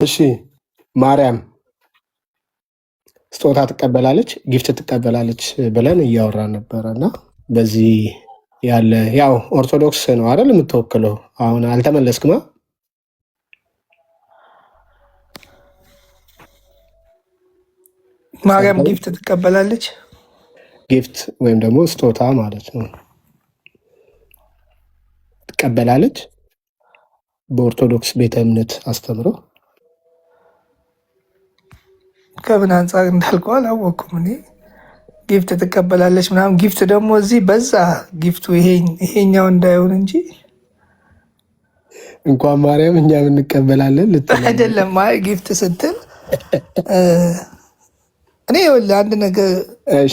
እሺ ማርያም ስጦታ ትቀበላለች፣ ጊፍት ትቀበላለች ብለን እያወራን ነበረ እና በዚህ ያለ ያው ኦርቶዶክስ ነው አይደል የምትወክለው? አሁን አልተመለስክማ? ማርያም ጊፍት ትቀበላለች። ጊፍት ወይም ደግሞ ስጦታ ማለት ነው ትቀበላለች። በኦርቶዶክስ ቤተ እምነት አስተምሮ ከምን አንጻር እንዳልከው አላወኩም እኔ። ጊፍት ትቀበላለች ምናምን፣ ጊፍት ደግሞ እዚህ በዛ ጊፍቱ ይሄኛው እንዳይሆን እንጂ እንኳን ማርያም እኛም እንቀበላለን ልትል አይደለም። አይ ጊፍት ስትል እኔ ይኸውልህ አንድ ነገር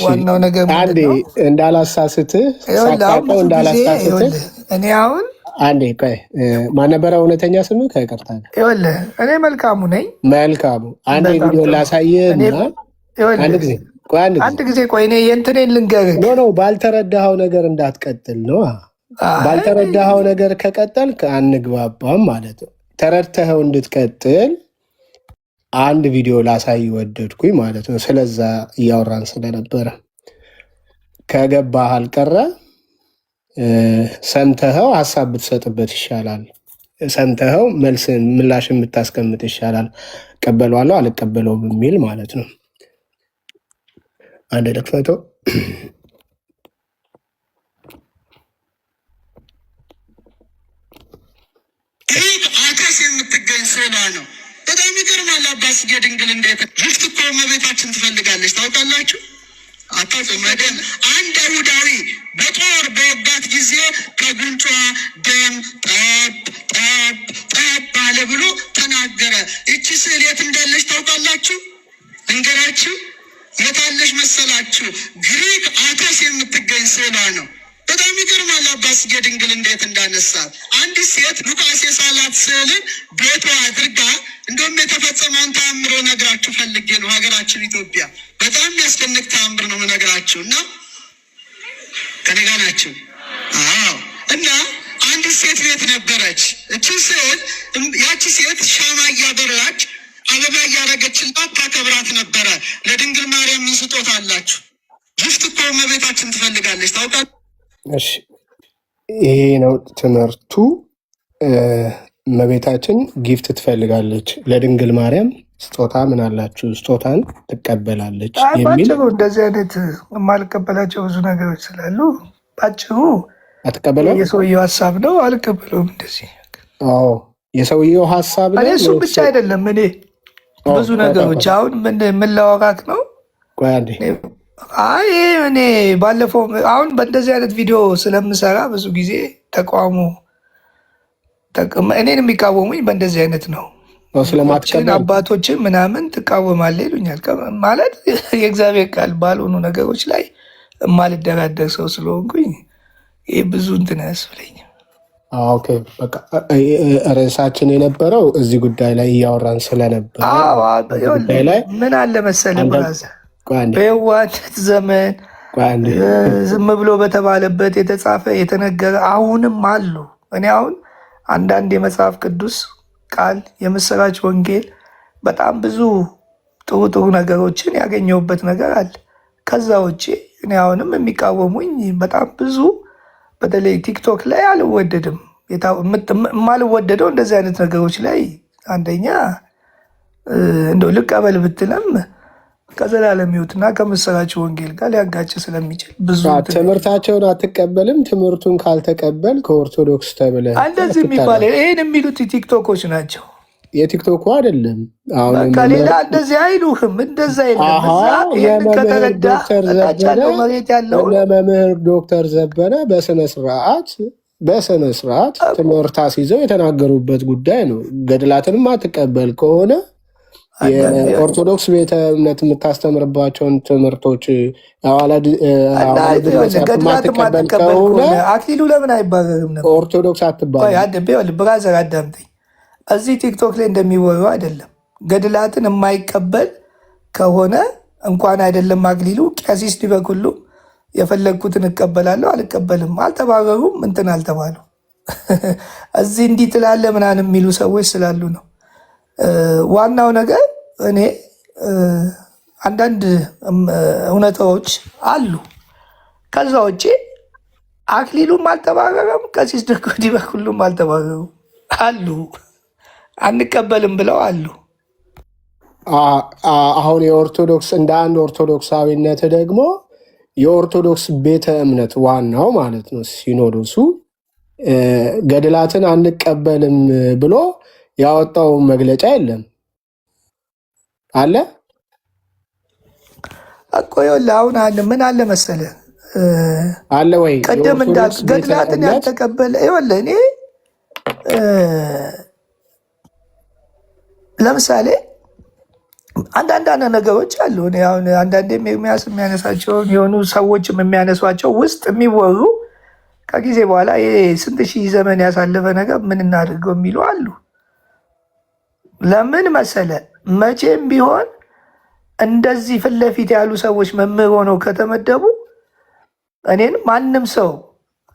ዋናው ነገር አንዴ እንዳላሳስትህ ሳታውቀው እንዳላሳስትህ እኔ አሁን አንዴ ቆይ፣ ማን ነበረ እውነተኛ ስምህ? ከይቅርታ ጋር ይኸውልህ እኔ መልካሙ ነኝ። መልካሙ አንዴ ቪዲዮ ላሳየህና አንድ ጊዜ ቆይ፣ እኔ የእንትኔን ልንገርህ። ኖ ባልተረዳኸው ነገር እንዳትቀጥል ነው። ባልተረዳኸው ነገር ከቀጠልክ አንግባባም ማለት ነው። ተረድተኸው እንድትቀጥል አንድ ቪዲዮ ላሳይ ወደድኩኝ ማለት ነው። ስለዛ እያወራን ስለነበረ ከገባህ አልቀረ ሰምተኸው ሀሳብ ብትሰጥበት ይሻላል። ሰምተኸው መልስ ምላሽ የምታስቀምጥ ይሻላል። ቀበሏለሁ አልቀበለውም የሚል ማለት ነው። አንድ ደክፈቶ አካስ የምትገኝ ሶላ ነው። በጣም ይገርማል። አባስጌ ድንግል እንዴት ጊፍት እኮ እመቤታችን ትፈልጋለች ታውቃላችሁ? አታውቁም? አንድ አይሁዳዊ በጦር በወጋት ጊዜ ከጉንጯ ደም ጠብ ጠብ ጠብ አለ ብሎ ተናገረ። ይቺ ስዕል የት እንዳለች ታውቃላችሁ? እንገራችሁ። የታለች መሰላችሁ? ግሪክ አቶስ የምትገኝ ስዕሏ ነው። በጣም ይገርማል። አባስጌ ድንግል እንዴት እንዳነሳት አንዲት ሴት ሉቃስ የሳላት ስዕልን ቤቷ አድርጋ እንደውም የተፈጸመውን ተአምሮ ነግራችሁ ፈልጌ ነው። ሀገራችን ኢትዮጵያ በጣም የሚያስደንቅ ተአምር ነው ነግራችሁ እና ከኔ ጋር ናችሁ? አዎ። እና አንዲት ሴት ቤት ነበረች። እቺ ስዕል ያቺ ሴት ሻማ እያበራች አበባ እያደረገችላት ታከብራት ነበረ። ለድንግል ማርያም ምን ስጦታ አላችሁ? ጊፍት እኮ እመቤታችን ትፈልጋለች ታውቃለህ? እሺ ይሄ ነው ትምህርቱ። እመቤታችን ጊፍት ትፈልጋለች፣ ለድንግል ማርያም ስጦታ ምን አላችሁ? ስጦታን ትቀበላለች የሚል እንደዚህ አይነት የማልቀበላቸው ብዙ ነገሮች ስላሉ ባጭሩ አትቀበለውም። የሰውየው ሀሳብ ነው፣ አልቀበለውም። እንደዚህ የሰውየው ሀሳብ ነው። እሱ ብቻ አይደለም፣ እኔ ብዙ ነገሮች አሁን ምን ላወራክ ነው? አይ እኔ ባለፈው አሁን በእንደዚህ አይነት ቪዲዮ ስለምሰራ ብዙ ጊዜ ተቋሙ እኔን የሚቃወሙኝ በእንደዚህ አይነት ነው። አባቶችን ምናምን ትቃወማለህ ይሉኛል። ማለት የእግዚአብሔር ቃል ባልሆኑ ነገሮች ላይ የማልደራደር ሰው ስለሆንኩኝ ይህ ብዙ እንትን አያስብለኝም። ርዕሳችን የነበረው እዚህ ጉዳይ ላይ እያወራን ስለነበረ ምን አለ መሰለህ ብራዘር፣ በየዋህነት ዘመን ዝም ብሎ በተባለበት የተጻፈ የተነገረ አሁንም አሉ። እኔ አሁን አንዳንድ የመጽሐፍ ቅዱስ ቃል የምስራች ወንጌል በጣም ብዙ ጥሩ ጥሩ ነገሮችን ያገኘሁበት ነገር አለ። ከዛ ውጭ እኔ አሁንም የሚቃወሙኝ በጣም ብዙ፣ በተለይ ቲክቶክ ላይ አልወደድም። የማልወደደው እንደዚህ አይነት ነገሮች ላይ አንደኛ እንደው ልቀበል ብትለም ከዘላለም ሕይወትና ከምስራች ወንጌል ጋር ሊያጋጭ ስለሚችል ብዙ ትምህርታቸውን አትቀበልም። ትምህርቱን ካልተቀበል ከኦርቶዶክስ ተብለህ እንደዚህ የሚባል ይህን የሚሉት ቲክቶኮች ናቸው። የቲክቶኩ አይደለም። ሌላ እንደዚህ አይሉህም። እንደዛ የለም። ከተረዳ መሬት ያለው መምህር ዶክተር ዘበነ በስነ ስርዓት ትምህርት አስይዘው የተናገሩበት ጉዳይ ነው። ገድላትንም አትቀበል ከሆነ የኦርቶዶክስ ቤተ እምነት የምታስተምርባቸውን ትምህርቶች ማትቀበል ከሆነ አክሊሉ ለምን አይባረርም ነበር? ኦርቶዶክስ አትባልም። ብራዘር አዳምጠኝ። እዚህ ቲክቶክ ላይ እንደሚወራው አይደለም። ገድላትን የማይቀበል ከሆነ እንኳን አይደለም አክሊሉ ቀሲስ ዲበኩሉ የፈለግኩትን እቀበላለሁ አልቀበልም። አልተባረሩም፣ እንትን አልተባሉ። እዚህ እንዲህ ትላለህ ምናምን የሚሉ ሰዎች ስላሉ ነው። ዋናው ነገር እኔ አንዳንድ እውነታዎች አሉ። ከዛ ውጭ አክሊሉም አልተባረረም፣ ቀሲስ ድርጎዲ በኩሉም አልተባረሩ አሉ። አንቀበልም ብለው አሉ። አሁን የኦርቶዶክስ እንደ አንድ ኦርቶዶክሳዊነት ደግሞ የኦርቶዶክስ ቤተ እምነት ዋናው ማለት ነው ሲኖዶሱ ገድላትን አንቀበልም ብሎ ያወጣው መግለጫ የለም አለ እኮ። ይኸውልህ አሁን ምን አለ መሰለህ አለ ወይ ቅድም እንዳልኩህ ገድላትን ያልተቀበለ ይኸውልህ እኔ ለምሳሌ አንዳንድ ነገሮች አሉ። አሁን አንዳንዴም ኤርሚያስ የሚያነሳቸውን የሆኑ ሰዎችም የሚያነሷቸው ውስጥ የሚወሩ ከጊዜ በኋላ ስንት ሺህ ዘመን ያሳለፈ ነገር ምን እናድርገው የሚሉ አሉ። ለምን መሰለ መቼም ቢሆን እንደዚህ ፊት ለፊት ያሉ ሰዎች መምህር ሆነው ከተመደቡ እኔን ማንም ሰው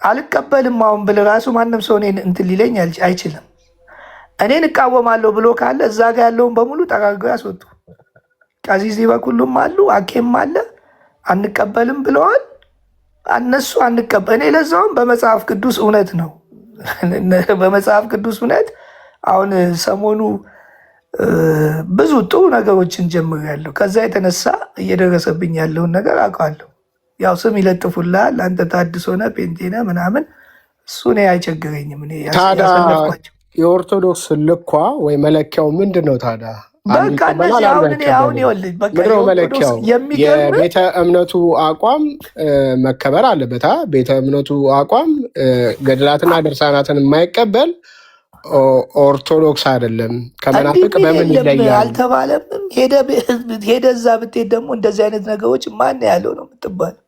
አልቀበልም አሁን ብል ራሱ ማንም ሰው እኔን እንትን ሊለኝ አይችልም። እኔን እቃወማለሁ ብሎ ካለ እዛ ጋ ያለውን በሙሉ ጠራርገው ያስወጡ። ቀሲስ በኩሉም አሉ፣ አኬም አለ። አንቀበልም ብለዋል እነሱ እኔ ለዛውም በመጽሐፍ ቅዱስ እውነት ነው። በመጽሐፍ ቅዱስ እውነት አሁን ሰሞኑ ብዙ ጥሩ ነገሮችን ጀምሬያለሁ። ከዛ የተነሳ እየደረሰብኝ ያለውን ነገር አውቃለሁ። ያው ስም ይለጥፉልሃል፣ አንተ ታድሶ ነህ ፔንቴ ነህ ምናምን፣ እሱ እኔ አይቸግረኝም። እኔ ያሳለፍኳቸው የኦርቶዶክስ ልኳ ወይ መለኪያው ምንድን ነው ታዲያ? በቃ እነዚህ አሁን ይኸውልህ በቃ መለኪያው የቤተ እምነቱ አቋም መከበር አለበት። ቤተ እምነቱ አቋም ገድላትና ድርሳናትን የማይቀበል ኦርቶዶክስ አይደለም። ከመናፍቅ በምን ይለያል አልተባለም። ሄደ እዛ ብትሄድ ደግሞ እንደዚህ አይነት ነገሮች ማን ያለው ነው የምትባለው?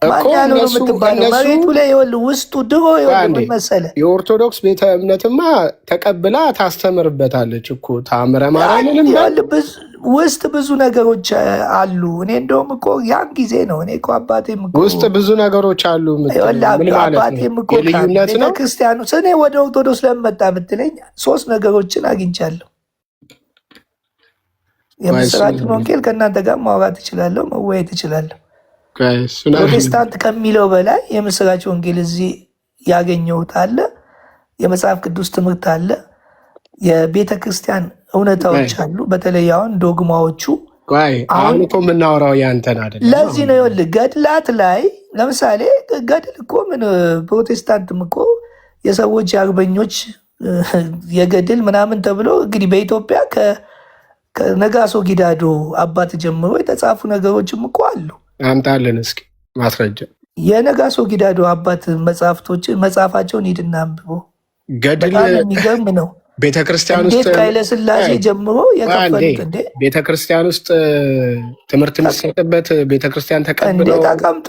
ማን ያለው ነው የምትባለው? መሬቱ ላይ ይኸውልህ ውስጡ ድሮ ይኸውልህ መሰለህ የኦርቶዶክስ ቤተ እምነትማ ተቀብላ ታስተምርበታለች እኮ ታምረ ማርያምንም ውስጥ ብዙ ነገሮች አሉ። እኔ እንደውም እኮ ያን ጊዜ ነው እኔ እኮ አባቴም እኮ ውስጥ ብዙ ነገሮች አሉ። አባቴም እኮ የልዩነት ነው ክርስቲያኑ እኔ ወደ ኦርቶዶክስ ለመጣ ብትለኝ 3 ነገሮችን አግኝቻለሁ። የምስራችን ወንጌል ከእናንተ ጋር ማውራት እችላለሁ፣ መወያየት እችላለሁ። ፕሮቴስታንት ከሚለው በላይ የምስራች ወንጌል እዚህ ያገኘሁት አለ። የመጽሐፍ ቅዱስ ትምህርት አለ። የቤተ ክርስቲያን እውነታዎች አሉ። በተለይ አሁን ዶግማዎቹ አሁን እኮ የምናወራው ያንተን አይደለም። ለዚህ ነው ይኸውልህ ገድላት ላይ ለምሳሌ ገድል እኮ ምን ፕሮቴስታንትም እኮ የሰዎች የአርበኞች የገድል ምናምን ተብሎ እንግዲህ በኢትዮጵያ ከነጋሶ ጊዳዶ አባት ጀምሮ የተጻፉ ነገሮችም እኮ አሉ። አምጣልን እስኪ ማስረጃ። የነጋሶ ጊዳዶ አባት መጽሐፋቸውን ሂድና አንብቦ ገድል የሚገርም ነው። ቤተክርስቲያን ውስጥ ኃይለ ሥላሴ ጀምሮ የከፈሉት ቤተክርስቲያን ውስጥ ትምህርት የሚሰጥበት ቤተክርስቲያን ተቀብለው ተቀምጦ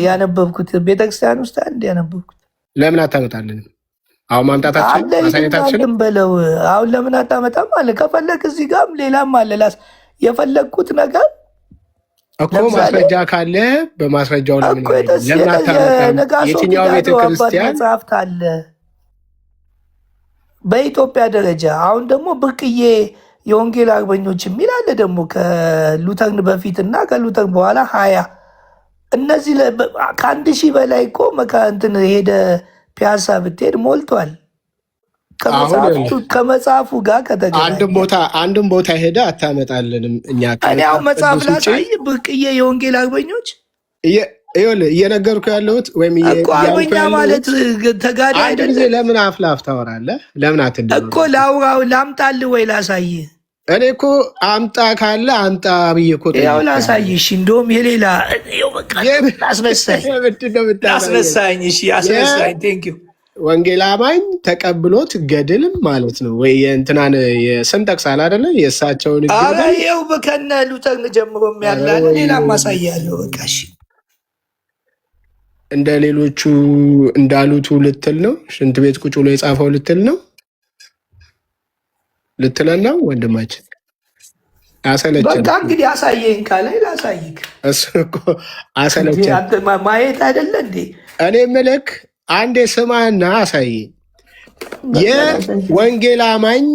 ያነበብኩት ቤተክርስቲያን ውስጥ አንድ ያነበብኩት። ለምን አታመጣልን? አሁን ማምጣታችን ማሳየታችን በለው። አሁን ለምን አታመጣም አለ። ከፈለግ እዚህ ጋርም ሌላም አለ። የፈለግኩት ነገር እኮ ማስረጃ ካለ በማስረጃው ለምን የትኛው ቤተክርስቲያን መጽሐፍት አለ በኢትዮጵያ ደረጃ? አሁን ደግሞ ብርቅዬ የወንጌል አርበኞች የሚል አለ ደግሞ ከሉተርን በፊት እና ከሉተርን በኋላ 20 እነዚህ ከ1000 በላይ እኮ መካንትን ሄደ ፒያሳ ብትሄድ ሞልቷል። ከመጽሐፉ ጋር አንድም ቦታ ሄደ አታመጣልንም። እኛ አሁን መጽሐፍ ላሳይ ብርቅዬ የወንጌል አርበኞች እየነገርኩ ያለሁት ወይም አርበኛ ማለት ተጋዳይ አይደለም። ለምን አፍላፍ ታወራለህ? ለምን አትደ እኮ ላውራው ላምጣልህ ወይ ላሳይህ? እኔ እኮ አምጣ ካለ አምጣ ብዬ እኮ ያው ላሳይሽ። እንደውም የሌላ አስነሳኝ። እሺ አስነሳኝ። ቴንክ ዩ ወንጌል አማኝ ተቀብሎት ገድልም ማለት ነው ወይ የእንትናን የስም ጠቅሳል አይደለ? የእሳቸውን ይኸው ከነ ሉተርን ጀምሮ ያለ ሌላ ማሳያለሁ። በቃ እሺ እንደ ሌሎቹ እንዳሉቱ ልትል ነው? ሽንት ቤት ቁጭ ብሎ የጻፈው ልትል ነው? ልትለን ነው? ወንድማችን አሰለቸን። በቃ እንግዲህ አሳየኝ ካለ ላሳይክ። እሱ እኮ አሰለቸን ማየት አይደለ እንዴ? እኔ ምልክ አንዴ ስማና አሳየኝ። የወንጌል አማኝ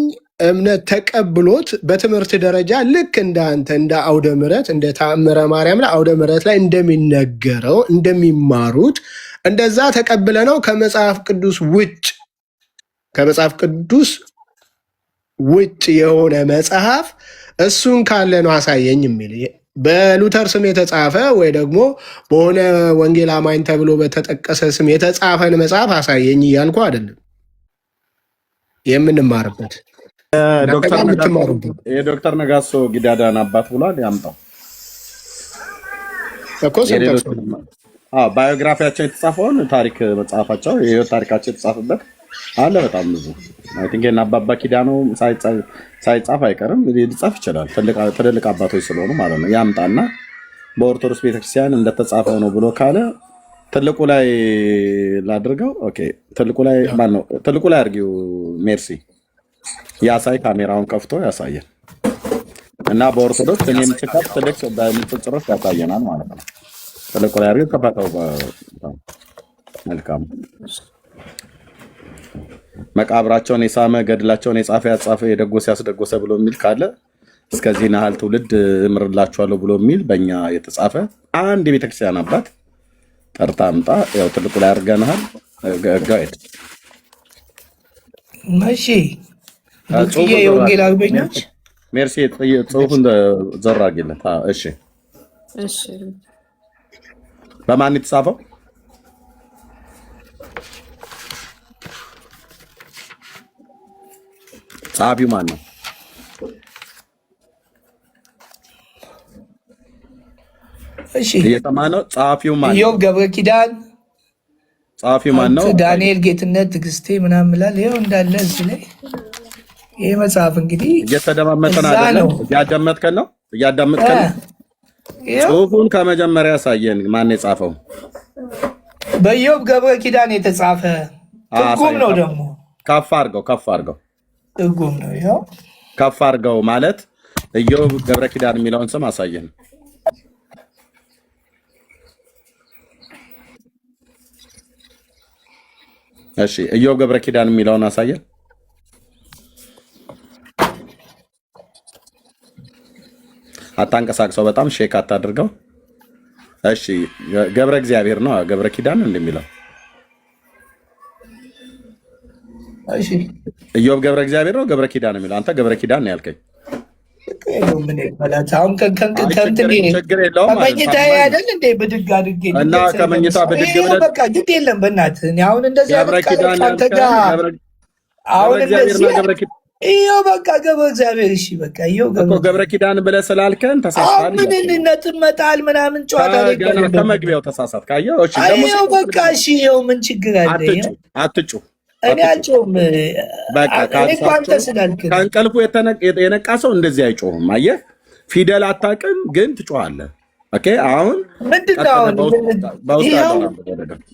እምነት ተቀብሎት በትምህርት ደረጃ ልክ እንደ አንተ እንደ አውደ ምሕረት እንደ ተአምረ ማርያም ላይ አውደ ምሕረት ላይ እንደሚነገረው እንደሚማሩት እንደዛ ተቀብለ ነው ከመጽሐፍ ቅዱስ ውጭ የሆነ መጽሐፍ እሱን ካለ ነው አሳየኝ የሚል በሉተር ስም የተጻፈ ወይ ደግሞ በሆነ ወንጌል አማኝ ተብሎ በተጠቀሰ ስም የተጻፈን መጽሐፍ አሳየኝ እያልኩ አይደለም የምንማርበት የዶክተር ነጋሶ ጊዳዳን አባት ብሏል። ያምጣው ባዮግራፊያቸው የተጻፈውን ታሪክ መጽሐፋቸው የህይወት ታሪካቸው የተጻፈበት አለ። በጣም ብዙ እና አባባ ኪዳኑ ሳይጻፍ አይቀርም ሊጻፍ ይችላል። ትልልቅ አባቶች ስለሆኑ ማለት ነው። ያምጣና በኦርቶዶክስ ቤተክርስቲያን እንደተጻፈው ነው ብሎ ካለ ትልቁ ላይ ላድርገው። ኦኬ ትልቁ ላይ ማን ነው? ትልቁ ላይ አድርጊው ሜርሲ ያሳይ። ካሜራውን ከፍቶ ያሳየን እና በኦርቶዶክስ እኔም ስከፍት ትልቅ በንጽጽሮች ያሳየናል ማለት ነው። ትልቁ ላይ አድርጊው ከፈተው። መልካም መቃብራቸውን የሳመ ገድላቸውን የጻፈ ያጻፈ የደጎሰ ያስደጎሰ ብሎ የሚል ካለ እስከዚህ ናህል ትውልድ እምርላችኋለሁ ብሎ የሚል በእኛ የተጻፈ አንድ የቤተክርስቲያን አባት ጠርታ አምጣ። ያው ትልቁ ላይ አድርገናል። ጋይድ እሺ የወንጌል አርበኞች ሜርሲ ጽሁፉን ዘራ አድርጊለት። እሺ በማን የተጻፈው? ጸሐፊው ማን ነው? እሺ እየሰማነው። ጸሐፊው ማን ነው? ኢዮብ ገብረ ኪዳን። ጸሐፊው ማን ነው? ዳንኤል ጌትነት ትዕግስቴ ምናምን ይላል። ይኸው እንዳለ እዚህ ላይ ይሄ መጽሐፍ እንግዲህ እየተደማመጠን አይደለም? እያዳመጥከን ነው? እያዳመጥከን ነው? ጽሁፉን ከመጀመሪያ ያሳየን። ማን የጻፈው? በኢዮብ ገብረ ኪዳን የተጻፈ ትርጉም ነው። ደግሞ ከፍ አድርገው ትርጉም ነው። ይኸው ከፍ አድርገው ማለት ኢዮብ ገብረ ኪዳን የሚለውን ስም አሳየን። እሺ ኢዮብ ገብረ ኪዳን የሚለውን አሳየን። አታንቀሳቅሰው፣ በጣም ሼክ አታድርገው። እሺ ገብረ እግዚአብሔር ነው ገብረ ኪዳን እንደሚለው። እሺ ኢዮብ ገብረ እግዚአብሔር ነው ገብረ ኪዳን የሚለው። አንተ ገብረ ኪዳን ነው ያልከኝ። ችግር የለውም ከመኝታ አይደል እንደ ብድግ አድርጌ እና ከመኝታ ብድግ ብለህ በቃ ግድ የለም በእናትህ አሁን እንደዚህ ገብረ ኪዳን አሁን እንደዚህ ይኸው በቃ ገብረ እግዚአብሔር። እሺ በቃ ይኸው ገብረ ኪዳን ብለህ ስላልከን ተሳሳትክ። ምን ነጥብ መጣል ምናምን ጨዋታ ከመግቢያው ተሳሳትክ። አየኸው? እሺ ይኸው በቃ እሺ ይኸው ምን ችግር አለ? አትጩ እኔ አልጮህም። አንተ ስላልክ ከእንቅልፉ የነቃ ሰው እንደዚህ አይጮህም። አየህ ፊደል አታውቅም ግን ትጮሃለህ። ኦኬ አሁን ምንድን ነው አሁን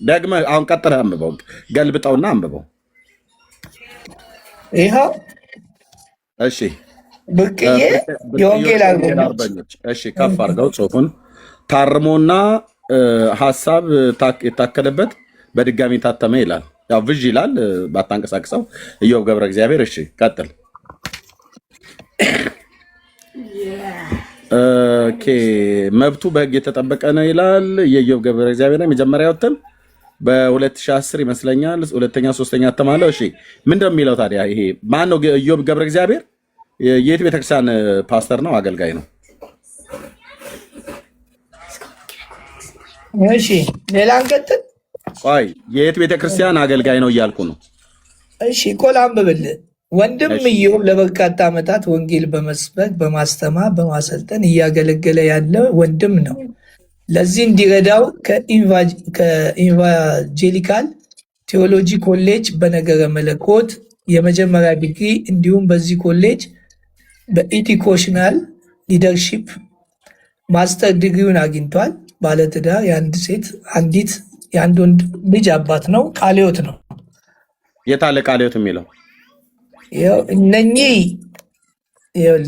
ደግመህ አሁን ቀጥለህ አንብበው፣ ገልብጠውና አንብበው። ይኸው እሺ ብቅዬ የወንጌል አርበኞች። እሺ ከፍ አድርገው ጽሁፉን ታርሞና ሀሳብ የታከለበት በድጋሚ ታተመ ይላል። ያው ብዥ ይላል ባታንቀሳቅሰው። ኢዮብ ገብረ እግዚአብሔር። እሺ ቀጥል። ኦኬ መብቱ በህግ የተጠበቀ ነው ይላል። የኢዮብ ገብረ እግዚአብሔር ነው መጀመሪያ ወጥተን በ2010 ይመስለኛል። ሁለተኛ ሶስተኛ አተማለው። እሺ ምንድነው የሚለው ታዲያ? ይሄ ማን ነው? ኢዮብ ገብረ እግዚአብሔር የት ቤተክርስቲያን ፓስተር ነው? አገልጋይ ነው? እሺ ሌላ እንቀጥል። ቆይ የት ቤተክርስቲያን አገልጋይ ነው እያልኩ ነው። እሺ ቆላ አንብብልህ። ወንድም ኢዮብ ለበርካታ ዓመታት ወንጌል በመስበክ በማስተማር በማሰልጠን እያገለገለ ያለ ወንድም ነው። ለዚህ እንዲረዳው ከኢቫንጀሊካል ቴዎሎጂ ኮሌጅ በነገረ መለኮት የመጀመሪያ ዲግሪ እንዲሁም በዚህ ኮሌጅ በኢቲኮሽናል ሊደርሺፕ ማስተር ዲግሪውን አግኝቷል። ባለትዳር የአንድ ሴት የአንድ ወንድ ልጅ አባት ነው። ቃልዮት ነው። የት አለ ቃልዮት የሚለው? እነኚህ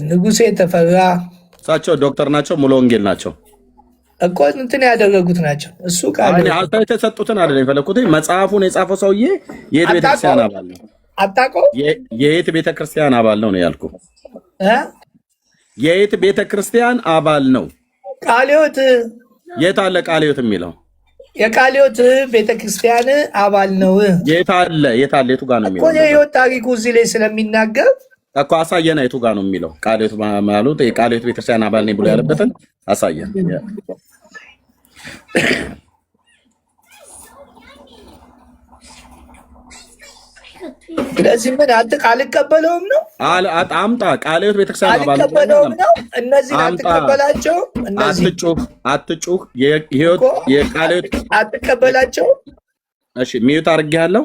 ንጉሴ ተፈራ እሳቸው ዶክተር ናቸው፣ ሙሉ ወንጌል ናቸው እኮ እንትን ያደረጉት ናቸው። እሱ ቃል የተሰጡትን አይደለም የፈለኩት። መጽሐፉን የጻፈው ሰውዬ የት ቤተክርስቲያን አባል ነው? አታውቀው? የየት ቤተክርስቲያን አባል ነው ያልኩህ? የየት ቤተክርስቲያን አባል ነው? ቃልዮት። የት አለ ቃልዮት የሚለው? የቃልዮት ቤተክርስቲያን አባል ነው። የት አለ? የት አለ? የቱ ጋር ነው የሚለው? የህይወት ታሪኩ እዚህ ላይ ስለሚናገር እኮ አሳየን። የቱ ጋር ነው የሚለው? ቃልዮት ማለት የቃልዮት ቤተክርስቲያን አባል ነኝ ብሎ ያለበትን አሳየን። ስለዚህ ምን አልቀበለውም ነው? አምጣ። ቃልዮት ቤተክርስቲያን አባል አልቀበለውም ነው። እነዚህን አትቀበላቸው። አትጩህ። የቃልዮት አትቀበላቸው። እሺ፣ ሚዩት አድርጌሃለሁ።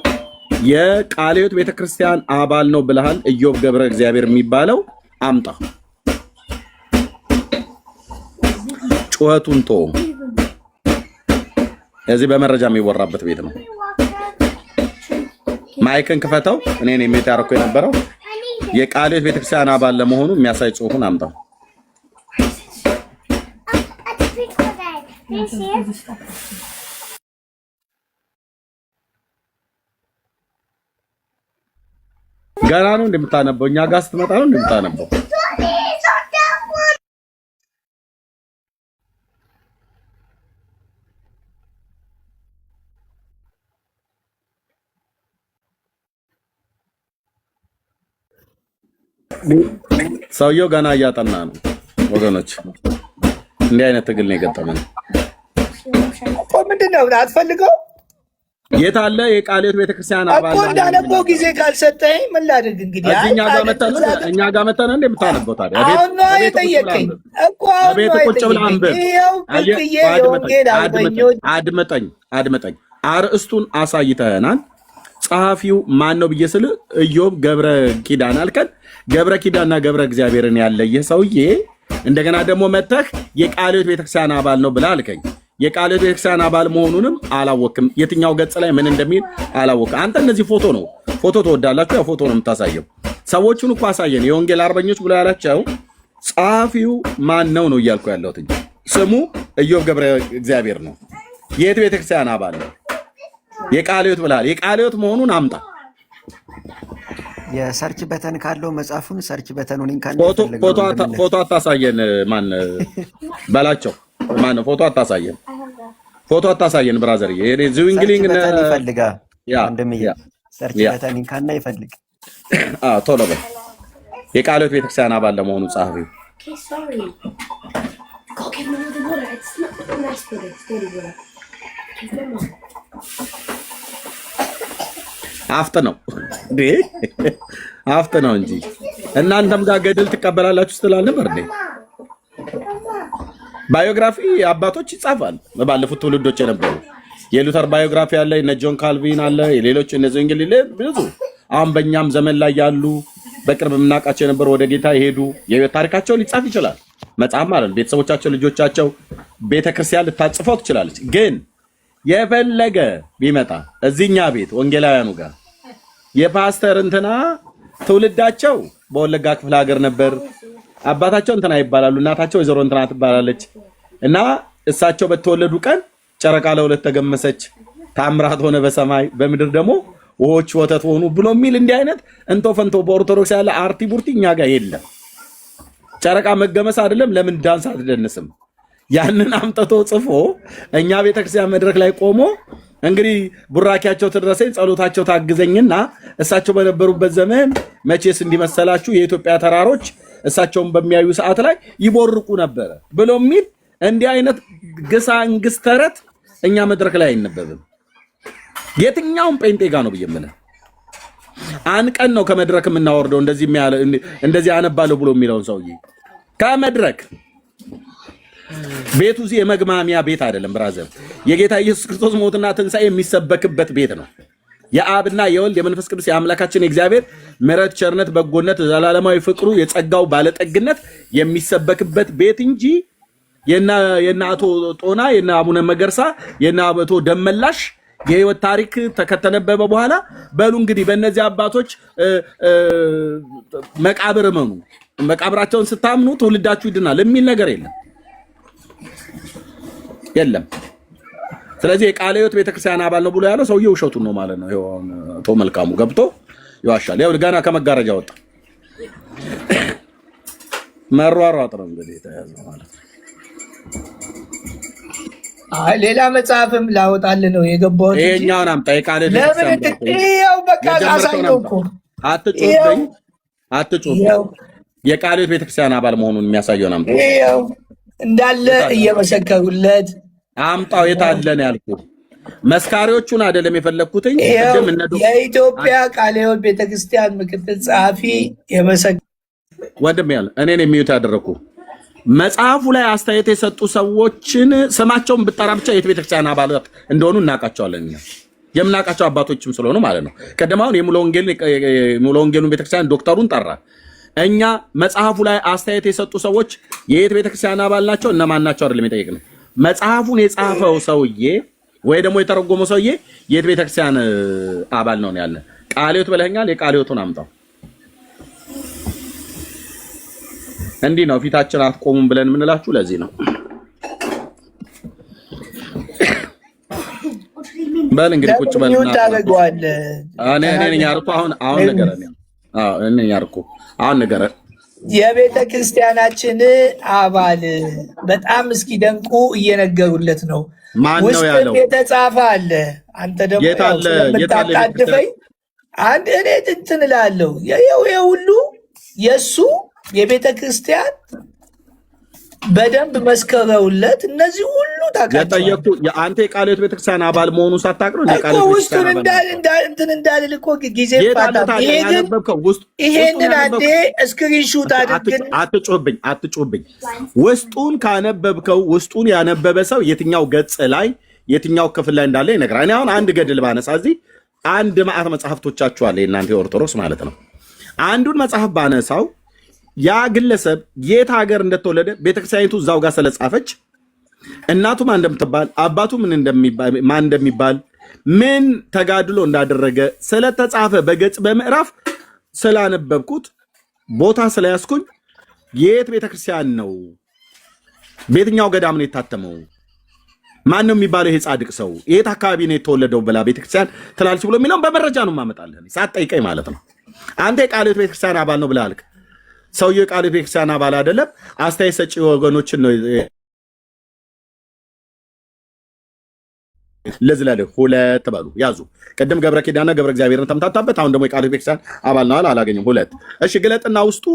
የቃልዮት ቤተክርስቲያን አባል ነው ብለሃል። ኢዮብ ገብረ እግዚአብሔር የሚባለው አምጣ። ጩኸቱን ቶ እዚህ በመረጃ የሚወራበት ቤት ነው። ማይክን ክፈተው። እኔ ነኝ ሚዩት ያደረኩ የነበረው። የቃልዮት ቤተክርስቲያን አባል ለመሆኑ የሚያሳይ ጽሑፉን አምጣው። ገና ነው እንደምታነበው? እኛ ጋር ስትመጣ ነው እንደምታነበው? ሰውየው ገና እያጠና ነው ወገኖች። እንዲህ አይነት ትግል ነው የገጠመን። ምንድን ነው አትፈልገው? የት አለ የቃልዮት ቤተክርስቲያን አባል እኮ እንዳነበው ጊዜ ካልሰጠኝ ምን ላድርግ? እንግዲህ እኛ ጋር መተን እንደምታነበው ታዲያ አሁን ነው የጠየቀኝ እኮ። አሁን ቤት ቁጭ ብለህ አንብብ። አድመጠኝ። አርእስቱን አሳይተህናል። ጸሐፊው ማን ነው ብዬ ስል ኢዮብ ገብረ ኪዳን አልከን። ገብረ ኪዳንና ገብረ እግዚአብሔርን ያለየህ ሰውዬ እንደገና ደግሞ መተህ የቃልዮት ቤተክርስቲያን አባል ነው ብለህ አልከኝ። የቃልዮት ቤተክርስቲያን አባል መሆኑንም አላወቅም። የትኛው ገጽ ላይ ምን እንደሚል አላወቅም። አንተ እነዚህ ፎቶ ትወዳላችሁ። ያው ፎቶ ነው የምታሳየው። ሰዎቹን እኮ አሳየን። የወንጌል አርበኞች ብሎ ያላቸው ጸሐፊው ማን ነው እያልኩ ያለሁት እንጂ ስሙ ኢዮብ ገብረ እግዚአብሔር ነው። የት ቤተክርስቲያን አባል ነው? የቃልዮት ብለሃል። የቃልዮት መሆኑን አምጣ። የሰርች በተን ካለው መጽሐፉን ሰርች በተኑ ፎቶ አታሳየን። ማን በላቸው? ማን ፎቶ አታሳየን? ፎቶ አታሳየን ብራዘር። እኔ ዙዊንግሊንግ ይፈልጋ እንደምዬ ሰርች በተን ካና ይፈልግ። ቶሎ በል። የቃልዮት ቤተክርስቲያን አባል ለመሆኑ ጸሐፊው አፍጥ ነው አፍጥ ነው እንጂ እናንተም ጋር ገድል ትቀበላላችሁ ስትላል ነበር እንዴ? ባዮግራፊ አባቶች ይጻፋል። ባለፉት ትውልዶች የነበሩ የሉተር ባዮግራፊ አለ፣ እነ ጆን ካልቪን አለ፣ የሌሎች እነዚህ እንግሊዝ ብዙ አሁን በእኛም ዘመን ላይ ያሉ በቅርብ የምናውቃቸው የነበሩ ወደ ጌታ የሄዱ የህይወት ታሪካቸው ሊጻፍ ይችላል። መጽሐፍ ማለት ቤተሰቦቻቸው፣ ልጆቻቸው ቤተክርስቲያን ልታጽፈው ትችላለች። ግን የፈለገ ቢመጣ እዚህኛ ቤት ወንጌላውያኑ ጋር የፓስተር እንትና ትውልዳቸው በወለጋ ክፍለ ሀገር ነበር። አባታቸው እንትና ይባላሉ፣ እናታቸው ወይዘሮ እንትና ትባላለች። እና እሳቸው በተወለዱ ቀን ጨረቃ ለሁለት ተገመሰች፣ ታምራት ሆነ በሰማይ በምድር ደግሞ ውሆች ወተት ሆኑ ብሎ የሚል እንዲህ አይነት እንቶ ፈንቶ በኦርቶዶክስ ያለ አርቲ ቡርቲ እኛ ጋር የለም። ጨረቃ መገመስ አይደለም ለምን ዳንስ አትደንስም? ያንን አምጥቶ ጽፎ እኛ ቤተክርስቲያን መድረክ ላይ ቆሞ እንግዲህ ቡራኪያቸው ትድረሰኝ ጸሎታቸው ታግዘኝና እሳቸው በነበሩበት ዘመን መቼስ እንዲመሰላችሁ የኢትዮጵያ ተራሮች እሳቸውን በሚያዩ ሰዓት ላይ ይቦርቁ ነበረ ብሎ የሚል እንዲህ አይነት ግሳንግስ ተረት እኛ መድረክ ላይ አይነበብም። የትኛውም ጴንጤ ጋ ነው ብዬ የምልህ። አንቀን ነው ከመድረክ የምናወርደው እንደዚህ አነባለሁ ብሎ የሚለውን ሰውዬ ከመድረክ ቤቱ እዚህ የመግማሚያ ቤት አይደለም ብራዘር። የጌታ ኢየሱስ ክርስቶስ ሞትና ትንሣኤ የሚሰበክበት ቤት ነው። የአብና የወልድ የመንፈስ ቅዱስ የአምላካችን የእግዚአብሔር ምሕረት፣ ቸርነት፣ በጎነት፣ ዘላለማዊ ፍቅሩ፣ የጸጋው ባለጠግነት የሚሰበክበት ቤት እንጂ የና አቶ ጦና የና አቡነ መገርሳ የና አቶ ደመላሽ የህይወት ታሪክ ከተነበበ በኋላ በሉ እንግዲህ በእነዚህ አባቶች መቃብር እመኑ፣ መቃብራቸውን ስታምኑ ትውልዳችሁ ይድናል የሚል ነገር የለም። ስለዚህ የቃለ ሕይወት ቤተክርስቲያን አባል ነው ብሎ ያለው ሰውዬው ውሸቱን ነው ማለት ነው። አቶ መልካሙ ገብቶ ይዋሻል። ያው ገና ከመጋረጃ ወጣ። መሯሯጥ ነው እንግዲህ የተያዘው ማለት ነው። ሌላ መጽሐፍም ላወጣልህ ነው የገባሁት። ይሄኛውን አምጣ። የቃል ይኸው በቃ አሳየው እኮ አትጩህ። የቃል ቤተክርስቲያን አባል መሆኑን የሚያሳየውን አምጣ። ይኸው እንዳለ እየመሰከሩለት አምጣው። የት አለ ነው ያልኩህ? መስካሪዎቹን አይደለም የፈለግኩትኝ። የኢትዮጵያ ቃለ ሕይወት ቤተክርስቲያን ምክትል ጸሐፊ ወንድም ያለ እኔን የሚዩት ያደረኩ መጽሐፉ ላይ አስተያየት የሰጡ ሰዎችን ስማቸውን ብጠራ ብቻ የት ቤተክርስቲያን አባላት እንደሆኑ እናውቃቸዋለን። የምናውቃቸው አባቶችም ስለሆኑ ማለት ነው። ቀደማውን የሙሉ ወንጌሉን ቤተክርስቲያን ዶክተሩን ጠራ። እኛ መጽሐፉ ላይ አስተያየት የሰጡ ሰዎች የየት ቤተክርስቲያን አባል ናቸው እነማን ናቸው አይደለም የጠየቅነው። መጽሐፉን የጻፈው ሰውዬ ወይ ደግሞ የተረጎመው ሰውዬ የት ቤተክርስቲያን አባል ነው ያለ። ቃለ ሕይወት ብለኸኛል። የቃለ ሕይወቱን አምጣው። እንዲህ ነው ፊታችን አትቆሙም ብለን የምንላችሁ ለዚህ ነው። በል እንግዲህ ቁጭ በልና እኔ ያርኩ አሁን ነገረኝ። እኔ ያርኩ አሁን ነገረኝ። የቤተ ክርስቲያናችን አባል በጣም እስኪደንቁ እየነገሩለት ነው። ማን ነው ያለው? የተጻፈ አለ። አንተ ደግሞ ስለምታጣድፈኝ አንድ እኔ እንትን እላለሁ። ይኸው ሁሉ የእሱ የቤተ ክርስቲያን በደንብ መስከረውለት እነዚህ ሁሉ ታውቃለህ። አንተ የቃለ ሕይወት ቤተክርስቲያን አባል መሆኑን ሳታውቅም ውስጡን እንዳልል እኮ ጊዜ ይሄንን አንዴ እስክሪንሹት አድርግን። አትጮህብኝ። ውስጡን ካነበብከው ውስጡን ያነበበ ሰው የትኛው ገጽ ላይ የትኛው ክፍል ላይ እንዳለ ይነግራል። እኔ አሁን አንድ ገድል ባነሳ እዚህ አንድ ማዕት መጽሐፍቶቻችሁ አለ የእናንተ የኦርቶዶክስ ማለት ነው። አንዱን መጽሐፍ ባነሳው ያ ግለሰብ የት ሀገር እንደተወለደ ቤተክርስቲያኒቱ እዛው ጋር ስለጻፈች እናቱ ማን እንደምትባል አባቱ ማን እንደሚባል ምን ተጋድሎ እንዳደረገ ስለተጻፈ በገጽ በምዕራፍ ስላነበብኩት ቦታ ስለያዝኩኝ የት ቤተክርስቲያን ነው በየትኛው ገዳም ነው የታተመው ማን ነው የሚባለው ይሄ ጻድቅ ሰው የት አካባቢ ነው የተወለደው ብላ ቤተክርስቲያን ትላለች ብሎ የሚለውን በመረጃ ነው የማመጣልህ ሳትጠይቀኝ ማለት ነው። አንተ የቃለ ሕይወት ቤተክርስቲያን አባል ነው ብለህ አልክ። ሰውዬው ቃለ ሕይወት ቤተክርስቲያን አባል አይደለም። አስተያየት ሰጪ ወገኖችን ነው ለዝላለ ሁለት በሉ ያዙ። ቅድም ገብረ ኪዳና ገብረ እግዚአብሔርን ተምታታበት። አሁን ደግሞ የቃለ ሕይወት ቤተክርስቲያን አባል ነው አላገኘም። ሁለት እሺ፣ ግለጥና ውስጡ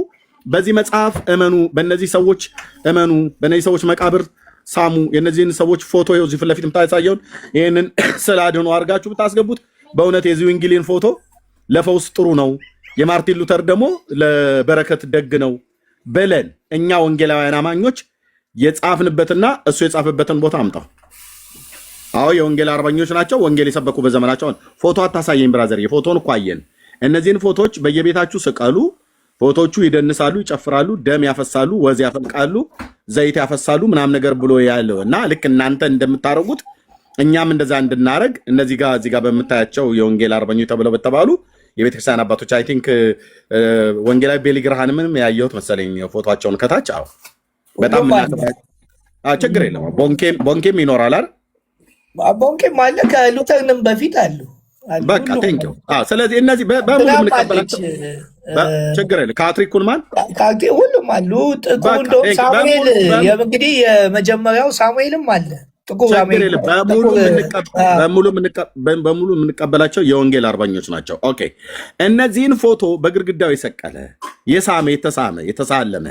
በዚህ መጽሐፍ እመኑ፣ በእነዚህ ሰዎች እመኑ፣ በእነዚህ ሰዎች መቃብር ሳሙ፣ የእነዚህን ሰዎች ፎቶ ይኸው እዚህ ፊት ለፊት የምታሳየውን ይህንን ስላድኖ አድርጋችሁ ብታስገቡት በእውነት የዚህ ወንጌልን ፎቶ ለፈውስ ጥሩ ነው፣ የማርቲን ሉተር ደግሞ ለበረከት ደግ ነው ብለን እኛ ወንጌላውያን አማኞች የጻፍንበትና እሱ የጻፈበትን ቦታ አምጣው። አዎ የወንጌል አርበኞች ናቸው፣ ወንጌል የሰበኩ በዘመናቸው። ፎቶ አታሳየኝ ብራዘር፣ የፎቶን እኮ አየን። እነዚህን ፎቶዎች በየቤታችሁ ስቀሉ። ፎቶቹ ይደንሳሉ፣ ይጨፍራሉ፣ ደም ያፈሳሉ፣ ወዝ ያፈልቃሉ፣ ዘይት ያፈሳሉ ምናምን ነገር ብሎ ያለው እና ልክ እናንተ እንደምታረጉት እኛም እንደዛ እንድናረግ እነዚህ ጋር እዚህ ጋር በምታያቸው የወንጌል አርበኞች ተብለው በተባሉ የቤተክርስቲያን አባቶች አይ ቲንክ ወንጌላዊ ቤሊ ግርሃንምን ያየሁት መሰለኝ ፎቶቸውን ከታች። አዎ በጣም ችግር የለም። ቦንኬም ይኖራል አይደል? ቦንኬም አለ፣ ከሉተርንም በፊት አሉ። በቃ ቴንኪው። ስለዚህ እነዚህ በሙሉ የምንቀበላቸው ችግር የለም። ካትሪክ ኩልማን ሁሉም አሉ። ጥቁር እንደውም ሳሙኤል እንግዲህ የመጀመሪያው ሳሙኤልም አለ። በሙሉ የምንቀበላቸው የወንጌል አርበኞች ናቸው። ኦኬ እነዚህን ፎቶ በግድግዳው የሰቀለ የሳመ የተሳለመ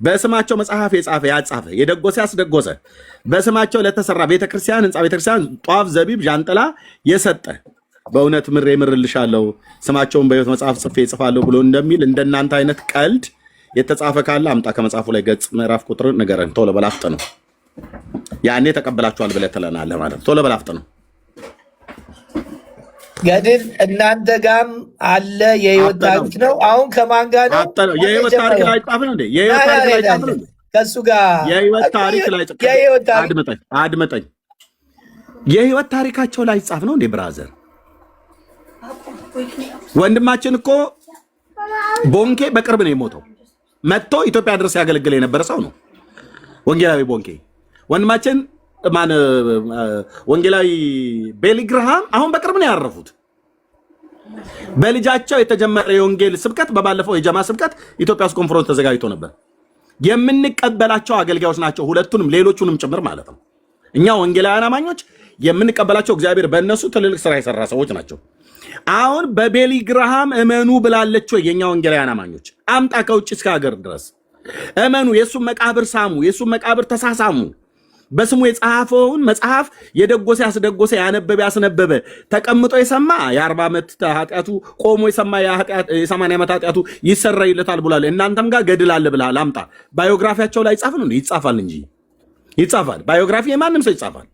በስማቸው መጽሐፍ የጻፈ ያጻፈ የደጎሰ ያስደጎሰ በስማቸው ለተሰራ ቤተክርስቲያን ህንፃ ቤተክርስቲያን ጧፍ ዘቢብ ዣንጥላ የሰጠ በእውነት ምሬ ምርልሻለሁ ስማቸውን በሕይወት መጽሐፍ ጽፌ እጽፋለሁ ብሎ እንደሚል እንደናንተ አይነት ቀልድ የተጻፈ ካለ አምጣ። ከመጽሐፉ ላይ ገጽ ምዕራፍ ቁጥር ንገረን። ቶሎ በላፍጥ ነው ያኔ ተቀበላችኋል ብለህ ትለናለህ ማለት ነው። ቶሎ በላፍጥ ነው ገድል እናንተ ጋም አለ። የህይወት ታሪክ ነው። አሁን ከማን ጋር ነው? የህይወት ታሪክ ላይ ጻፍ ነው እንዴ? የህይወት ታሪክ ላይ ጻፍ ነው ከሱ ጋር የህይወት ታሪክ ላይ አድምጠኝ። የህይወት ታሪካቸው ላይ ጻፍ ነው እንዴ? ብራዘር ወንድማችን እኮ ቦንኬ በቅርብ ነው የሞተው። መጥቶ ኢትዮጵያ ድረስ ያገለግል የነበረ ሰው ነው ወንጌላዊ ቦንኬ። ወንድማችን ወንጌላዊ ቤሊ ግርሃም አሁን በቅርብ ነው ያረፉት። በልጃቸው የተጀመረ የወንጌል ስብከት በባለፈው የጀማ ስብከት ኢትዮጵያ ውስጥ ኮንፈረንስ ተዘጋጅቶ ነበር። የምንቀበላቸው አገልጋዮች ናቸው፣ ሁለቱንም ሌሎቹንም ጭምር ማለት ነው። እኛ ወንጌላውያን አማኞች የምንቀበላቸው እግዚአብሔር በእነሱ ትልልቅ ስራ የሰራ ሰዎች ናቸው። አሁን በቤሊ ግርሃም እመኑ ብላለች ወይ? የኛ ወንጌላውያን አማኞች አምጣ ከውጭ እስከ ሀገር ድረስ እመኑ፣ የእሱን መቃብር ሳሙ፣ የእሱን መቃብር ተሳሳሙ። በስሙ የጻፈውን መጽሐፍ የደጎሰ ያስደጎሰ ያነበበ ያስነበበ ተቀምጦ የሰማ የ40 ዓመት ኃጢአቱ ቆሞ የሰማ የ80 ዓመት ኃጢአቱ ይሰረይለታል ብሏል። እናንተም ጋር ገድል አለ ብለሃል። አምጣ። ባዮግራፊያቸው ላይ ጻፍ ነው? ይጻፋል እንጂ ይጻፋል። ባዮግራፊ የማንም ሰው ይጻፋል።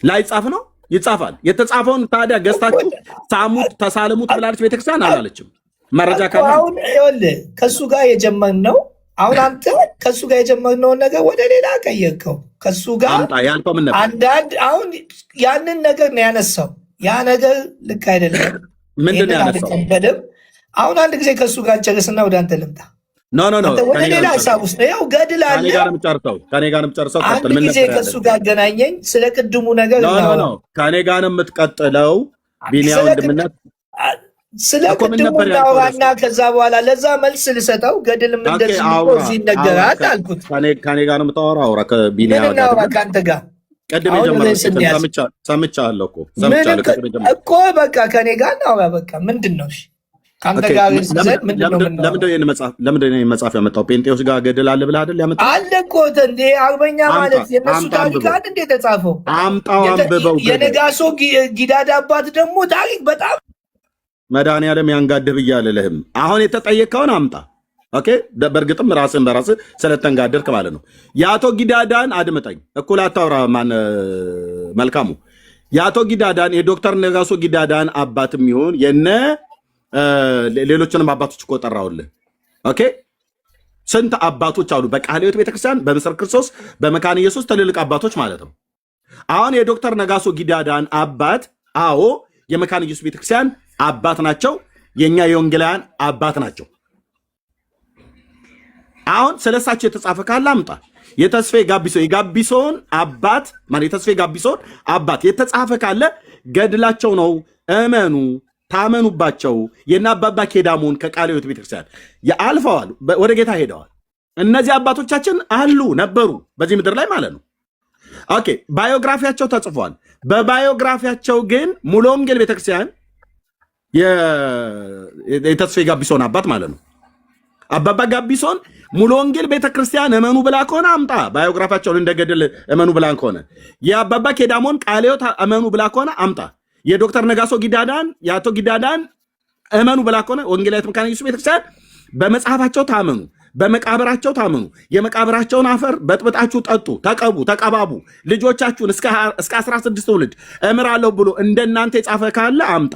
ላይጻፍ ነው? ይጻፋል። የተጻፈውን ታዲያ ገዝታችሁ ሳሙት ተሳለሙት ብላለች ቤተክርስቲያን አላለችም? መረጃ ካለ አሁን ይኸውልህ ከእሱ ጋር የጀመርነው አሁን አንተ ከእሱ ጋር የጀመርነውን ነገር ወደ ሌላ ቀየርከው። ከእሱ ጋር አንዳንድ አሁን ያንን ነገር ነው ያነሳው። ያ ነገር ልክ አይደለም። ምንድን ነው ያነሳው? አሁን አንድ ጊዜ ከእሱ ጋር ጨርስና ወደ አንተ ልምጣ። ወደ ሌላ ሀሳብ ውስጥ ነው። ያው ገድል አለ። አንድ ጊዜ ከእሱ ጋር አገናኘኝ። ስለ ቅድሙ ነገር ከኔ ጋር ነው የምትቀጥለው። ቢኒያ ወንድምነት ስለ ቅድሙ እናውራና ከዛ በኋላ ለዛ መልስ ልሰጠው። ገድልም እንደዚህ እዚህ ይነገራል አልኩት። ከኔ ጋር ነው የምታወራው? አውራ ከቢኒያ ከአንተ ጋር ቀድሜ ሰምቻለሁ እኮ በቃ ከኔ ጋር እናውራ። በቃ ምንድን ነው ከአንተ ጋር ለምንድን ነው መጽሐፍ ያመጣው? ጴንጤዎች ጋር ገድል አለ ብለህ አይደል ያመጣው? አለ እኮ እንደ አርበኛ ማለት የነሱ ታሪክ አይደል እንደ ተጻፈው? አምጣው፣ አንብበው። የነጋሶ ጊዳዳ አባት ደግሞ ታሪክ በጣም መድኃኒዓለም ያንጋድህ ብያለልህም። አሁን የተጠየቀውን አምጣ። ኦኬ። በእርግጥም ራስን በራስህ ስለተንጋደርክ ማለት ነው። የአቶ ጊዳዳን አድምጠኝ። እኩል አታውራ። ማን መልካሙ የአቶ ጊዳዳን የዶክተር ነጋሶ ጊዳዳን አባትም ይሁን የነ ሌሎችንም አባቶች እኮ ጠራውልህ። ኦኬ። ስንት አባቶች አሉ በቃለ ሕይወት ቤተክርስቲያን፣ በምስር ክርስቶስ፣ በመካነ ኢየሱስ ትልልቅ አባቶች ማለት ነው። አሁን የዶክተር ነጋሶ ጊዳዳን አባት አዎ የመካነ ኢየሱስ ቤተክርስቲያን አባት ናቸው። የኛ የወንጌላውያን አባት ናቸው። አሁን ስለሳቸው የተጻፈ ካለ አምጣ። የተስፋዬ ጋቢሶ የጋቢሶን አባት ማለት የተስፋዬ ጋቢሶን አባት የተጻፈ ካለ ገድላቸው ነው። እመኑ፣ ታመኑባቸው። የና አባባ ኬዳሞን ከቃለ ሕይወት ቤተክርስቲያን አልፈዋል፣ ወደ ጌታ ሄደዋል። እነዚህ አባቶቻችን አሉ ነበሩ በዚህ ምድር ላይ ማለት ነው። ኦኬ። ባዮግራፊያቸው ተጽፏል። በባዮግራፊያቸው ግን ሙሉ ወንጌል ቤተክርስቲያን የተስፋዬ ጋቢሶን አባት ማለት ነው። አባባ ጋቢሶን ሙሉ ወንጌል ቤተክርስቲያን እመኑ ብላ ከሆነ አምጣ። ባዮግራፊያቸውን እንደገድል እመኑ ብላ ከሆነ የአባባ ኬዳሞን ቃለ ሕይወት እመኑ ብላ ከሆነ አምጣ። የዶክተር ነጋሶ ጊዳዳን የአቶ ጊዳዳን እመኑ ብላ ከሆነ ወንጌላዊት መካነ ኢየሱስ ቤተክርስቲያን በመጽሐፋቸው ታመኑ፣ በመቃብራቸው ታመኑ። የመቃብራቸውን አፈር በጥብጣችሁ ጠጡ፣ ተቀቡ፣ ተቀባቡ። ልጆቻችሁን እስከ 16 ትውልድ እምራለሁ ብሎ እንደናንተ የጻፈ ካለ አምጣ።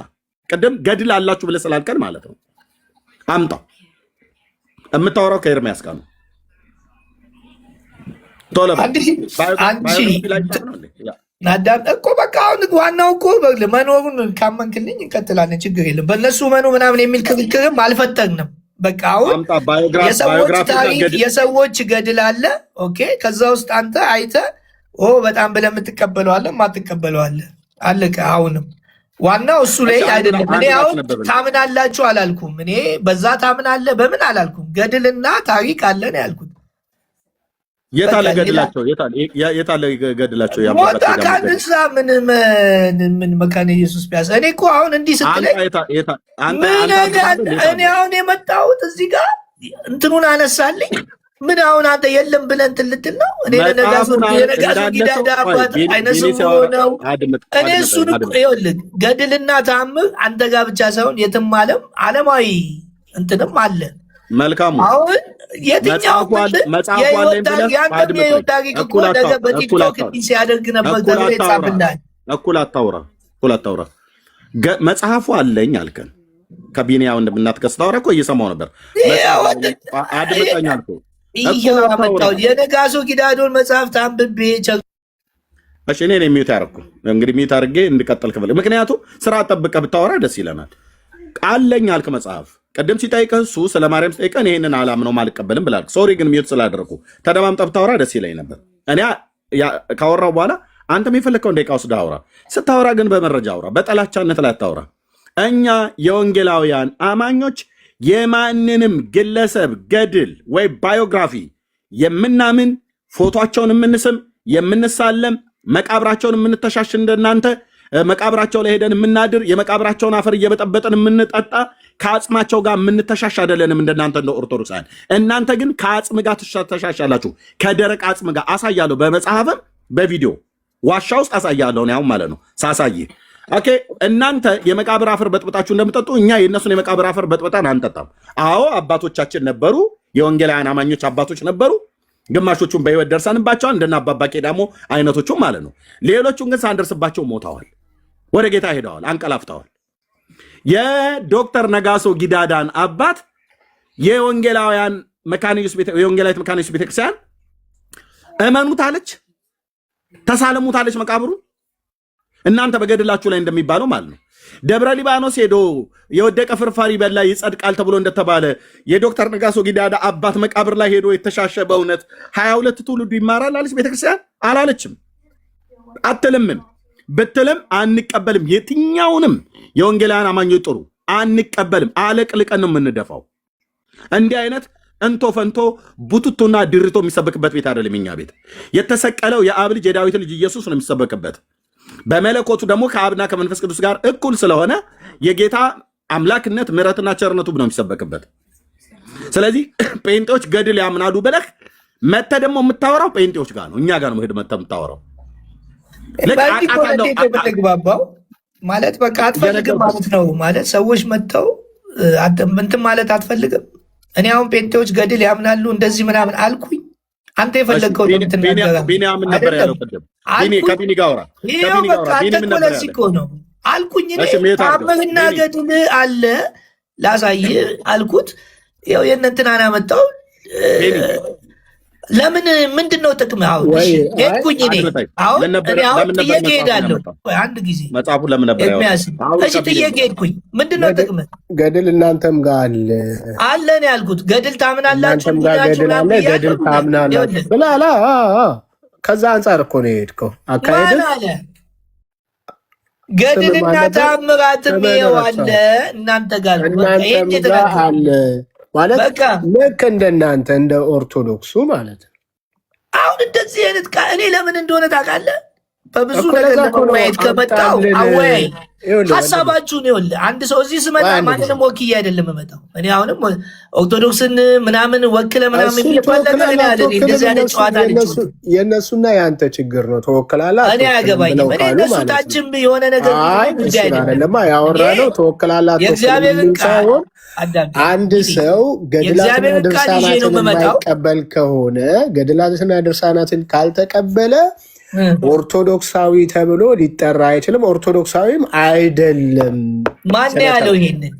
ቅድም ገድል አላችሁ ብለህ ስላልከን ማለት ነው። አምጣ። የምታወራው ከኤርሚያስ ጋር ነው። ቶሎ ናዳም እኮ በቃ አሁን ዋናው እኮ መኖሩን ካመንክልኝ እንቀጥላለን፣ ችግር የለም። በእነሱ መኖ ምናምን የሚል ክርክርም አልፈጠርንም። በቃ አሁን የሰዎች ታሪክ የሰዎች ገድል አለ። ኦኬ። ከዛ ውስጥ አንተ አይተህ በጣም ብለህ የምትቀበለዋለህ፣ ማትቀበለዋለህ። አለቀ። አሁንም ዋናው እሱ ላይ አይደለም። እኔ አሁን ታምናላችሁ አላልኩም። እኔ በዛ ታምናለህ በምን አላልኩም። ገድልና ታሪክ አለ ነው ያልኩት። የታለ ገድላቸው? የታለ ገድላቸው? ሞታ ካንሳ ምን መካነ ኢየሱስ ቢያስ እኔ እኮ አሁን እንዲህ ስትለኝ እኔ አሁን የመጣሁት እዚህ ጋር እንትኑን አነሳልኝ። ምን አሁን አንተ የለም ብለን ትልትል ነው? እኔ ለነጋሶ ጊዳዳ አባት አይነ ስውር ነው። እኔ እሱን ይኸውልህ ገድልና ተአምር አንተ ጋር ብቻ ሳይሆን የትም ዓለም ዓለማዊ እንትንም አለ። መልካሙ አሁን የትኛው የህይወት ታሪክ እኮ ነገ በቲክቶክ እንዲህ ሲያደርግ ነበር ተብሎ ይጻፍልሃል። እኩል አታውራ። መጽሐፉ አለኝ አልከን። ከቢኒያ ወንድምናት ከስታወራ እኮ እየሰማው ነበር። አድምጠኝ አልኩህ። የነጋሶ ጊዳዶን መጽሐፍ አንብቤ እሺ፣ እኔ ሚዩት ያደረኩ እንግዲህ ሚዩት አድርጌ እንድቀጠል ክፍል። ምክንያቱም ስራ ጠብቀህ ብታወራ ደስ ይለናል። አለኝ አልክ መጽሐፍ። ቅድም ሲጠይቅህ እሱ ስለ ማርያም ሲጠይቀን ይሄንን አላምነውም አልቀበልም ብላልክ። ሶሪ ግን ሚዩት ስላደረኩ ተደማምጠህ ብታወራ ደስ ይለኝ ነበር። እኔ ካወራው በኋላ አንተም የፈለግከውን ደቂቃ ወስደህ አውራ። ስታወራ ግን በመረጃ አውራ፣ በጠላቻነት ላይ አታውራ። እኛ የወንጌላውያን አማኞች የማንንም ግለሰብ ገድል ወይ ባዮግራፊ የምናምን ፎቶቸውን የምንስም የምንሳለም መቃብራቸውን የምንተሻሽ እንደናንተ መቃብራቸው ላይ ሄደን የምናድር የመቃብራቸውን አፈር እየበጠበጥን የምንጠጣ ከአጽማቸው ጋር የምንተሻሽ አይደለንም እንደናንተ እንደ ኦርቶዶክሳን። እናንተ ግን ከአጽም ጋር ተሻሻላችሁ፣ ከደረቅ አጽም ጋር አሳያለሁ። በመጽሐፍም በቪዲዮ ዋሻ ውስጥ አሳያለሁ ነው ማለት ነው ሳሳይ። ኦኬ እናንተ የመቃብር አፈር በጥብጣችሁ እንደምጠጡ እኛ የእነሱን የመቃብር አፈር በጥብጣን አንጠጣም። አዎ አባቶቻችን ነበሩ፣ የወንጌላውያን አማኞች አባቶች ነበሩ። ግማሾቹን በህይወት ደርሰንባቸዋል እንደና አባባ ኬዳሞ አይነቶቹ ማለት ነው። ሌሎቹን ግን ሳንደርስባቸው ሞተዋል፣ ወደ ጌታ ሄደዋል፣ አንቀላፍተዋል። የዶክተር ነጋሶ ጊዳዳን አባት የወንጌላዊት መካነ ኢየሱስ ቤተክርስቲያን እመኑት አለች፣ ተሳለሙት አለች መቃብሩ። እናንተ በገድላችሁ ላይ እንደሚባለው ማለት ነው። ደብረ ሊባኖስ ሄዶ የወደቀ ፍርፋሪ በላ ይጸድቃል ተብሎ እንደተባለ የዶክተር ነጋሶ ጊዳዳ አባት መቃብር ላይ ሄዶ የተሻሸ በእውነት 22 ትውልዱ ይማራል አለች ቤተክርስቲያን? አላለችም፣ አትልምም። ብትልም አንቀበልም። የትኛውንም የወንጌላውያን አማኞች ጥሩ አንቀበልም። አለቅልቀን ነው የምንደፋው። እንዲህ አይነት እንቶ ፈንቶ ቡቱቱና ድርቶ የሚሰበክበት ቤት አይደለም የኛ ቤት። የተሰቀለው የአብ ልጅ የዳዊት ልጅ ኢየሱስ ነው የሚሰበክበት። በመለኮቱ ደግሞ ከአብና ከመንፈስ ቅዱስ ጋር እኩል ስለሆነ የጌታ አምላክነት ምሕረትና ቸርነቱ ነው የሚሰበክበት። ስለዚህ ጴንጤዎች ገድል ያምናሉ ብለህ መተህ ደግሞ የምታወራው ጴንጤዎች ጋር ነው፣ እኛ ጋር ነው መተህ የምታወራው። ግባባው ማለት በቃ አትፈልግም ማለት ነው። ማለት ሰዎች መጥተው እንትን ማለት አትፈልግም። እኔ አሁን ጴንጤዎች ገድል ያምናሉ እንደዚህ ምናምን አልኩኝ። አንተ የፈለግከው ቢኒያምን ነበር ያለው ቅድም ከቢኒ ጋር አውራ። ነው አልኩኝ። ታምርና ገድል አለ ላሳይህ አልኩት። ይኸው የእነ እንትናን አመጣው። ለምን ምንድን ነው ጥቅም? አሁን ሄድኩኝ እኔ አሁን ጥያቄ ሄዳለሁ። አንድ ጊዜ መጽሐፉ ለምን ነበር እሺ ጥያቄ ሄድኩኝ። ምንድን ነው ጥቅም? ገድል እናንተም ጋር አለ ነው ያልኩት። ገድል ታምናላችሁ? ገድል ታምናላችሁ ብላላ። ከዛ አንጻር እኮ ነው የሄድከው አካሄድ። ገድልና ታምራትም ይኸው አለ እናንተ ጋር አለ ማለት ልክ እንደናንተ እንደ ኦርቶዶክሱ ማለት ነው። አሁን እንደዚህ አይነት እኔ ለምን እንደሆነ ታውቃለህ? በብዙ ነገር ለማየት ከመጣው አወያይ ሀሳባችሁን ይኸውልህ። አንድ ሰው እዚህ ስመጣ ማንንም ወክዬ አይደለም የምመጣው። እኔ አሁንም ኦርቶዶክስን ምናምን ወክለ ምናምን የሚባል ነገር እኔ አይደለም። እንደዚህ አይነት ጨዋታ የእነሱና የአንተ ችግር ነው። ተወክላላ እኔ አያገባኝም። እኔ እነሱ ታችም የሆነ ነገር ጉዳይ አይደለም ያወራነው። ተወክላላ የእግዚአብሔርን ቃል አንድ ሰው ገድላትና ድርሳናትን የማይቀበል ከሆነ ገድላትና ድርሳናትን ካልተቀበለ ኦርቶዶክሳዊ ተብሎ ሊጠራ አይችልም። ኦርቶዶክሳዊም አይደለም። ማን ያለው ይሄንን?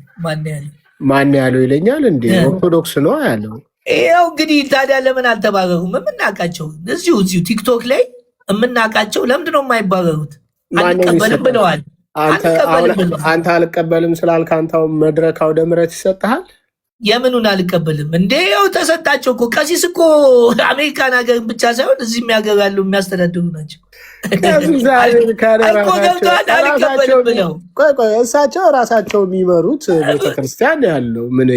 ማን ያለው ይለኛል እንዴ? ኦርቶዶክስ ነው ያለው። ይኸው እንግዲህ ታዲያ ለምን አልተባረሩም? የምናውቃቸው እዚሁ ቲክቶክ ላይ የምናውቃቸው ለምንድን ነው የማይባረሩት? አንቀበልም ብለዋል። አንተ አልቀበልም ስላልክ አንተው መድረክ አውደ ምሕረት ይሰጥሃል። የምኑን አልቀበልም እንዴ? ያው ተሰጣቸው እኮ። ቀሲስ እኮ አሜሪካን ሀገር ብቻ ሳይሆን እዚህ የሚያገር ያሉ የሚያስተዳድሩ ናቸው። አልቀበልም ብለው እሳቸው ራሳቸው የሚመሩት ቤተክርስቲያን ያለው ምን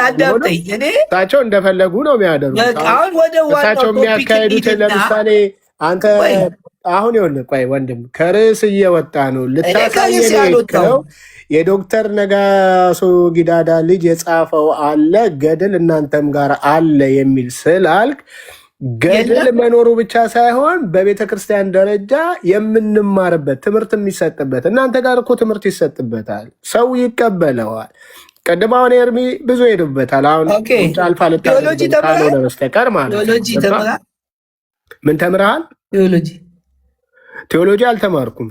አዳምጠኝ። እኔ እሳቸው እንደፈለጉ ነው የሚያደርጉት። አሁን ወደ እሳቸው የሚያካሄዱት ለምሳሌ አንተ አሁን ይኸውልህ፣ ቆይ ወንድም ከርዕስ እየወጣ ነው። ልታሳየው የዶክተር ነጋሶ ጊዳዳ ልጅ የጻፈው አለ ገድል እናንተም ጋር አለ የሚል ስላልክ ገድል መኖሩ ብቻ ሳይሆን በቤተ ክርስቲያን ደረጃ የምንማርበት ትምህርት የሚሰጥበት፣ እናንተ ጋር እኮ ትምህርት ይሰጥበታል፣ ሰው ይቀበለዋል። ቅድም አሁን ኤርሚ ብዙ ሄዱበታል። አሁን አልፋ ካልሆነ በስተቀር ማለት ምን ተምረሃል? ቴዎሎጂ አልተማርኩም።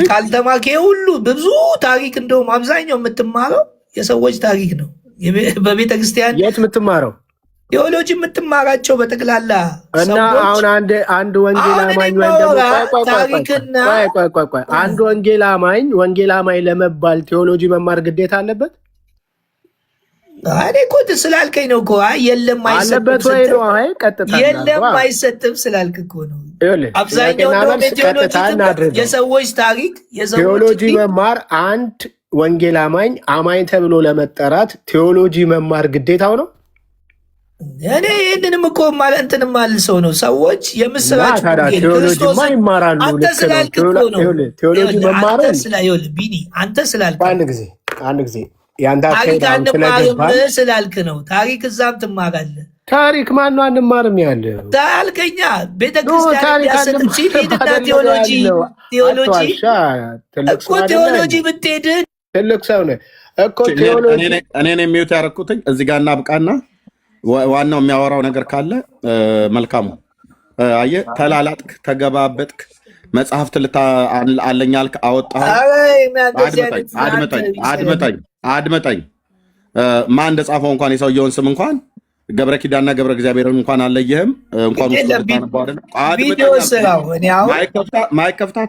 ካልተማርክ ሁሉ ብዙ ታሪክ እንደውም አብዛኛው የምትማረው የሰዎች ታሪክ ነው። በቤተ ክርስቲያን የት የምትማረው ቴዎሎጂ የምትማራቸው በጠቅላላ እና አሁን አንድ ወንጌል አማኝ ታሪክና አንድ ወንጌል አማኝ ለመባል ቴዎሎጂ መማር ግዴታ አለበት? እኔ እኮ ስላልከኝ ነው እኮ። የለም አይሰጥም ስላልክ እኮ ነው። አብዛኛው የሰዎች ታሪክ ቴዎሎጂ መማር አንድ ወንጌል አማኝ ተብሎ ለመጠራት ቴዎሎጂ መማር ግዴታው ነው። እኔ ይህንንም እኮ እንትን ማልሰው ነው። ሰዎች የምስራች ቴዎሎጂማ ይማራሉ። አንተ ስላልክ እኮ ነው። ቴዎሎጂ መማር ቢኒ አንተ ስላልክ አንድ ጊዜ ያንተ ታሪክ አንማርም ስላልክ ነው። ታሪክ እዛም ትማራለህ። ታሪክ ማነው አንማርም ያለ ታልከኛ ቤተክርስቲያን ያሰጥም ሲሄድና ቴዎሎጂ ብትሄድ ትልቅ ሰው ነህ እኮ። እኔ የሚዩት ያደረኩትኝ እዚህ ጋር እናብቃና ዋናው የሚያወራው ነገር ካለ መልካሙ። አየህ፣ ተላላጥክ፣ ተገባበጥክ፣ መጽሐፍት አለኝ አልክ፣ አወጣህ። አድመጠኝ። ማን እንደጻፈው እንኳን የሰውየውን ስም እንኳን ገብረ ኪዳንና ገብረ እግዚአብሔርን እንኳን አለየህም። እንኳን ማይክ ከፍተህ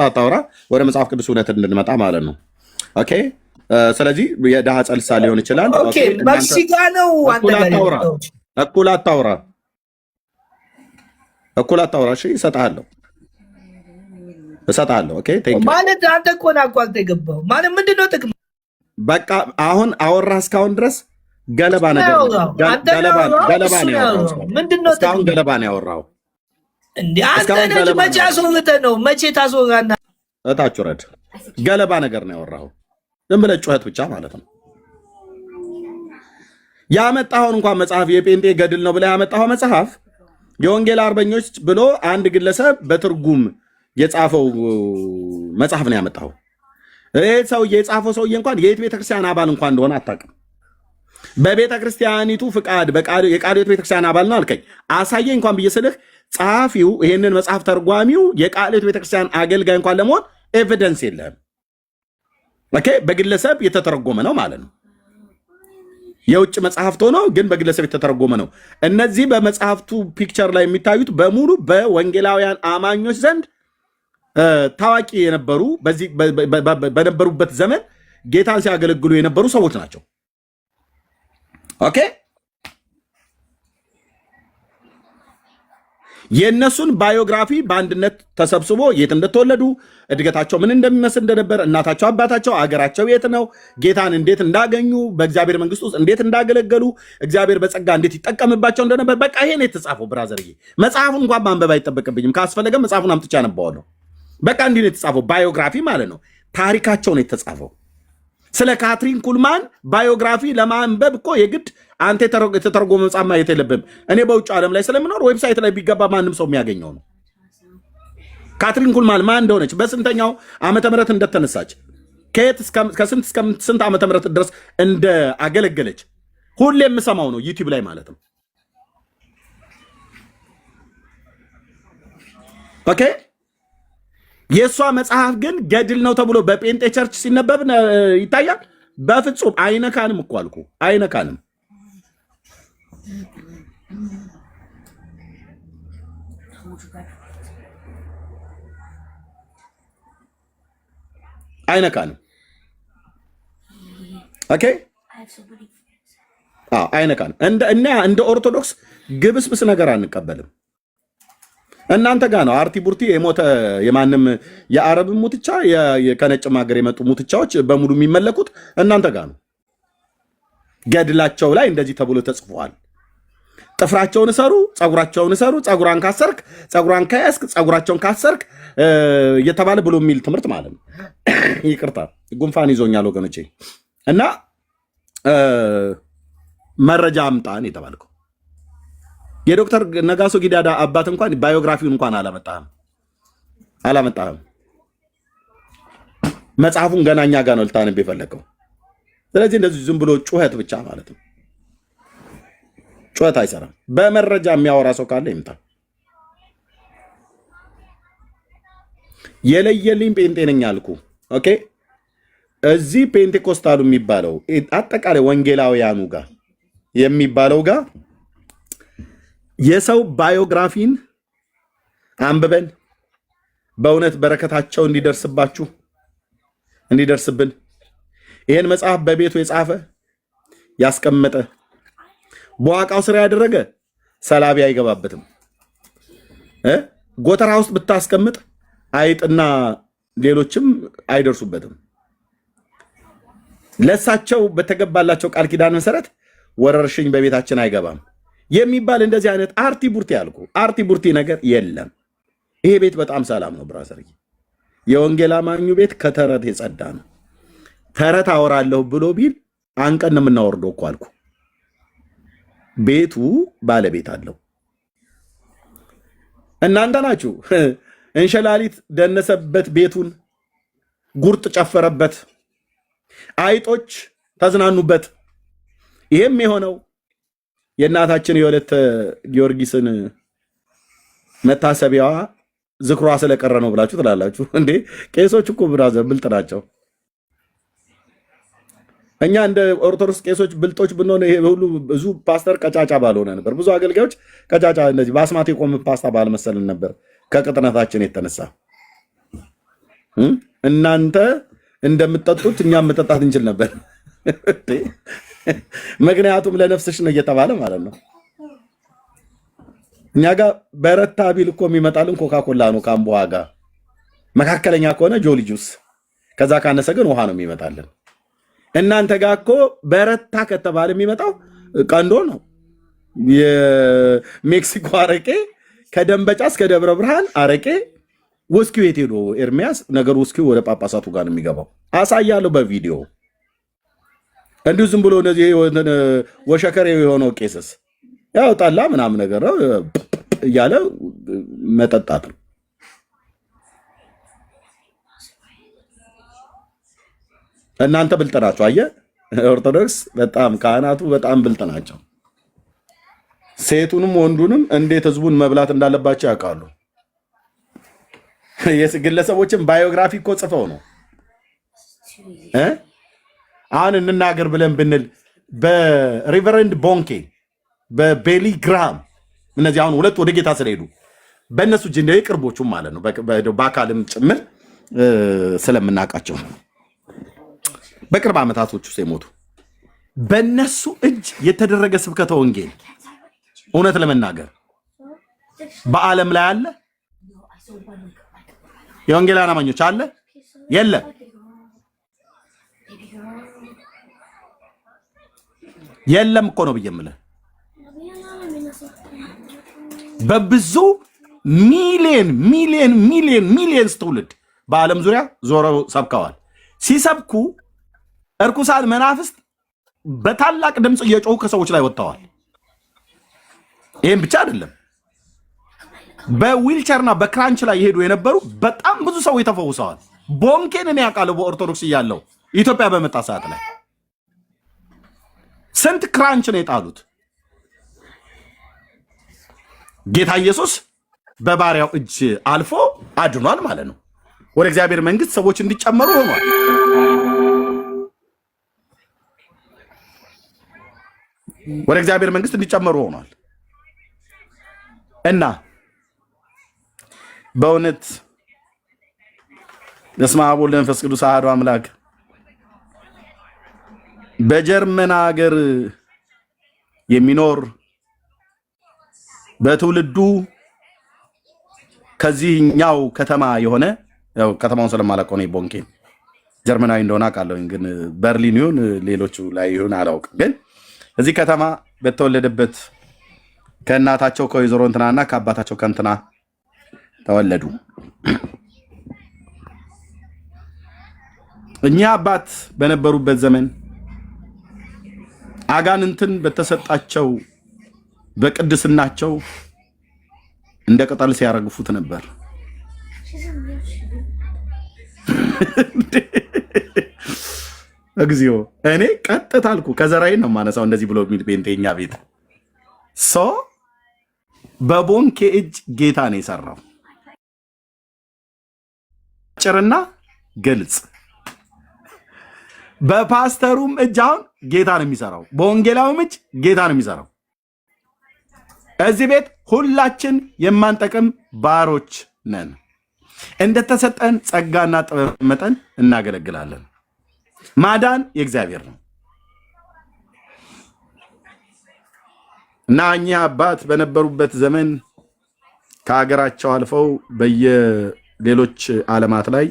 አታውራ። ወደ መጽሐፍ ቅዱስ እውነት እንድንመጣ ማለት ነው። ኦኬ። ስለዚህ የድሃ ጸልሳ ሊሆን ይችላል። እኩል አታውራ። እሺ፣ እሰጥሃለሁ። ኦኬ፣ ማለት አንተ እኮ ነው አቋርጠህ የገባው። ማለት ምንድን ነው ጥቅም? በቃ አሁን አወራ እስካሁን ድረስ ገለባ ነገር ገለባ ነው ያወራው። አንተ ነህ መቼ አስወርተህ ነው? መቼ ታስወራና እታች ውረድ። ገለባ ነገር ነው ያወራው። ዝም ብለህ ጩኸት ብቻ ማለት ነው። ያመጣኸውን እንኳን መጽሐፍ የጴንጤ ገድል ነው ብለህ ያመጣኸው መጽሐፍ የወንጌል አርበኞች ብሎ አንድ ግለሰብ በትርጉም የጻፈው መጽሐፍ ነው ያመጣኸው። ይህ ሰውዬ የጻፈው ሰውዬ እንኳን የየት ቤተክርስቲያን አባል እንኳን እንደሆነ አታውቅም። በቤተክርስቲያኒቱ ፍቃድ የቃልዮት ቤተክርስቲያን አባል ነው አልከኝ። አሳየኝ እንኳን ብዬ ስልህ ጸሐፊው ይህንን መጽሐፍ ተርጓሚው የቃልዮት ቤተክርስቲያን አገልጋይ እንኳን ለመሆን ኤቪደንስ የለህም። ኦኬ፣ በግለሰብ የተተረጎመ ነው ማለት ነው። የውጭ መጽሐፍት ሆኖ ግን በግለሰብ የተተረጎመ ነው። እነዚህ በመጽሐፍቱ ፒክቸር ላይ የሚታዩት በሙሉ በወንጌላውያን አማኞች ዘንድ ታዋቂ የነበሩ በነበሩበት ዘመን ጌታን ሲያገለግሉ የነበሩ ሰዎች ናቸው። ኦኬ፣ የእነሱን ባዮግራፊ በአንድነት ተሰብስቦ የት እንደተወለዱ፣ እድገታቸው ምን እንደሚመስል እንደነበር፣ እናታቸው አባታቸው፣ አገራቸው የት ነው፣ ጌታን እንዴት እንዳገኙ፣ በእግዚአብሔር መንግስት ውስጥ እንዴት እንዳገለገሉ፣ እግዚአብሔር በጸጋ እንዴት ይጠቀምባቸው እንደነበር፣ በቃ ይሄን የተጻፈው ብራዘርዬ። መጽሐፉን እንኳን ማንበብ አይጠበቅብኝም። ካስፈለገ መጽሐፉን አምጥቼ አነባዋለሁ። በቃ እንዲህ ነው የተጻፈው። ባዮግራፊ ማለት ነው። ታሪካቸው ነው የተጻፈው። ስለ ካትሪን ኩልማን ባዮግራፊ ለማንበብ እኮ የግድ አንተ የተተረጎመ መጽሐፍ ማየት የለብህም። እኔ በውጭ ዓለም ላይ ስለምኖር ዌብሳይት ላይ ቢገባ ማንም ሰው የሚያገኘው ነው። ካትሪን ኩልማን ማን እንደሆነች፣ በስንተኛው ዓመተ ምህረት እንደተነሳች፣ ከስንት እስከ ስንት ዓመተ ምህረት ድረስ እንደ አገለገለች ሁሌ የምሰማው ነው ዩቲዩብ ላይ ማለት ነው። ኦኬ፣ የእሷ መጽሐፍ ግን ገድል ነው ተብሎ በጴንጤ ቸርች ሲነበብ ይታያል። በፍጹም አይነካንም እኮ አልኩ፣ አይነካንም። አይነካንም። ኦኬ፣ አይነካንም። እንደ ኦርቶዶክስ ግብስብስ ነገር አንቀበልም። እናንተ ጋር ነው አርቲ ቡርቲ የሞተ የማንም የአረብ ሙትቻ ከነጭም ሀገር የመጡ ሙትቻዎች በሙሉ የሚመለኩት እናንተ ጋር ነው። ገድላቸው ላይ እንደዚህ ተብሎ ተጽፏል። ጥፍራቸውን እሰሩ፣ ፀጉራቸውን እሰሩ፣ ፀጉራን ካሰርክ፣ ፀጉራን ከያስክ፣ ፀጉራቸውን ካሰርክ እየተባለ ብሎ የሚል ትምህርት ማለት ነው። ይቅርታ ጉንፋን ይዞኛል ወገኖቼ። እና መረጃ አምጣን የተባልከው የዶክተር ነጋሶ ጊዳዳ አባት እንኳን ባዮግራፊውን እንኳን አላመጣህም። መጽሐፉን ገና እኛ ጋር ነው ልታነብ የፈለገው። ስለዚህ እንደዚህ ዝም ብሎ ጩኸት ብቻ ማለት ነው። ጩኸት አይሰራም። በመረጃ የሚያወራ ሰው ካለ ይምጣ። የለየልኝ ጴንጤ ነኝ አልኩ። ኦኬ፣ እዚህ ፔንቴኮስታሉ የሚባለው አጠቃላይ ወንጌላውያኑ ጋር የሚባለው ጋር የሰው ባዮግራፊን አንብበን በእውነት በረከታቸው እንዲደርስብን ይህን መጽሐፍ በቤቱ የጻፈ ያስቀመጠ በዋቃው ስራ ያደረገ ሰላቢ አይገባበትም። ጎተራ ውስጥ ብታስቀምጥ አይጥና ሌሎችም አይደርሱበትም። ለሳቸው በተገባላቸው ቃል ኪዳን መሰረት ወረርሽኝ በቤታችን አይገባም የሚባል እንደዚህ አይነት አርቲ ቡርቲ ያልኩ አርቲ ቡርቲ ነገር የለም። ይሄ ቤት በጣም ሰላም ነው ብራዘር። የወንጌል አማኙ ቤት ከተረት የጸዳ ነው። ተረት አወራለሁ ብሎ ቢል አንቀን የምናወርደው እኮ አልኩ። ቤቱ ባለቤት አለው። እናንተ ናችሁ እንሸላሊት ደነሰበት ቤቱን፣ ጉርጥ ጨፈረበት፣ አይጦች ተዝናኑበት። ይሄም የሆነው የእናታችን የወለተ ጊዮርጊስን መታሰቢያዋ ዝክሯ ስለቀረ ነው ብላችሁ ትላላችሁ እንዴ? ቄሶች እኮ ብራዘር ብልጥ ናቸው። እኛ እንደ ኦርቶዶክስ ቄሶች ብልጦች ብንሆን ይሄ ሁሉ ብዙ ፓስተር ቀጫጫ ባልሆነ ነበር። ብዙ አገልጋዮች ቀጫጫ እንደዚህ በአስማት የቆመ ፓስታ ባልመሰልን ነበር ከቅጥነታችን የተነሳ። እናንተ እንደምትጠጡት እኛም መጠጣት እንችል ነበር። ምክንያቱም ለነፍስሽ ነው እየተባለ ማለት ነው። እኛ ጋር በረታ ቢል እኮ የሚመጣልን ኮካኮላ ነው ከአምቦ ዋጋ። መካከለኛ ከሆነ ጆሊ ጁስ፣ ከዛ ካነሰ ግን ውሃ ነው የሚመጣልን። እናንተ ጋር እኮ በረታ ከተባለ የሚመጣው ቀንዶ ነው። የሜክሲኮ አረቄ ከደንበጫ እስከ ደብረ ብርሃን አረቄ። ውስኪው የት ሄዶ ኤርሚያስ? ነገሩ ውስኪው ወደ ጳጳሳቱ ጋር ነው የሚገባው። አሳያለሁ በቪዲዮ። እንዲሁ ዝም ብሎ እነዚህ ወሸከሬ የሆነው ቄስስ ያው ጠላ ምናምን ነገር ነው እያለ መጠጣት ነው። እናንተ ብልጥ ናቸው። አየህ፣ ኦርቶዶክስ በጣም ካህናቱ በጣም ብልጥ ናቸው። ሴቱንም ወንዱንም እንዴት ህዝቡን መብላት እንዳለባቸው ያውቃሉ። ግለሰቦችን ባዮግራፊ እኮ ጽፈው ነው። አሁን እንናገር ብለን ብንል በሪቨረንድ ቦንኬ፣ በቤሊ ግራም፣ እነዚህ አሁን ሁለት ወደ ጌታ ስለሄዱ በእነሱ እጅ እንደ ቅርቦቹም ማለት ነው፣ በአካልም ጭምር ስለምናውቃቸው በቅርብ ዓመታቶች ውስጥ የሞቱ በእነሱ እጅ የተደረገ ስብከተ ወንጌል እውነት ለመናገር በዓለም ላይ አለ? የወንጌላውያን አማኞች አለ? የለም። የለም እኮ ነው ብዬ የምልህ። በብዙ ሚሊየንስ ትውልድ በዓለም ዙሪያ ዞረው ሰብከዋል። ሲሰብኩ እርኩሳን መናፍስት በታላቅ ድምፅ እየጮሁ ከሰዎች ላይ ወጥተዋል። ይህም ብቻ አይደለም። በዊልቸርና በክራንች ላይ የሄዱ የነበሩ በጣም ብዙ ሰዎች ተፈውሰዋል። ቦንኬን እኔ ያውቃለሁ። በኦርቶዶክስ እያለሁ ኢትዮጵያ በመጣ ሰዓት ላይ ስንት ክራንች ነው የጣሉት። ጌታ ኢየሱስ በባሪያው እጅ አልፎ አድኗል ማለት ነው። ወደ እግዚአብሔር መንግስት ሰዎች እንዲጨመሩ ሆኗል። ወደ እግዚአብሔር መንግስት እንዲጨመሩ ሆኗል። እና በእውነት በስመ አብ ወወልድ ወመንፈስ ቅዱስ አሐዱ አምላክ በጀርመን ሀገር የሚኖር በትውልዱ ከዚህኛው ከተማ የሆነ ያው ከተማውን ስለማላውቀው ነው ቦንኬ ጀርመናዊ እንደሆነ አውቃለሁ። ግን በርሊን ይሁን ሌሎቹ ላይ ይሁን አላውቅም። ግን እዚህ ከተማ በተወለደበት ከእናታቸው ከወይዘሮ እንትናና ከአባታቸው ከእንትና ተወለዱ። እኚህ አባት በነበሩበት ዘመን አጋንንትን በተሰጣቸው በቅድስናቸው እንደ ቅጠል ሲያረግፉት ነበር። እግዚኦ! እኔ ቀጥታ አልኩ ከዘራዬን ነው የማነሳው። እንደዚህ ብሎ የሚል ቤንቴኛ ቤት ሰው በቦንኬ እጅ ጌታ ነው የሰራው። ጭርና ግልጽ። በፓስተሩም እጅ አሁን ጌታ ነው የሚሰራው። በወንጌላዊም እጅ ጌታ ነው የሚሰራው። እዚህ ቤት ሁላችን የማንጠቅም ባሮች ነን። እንደተሰጠን ጸጋና ጥበብ መጠን እናገለግላለን። ማዳን የእግዚአብሔር ነው። እና እኚህ አባት በነበሩበት ዘመን ከሀገራቸው አልፈው በየሌሎች ዓለማት ላይ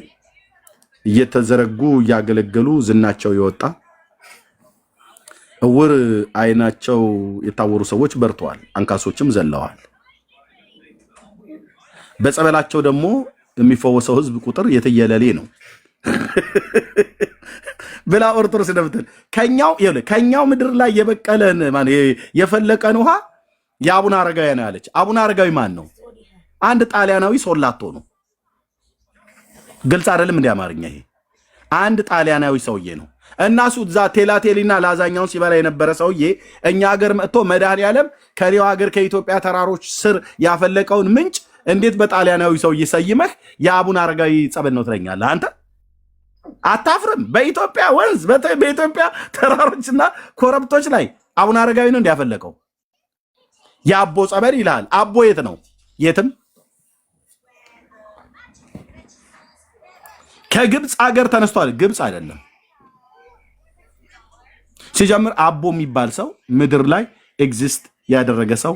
እየተዘረጉ እያገለገሉ ዝናቸው ይወጣ እውር አይናቸው የታወሩ ሰዎች በርተዋል፣ አንካሶችም ዘለዋል። በጸበላቸው ደግሞ የሚፈወሰው ህዝብ ቁጥር የትየለሌ ነው ብላ ኦርቶዶክስ ደብተል ከኛው ምድር ላይ የበቀለን ማን የፈለቀን ውሃ የአቡነ አረጋዊ ነው ያለች። አቡነ አረጋዊ ማን ነው? አንድ ጣሊያናዊ ሶላቶ ነው። ግልጽ አይደለም እንደ አማርኛ ይሄ አንድ ጣሊያናዊ ሰውዬ ነው። እናሱ ዛ ቴላቴሊና ላዛኛውን ሲበላ የነበረ ሰውዬ እኛ ሀገር መጥቶ መድኃኔዓለም ከሌላው ሀገር ከኢትዮጵያ ተራሮች ስር ያፈለቀውን ምንጭ እንዴት በጣሊያናዊ ሰውዬ ሰይመህ የአቡነ አረጋዊ ጸበል ነው ትለኛለህ? አንተ አታፍርም? በኢትዮጵያ ወንዝ በኢትዮጵያ ተራሮችና ኮረብቶች ላይ አቡነ አረጋዊ ነው እንዲያፈለቀው። የአቦ ጸበል ይላል። አቦ የት ነው? የትም። ከግብፅ ሀገር ተነስቷል። ግብፅ አይደለም። ሲጀምር አቦ የሚባል ሰው ምድር ላይ ኤግዚስት ያደረገ ሰው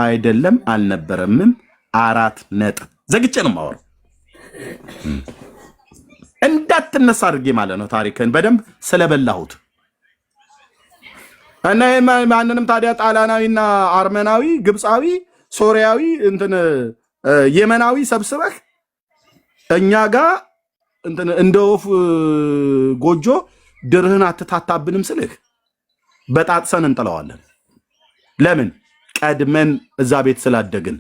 አይደለም፣ አልነበረምም። 4 ነጥብ ዘግቼ ነው የማወራው። እንዳትነሳ አድርጌ ማለት ነው። ታሪክን በደንብ ስለበላሁት እና ማንንም ታዲያ ጣሊያናዊና አርመናዊ፣ ግብፃዊ፣ ሶሪያዊ እንትን የመናዊ ሰብስበህ እኛ ጋር እንትን እንደ ወፍ ጎጆ ድርህን አትታታብንም ስልህ በጣጥሰን እንጥለዋለን። ለምን? ቀድመን እዛ ቤት ስላደግን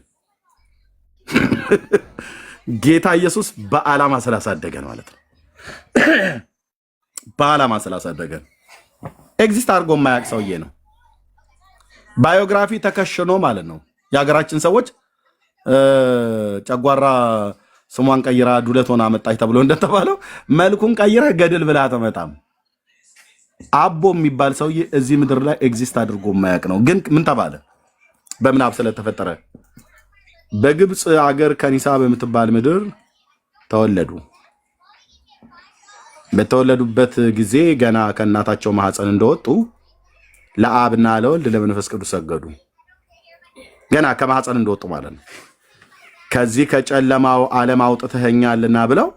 ጌታ ኢየሱስ በዓላማ ስላሳደገን ማለት ነው። በዓላማ ስላሳደገን ኤግዚስት አድርጎ የማያውቅ ሰውዬ ነው። ባዮግራፊ ተከሽኖ ማለት ነው። የሀገራችን ሰዎች ጨጓራ ስሟን ቀይራ ዱለት ሆና መጣች ተብሎ እንደተባለው መልኩን ቀይራ ገድል ብላ ተመጣም። አቦ የሚባል ሰውዬ እዚህ ምድር ላይ ኤግዚስት አድርጎ የማያውቅ ነው። ግን ምን ተባለ? በምናብ ስለተፈጠረ በግብፅ አገር ከኒሳ በምትባል ምድር ተወለዱ። በተወለዱበት ጊዜ ገና ከእናታቸው ማህፀን እንደወጡ ለአብና ለወልድ ለመንፈስ ቅዱስ ሰገዱ። ገና ከማህፀን እንደወጡ ማለት ነው። ከዚህ ከጨለማው ዓለም አውጥተኸኛልና ብለው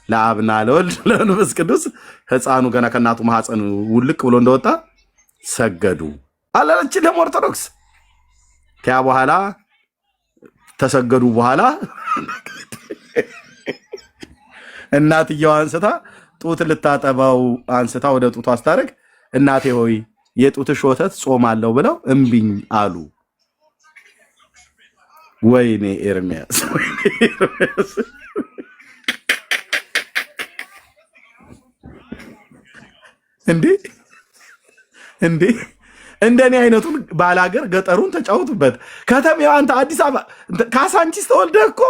ለአብና ለወልድ ለመንፈስ ቅዱስ ሕፃኑ ገና ከእናቱ ማህፀን ውልቅ ብሎ እንደወጣ ሰገዱ አላለች ደግሞ ኦርቶዶክስ። ከያ በኋላ ተሰገዱ በኋላ እናትየው አንስታ ጡት ልታጠባው አንስታ ወደ ጡቱ አስታረግ እናቴ ሆይ የጡትሽ ወተት ጾማለሁ ብለው እምቢኝ አሉ። ወይኔ ኤርሚያስ እንዴ እንደኔ አይነቱን ባላገር ገጠሩን ተጫውቱበት። ከተማው አንተ አዲስ አበባ ካሳንቺስ ተወልደህ እኮ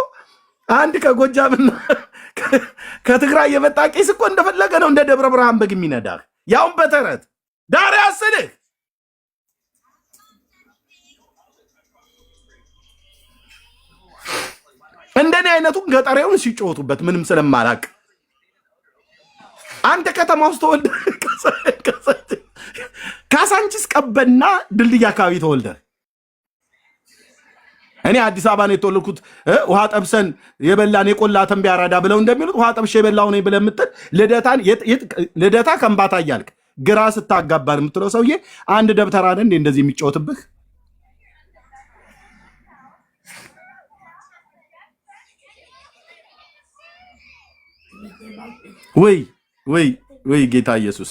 አንድ ከጎጃምና ከትግራይ የመጣ ቄስ እኮ እንደፈለገ ነው እንደ ደብረ ብርሃን በግ የሚነዳህ ያውን በተረት ዳር ያስልህ። እንደኔ አይነቱን ገጠሬውን ሲጫወቱበት ምንም ስለማላቅ አንተ ከተማ ውስጥ ተወልደ ካሳንቺስ ቀበና ድልድይ አካባቢ ተወልደ። እኔ አዲስ አበባ ነው የተወለድኩት። ውሃ ጠብሰን የበላን የቆላ ተንቢያ አራዳ ብለው እንደሚሉት ውሃ ጠብሼ የበላው ነው ብለህ የምትል ልደታ ከምባታ እያልክ ግራ ስታጋባን የምትለው ሰውዬ አንድ ደብተራ ነህ እንዴ እንደዚህ የሚጫወትብህ? ወይ ጌታ ኢየሱስ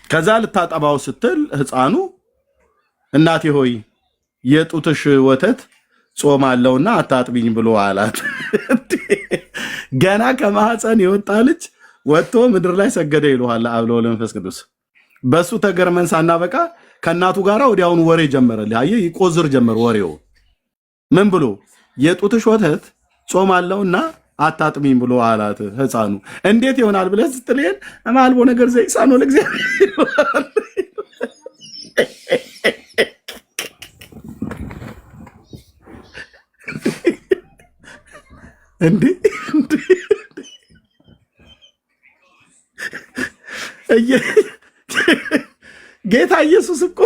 ከዛ ልታጠባው ስትል ሕፃኑ እናቴ ሆይ የጡትሽ ወተት ጾማለሁና አታጥቢኝ ብሎ አላት። ገና ከማህፀን የወጣ ልጅ ወጥቶ ምድር ላይ ሰገደ ይሉሃል አብ ወልድ መንፈስ ቅዱስ። በሱ ተገርመን ሳናበቃ ከእናቱ ጋር ወዲያውኑ ወሬ ጀመረልህ። አየህ ይቆዝር ጀመር ወሬው። ምን ብሎ የጡትሽ ወተት ጾማለሁና አታጥሚኝ ብሎ አላት ሕፃኑ። እንዴት ይሆናል ብለህ ስትልሄን ማልቦ ነገር ዘይሳኖ ለእግዚአብሔር ጌታ ኢየሱስ እኮ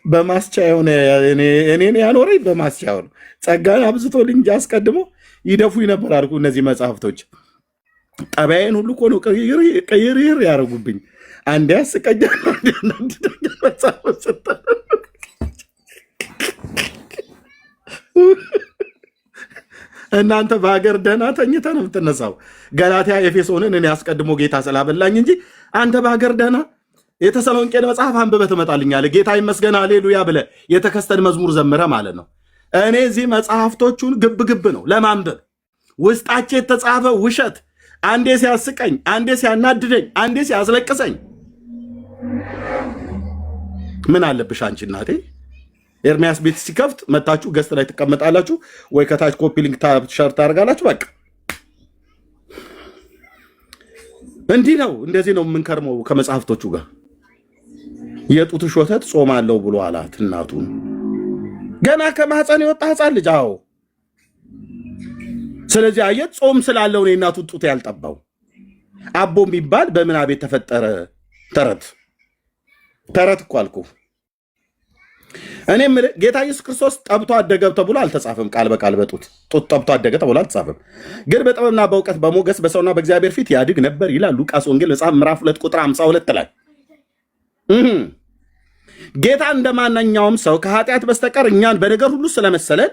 በማስቻየው እኔን ያኖረኝ በማስቻየው ነው። ጸጋን አብዝቶልኝ እንጂ አስቀድሞ ይደፉኝ ነበር አልኩ። እነዚህ መጽሐፍቶች ጠባዬን ሁሉ እኮ ነው ቀይር ያደረጉብኝ። አንዴ ያስቀኛል፣ አንዴ ያናድደኛል። መጽሐፍ ስታ እናንተ በሀገር ደህና ተኝተህ ነው የምትነሳው። ገላትያ ኤፌሶንን እኔ አስቀድሞ ጌታ ስላበላኝ እንጂ አንተ በሀገር ደህና የተሰሎንቄን መጽሐፍ አንብበህ ትመጣልኛለህ። ጌታ ይመስገን ሃሌሉያ ብለህ የተከስተን መዝሙር ዘምረህ ማለት ነው። እኔ እዚህ መጽሐፍቶቹን ግብ ነው ለማንበብ ውስጣቸው የተጻፈ ውሸት አንዴ ሲያስቀኝ፣ አንዴ ሲያናድደኝ፣ አንዴ ሲያስለቅሰኝ ምን አለብሽ አንቺ እናቴ። ኤርሚያስ ቤት ሲከፍት መታችሁ ገስት ላይ ትቀመጣላችሁ ወይ ከታች ኮፒ ሊንክ ሸርት ታደርጋላችሁ። በቃ እንዲህ ነው፣ እንደዚህ ነው የምንከርመው ከመጽሐፍቶቹ ጋር። የጡትሽ ወተት ጾም አለው ብሎ አላት እናቱን። ገና ከማህፀን የወጣ ህፃን ልጅ። አዎ፣ ስለዚህ አየት ጾም ስላለው ነው የእናቱን ጡት ያልጠባው። አቦ የሚባል በምናብ የተፈጠረ ተረት እኮ አልኩ። እኔም ጌታ ኢየሱስ ክርስቶስ ጠብቶ አደገ ተብሎ አልተጻፈም። ቃል በቃል ጡት ጠብቶ አደገ ተብሎ አልተጻፈም። ግን በጥበብና በእውቀት በሞገስ በሰውና በእግዚአብሔር ፊት ያድግ ነበር ይላል ሉቃስ ወንጌል መጽሐፍ ምዕራፍ 2 ቁጥር 52 ላይ። ጌታ እንደማንኛውም ሰው ከኃጢአት በስተቀር እኛን በነገር ሁሉ ስለመሰለን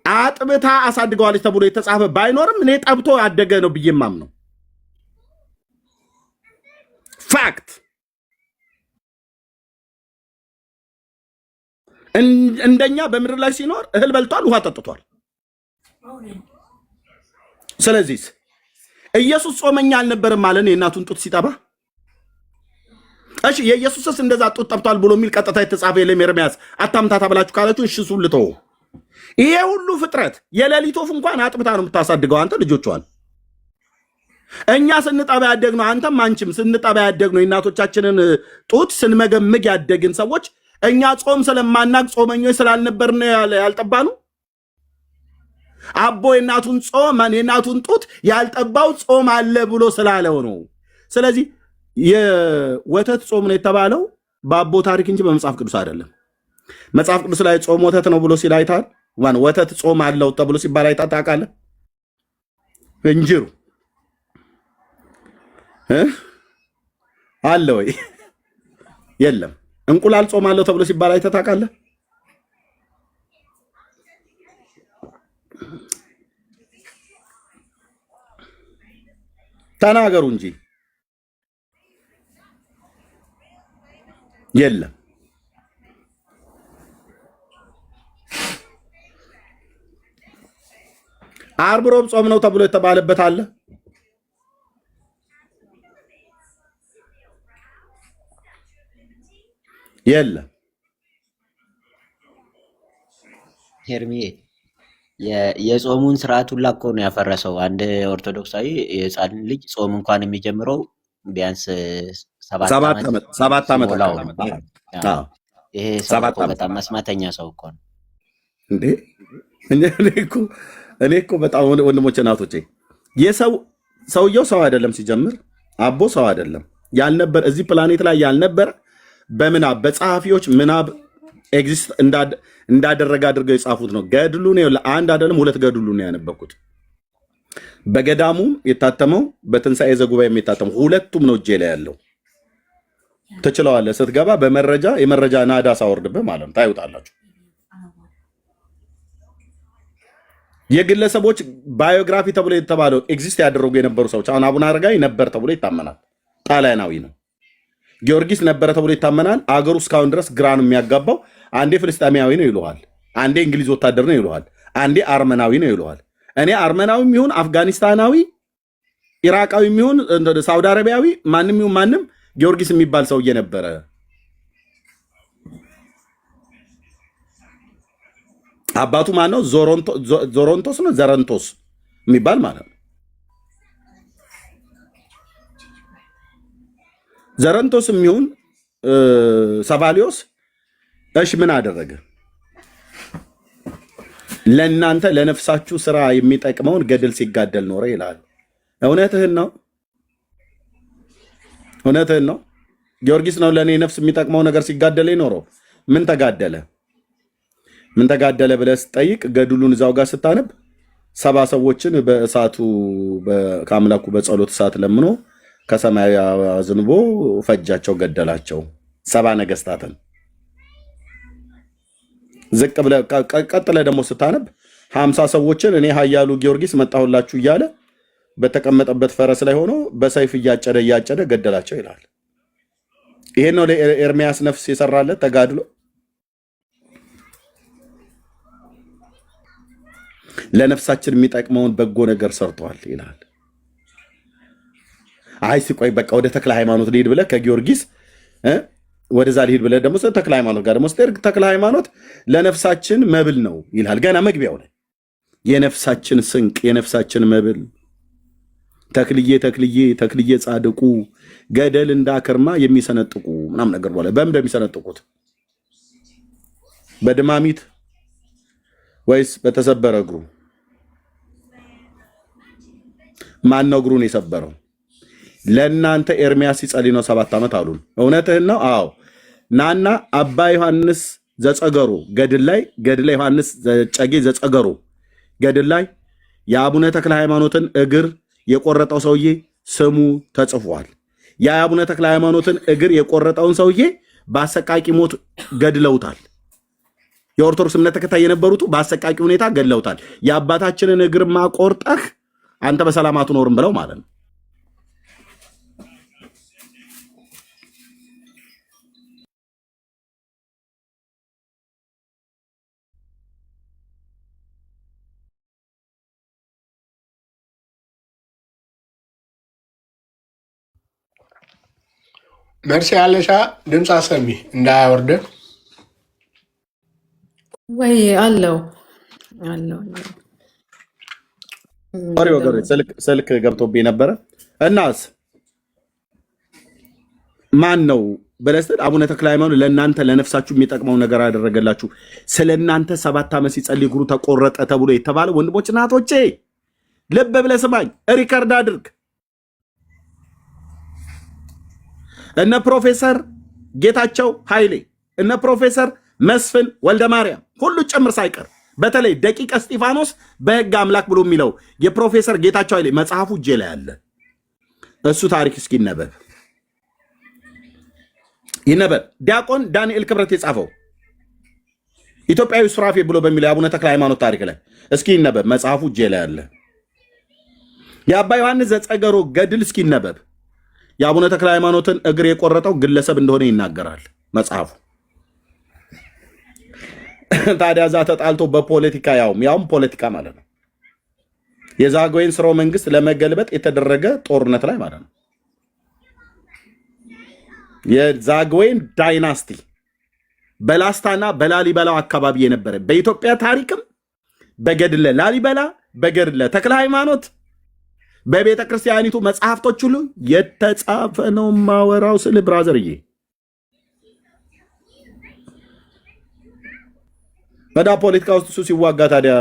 አጥብታ አሳድገዋለች ተብሎ የተጻፈ ባይኖርም እኔ ጠብቶ አደገ ነው ብዬ የማምነው ፋክት። እንደኛ በምድር ላይ ሲኖር እህል በልቷል፣ ውሃ ጠጥቷል። ስለዚህ ኢየሱስ ጾመኛ አልነበረም ማለት የእናቱን ጡት ሲጠባ። እሺ የኢየሱስስ እንደዛ ጡት ጠብቷል ብሎ የሚል ቀጥታ የተጻፈ የለም። ኤርምያስ አታምታታ ብላችሁ ካላችሁ እሺ እሱን ልተው። ይሄ ሁሉ ፍጥረት የሌሊት ወፍ እንኳን አጥብታ ነው የምታሳድገው አንተ ልጆቿን። እኛ ስንጠባ ያደግነው አንተም አንቺም ስንጠባ ያደግነው የእናቶቻችንን ጡት ስንመገምግ ያደግን ሰዎች እኛ ጾም ስለማናቅ ጾመኞች ስላልነበርን ያልጠባኑ። አቦ የእናቱን ጡት ያልጠባው ጾም አለ ብሎ ስላለው ነው። ስለዚህ የወተት ጾም ነው የተባለው በአቦ ታሪክ እንጂ በመጽሐፍ ቅዱስ አይደለም። መጽሐፍ ቅዱስ ላይ ጾም ወተት ነው ብሎ ሲል አይታል? ወተት ጾም አለው ተብሎ ሲባል አይታ ታውቃለህ? እንጅሩ አለ ወይ? የለም። እንቁላል ጾም አለው ተብሎ ሲባል አይተህ ታውቃለህ? ተናገሩ እንጂ የለም። ዓርብ ሮብ ጾም ነው ተብሎ የተባለበት አለ? የለም። ሄርሚዬ የጾሙን ስርዓት ሁላ እኮ ነው ያፈረሰው። አንድ ኦርቶዶክሳዊ የህፃን ልጅ ጾም እንኳን የሚጀምረው ቢያንስ 7 ዓመት ሞላው። ይሄ ሰው እኮ በጣም መስማተኛ ሰው እኮ ነው እንዴ! እኔ እኮ በጣም ወንድሞቼ እናቶቼ፣ ሰውየው ሰው አይደለም ሲጀምር፣ አቦ ሰው አይደለም ያልነበር እዚህ ፕላኔት ላይ ያልነበረ በምናብ በጸሐፊዎች ምናብ ኤግዚስት እንዳደረገ አድርገው የጻፉት ነው። ገድሉን አንድ አይደለም 2 ገድሉን ያነበኩት። በገዳሙም የታተመው በትንሣኤ ዘጉባኤ የታተመው 2ቱም ነው እጄ ላይ ያለው። ትችለዋለህ ስትገባ የመረጃ ናዳ ሳወርድብህ ማለት ነው። ታዩታላችሁ። የግለሰቦች ባዮግራፊ ተብሎ የተባለው ኤግዚስት ያደረጉ የነበሩ ሰዎች አሁን አቡነ አረጋዊ ነበር ተብሎ ይታመናል። ጣሊያናዊ ነው። ጊዮርጊስ ነበረ ተብሎ ይታመናል። አገሩ እስካሁን ድረስ ግራ ነው የሚያጋባው። አንዴ ፍልስጤማዊ ነው ይለዋል፣ አንዴ እንግሊዝ ወታደር ነው ይለዋል፣ አንዴ አርመናዊ ነው ይለዋል። እኔ አርመናዊም ይሁን አፍጋኒስታናዊ፣ ኢራቃዊም ይሁን ሳውዲ አረቢያዊ፣ ማንም ይሁን ማንም ጊዮርጊስ የሚባል ሰውዬ ነበረ። አባቱ ማን ነው? ዞሮንቶስ ነው ዘረንቶስ የሚባል ማለት ነው። ዘረንቶስ የሚሆን ሰባሊዮስ እሺ ምን አደረገ? ለእናንተ ለነፍሳችሁ ስራ የሚጠቅመውን ገድል ሲጋደል ኖረ ይላል። እውነትህን ነው፣ እውነትህን ነው። ጊዮርጊስ ነው ለእኔ ነፍስ የሚጠቅመው ነገር ሲጋደል ይኖረው። ምን ተጋደለ ብለህ ስትጠይቅ ገድሉን እዛው ጋር ስታነብ 70 ሰዎችን በእሳቱ ከአምላኩ በጸሎት እሳት ለምኖ ከሰማይ አዝንቦ ፈጃቸው፣ ገደላቸው 70 ነገስታትን። ዝቅ ብለህ ቀጥለህ ደግሞ ስታነብ 50 ሰዎችን እኔ ኃያሉ ጊዮርጊስ መጣሁላችሁ እያለ በተቀመጠበት ፈረስ ላይ ሆኖ በሰይፍ እያጨደ ገደላቸው ይላል። ይሄን ነው ለኤርሚያስ ነፍስ የሰራለት ተጋድሎ። ለነፍሳችን የሚጠቅመውን በጎ ነገር ሰርቷል ይላል። አይ ሲቆይ በቃ ወደ ተክለ ሃይማኖት ልሂድ ብለህ ከጊዮርጊስ ወደዛ ልሂድ ብለህ ደግሞ ተክለ ሃይማኖት ጋር ደግሞ ስትሄድ ተክለ ሃይማኖት ለነፍሳችን መብል ነው ይላል። ገና መግቢያው ላይ የነፍሳችን ስንቅ የነፍሳችን መብል ተክልዬ ጻድቁ ገደል እንዳከርማ የሚሰነጥቁ ምናምን ነገር በኋላ በምን እንደሚሰነጥቁት በድማሚት ወይስ በተሰበረ እግሩ? ማን ነው እግሩን የሰበረው? ለእናንተ ኤርሚያስ ሲጸልይ ነው 7 ዓመት አሉን። እውነትህን ነው። አዎ ናና አባ ዮሐንስ ዘጸገሩ ገድል ላይ ዮሐንስ ጨጌ ዘጸገሩ ገድል ላይ የአቡነ ተክለ ሃይማኖትን እግር የቆረጠው ሰውዬ ስሙ ተጽፏል። የአቡነ ተክለ ሃይማኖትን እግር የቆረጠውን ሰውዬ በአሰቃቂ ሞት ገድለውታል። የኦርቶዶክስ እምነት ተከታይ የነበሩት በአሰቃቂ ሁኔታ ገድለውታል። የአባታችንን እግር ማቆርጠህ አንተ በሰላም አትኖርም ብለው ማለት ነው። መርሲ ያለሻ ድምፅ አሰሚ እንዳያወርደ ወይ አለው ስልክ ገብቶብኝ ነበረ። እናስ ማን ነው በለስተድ አቡነ ተክለ ሃይማኖት ለእናንተ ለነፍሳችሁ የሚጠቅመው ነገር አደረገላችሁ። ስለ እናንተ 7 ዓመት ሲጸልይ እግሩ ተቆረጠ ተብሎ የተባለ ወንድሞች እናቶቼ ልብ ብለህ ስማኝ፣ ሪከርድ አድርግ። እነ ፕሮፌሰር ጌታቸው ኃይሌ እነ ፕሮፌሰር መስፍን ወልደ ማርያም ሁሉ ጭምር ሳይቀር በተለይ ደቂቀ እስጢፋኖስ በሕግ አምላክ ብሎ የሚለው የፕሮፌሰር ጌታቸው ኃይሌ መጽሐፉ እጄ ላይ አለ። እሱ ታሪክ እስኪ ይነበብ። ዲያቆን ዳንኤል ክብረት የጻፈው ኢትዮጵያዊ ሱራፌ ብሎ በሚለው የአቡነ ተክለ ሃይማኖት ታሪክ ላይ እስኪ ይነበብ። መጽሐፉ እጄ ላይ አለ። የአባ ዮሐንስ ዘጸገሮ ገድል እስኪ ይነበብ። የአቡነ ተክለ ሃይማኖትን እግር የቆረጠው ግለሰብ እንደሆነ ይናገራል መጽሐፉ። ታዲያ እዛ ተጣልቶ በፖለቲካ ያውም ፖለቲካ ማለት ነው የዛጉዌን ስርወ መንግስት ለመገልበጥ የተደረገ ጦርነት ላይ ማለት ነው። የዛጉዌን ዳይናስቲ በላስታና በላሊበላው አካባቢ የነበረ በኢትዮጵያ ታሪክም በገድለ ላሊበላ በገድለ ተክለ ሃይማኖት በቤተ ክርስቲያኒቱ መጽሐፍቶች ሁሉ የተጻፈ ነው ማወራው ስል ብራዘርዬ በዳ ፖለቲካ ውስጥ እሱ ሲዋጋ ታዲያ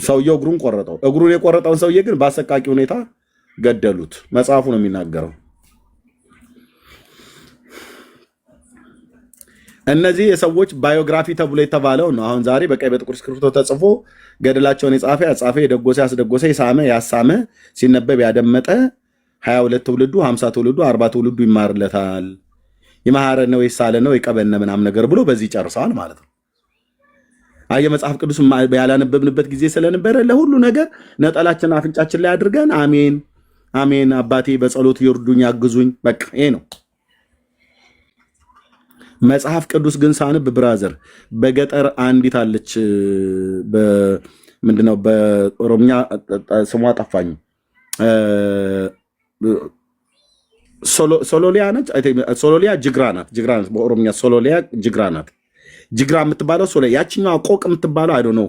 ሰውየው እግሩን ቆረጠው። እግሩን የቆረጠውን ሰውዬ ግን በአሰቃቂ ሁኔታ ገደሉት። መጽሐፉ ነው የሚናገረው። እነዚህ የሰዎች ባዮግራፊ ተብሎ የተባለው ነው አሁን ዛሬ በቀይ በጥቁር እስክሪብቶ ተጽፎ ገድላቸውን የጻፈ ያጻፈ የደጎሰ ያስደጎሰ የሳመ ያሳመ ሲነበብ ያደመጠ 22 ትውልዱ 50 ትውልዱ 40 ትውልዱ ይማርለታል። የማሐረ ነው የሳለ ነው የቀበነ ምናምን ነገር ብሎ በዚህ ጨርሰዋል ማለት ነው። አየ መጽሐፍ ቅዱስ ያላነበብንበት ጊዜ ስለነበረ ለሁሉ ነገር ነጠላችን አፍንጫችን ላይ አድርገን አሜን አሜን አባቴ በጸሎት ይርዱኝ ያግዙኝ በቃ ይሄ ነው። መጽሐፍ ቅዱስ ግን ሳንብ ብራዘር በገጠር አንዲት አለች ምንድነው በኦሮምኛ ስሟ ጠፋኝ ሶሎሊያ ነች። ሶሎሊያ ጅግራ ናት። በኦሮምኛ ሶሎሊያ ጅግራ ናት። ጅግራ የምትባለው ሶሎሊያ ያችኛዋ ቆቅ የምትባለው አይዶ ነው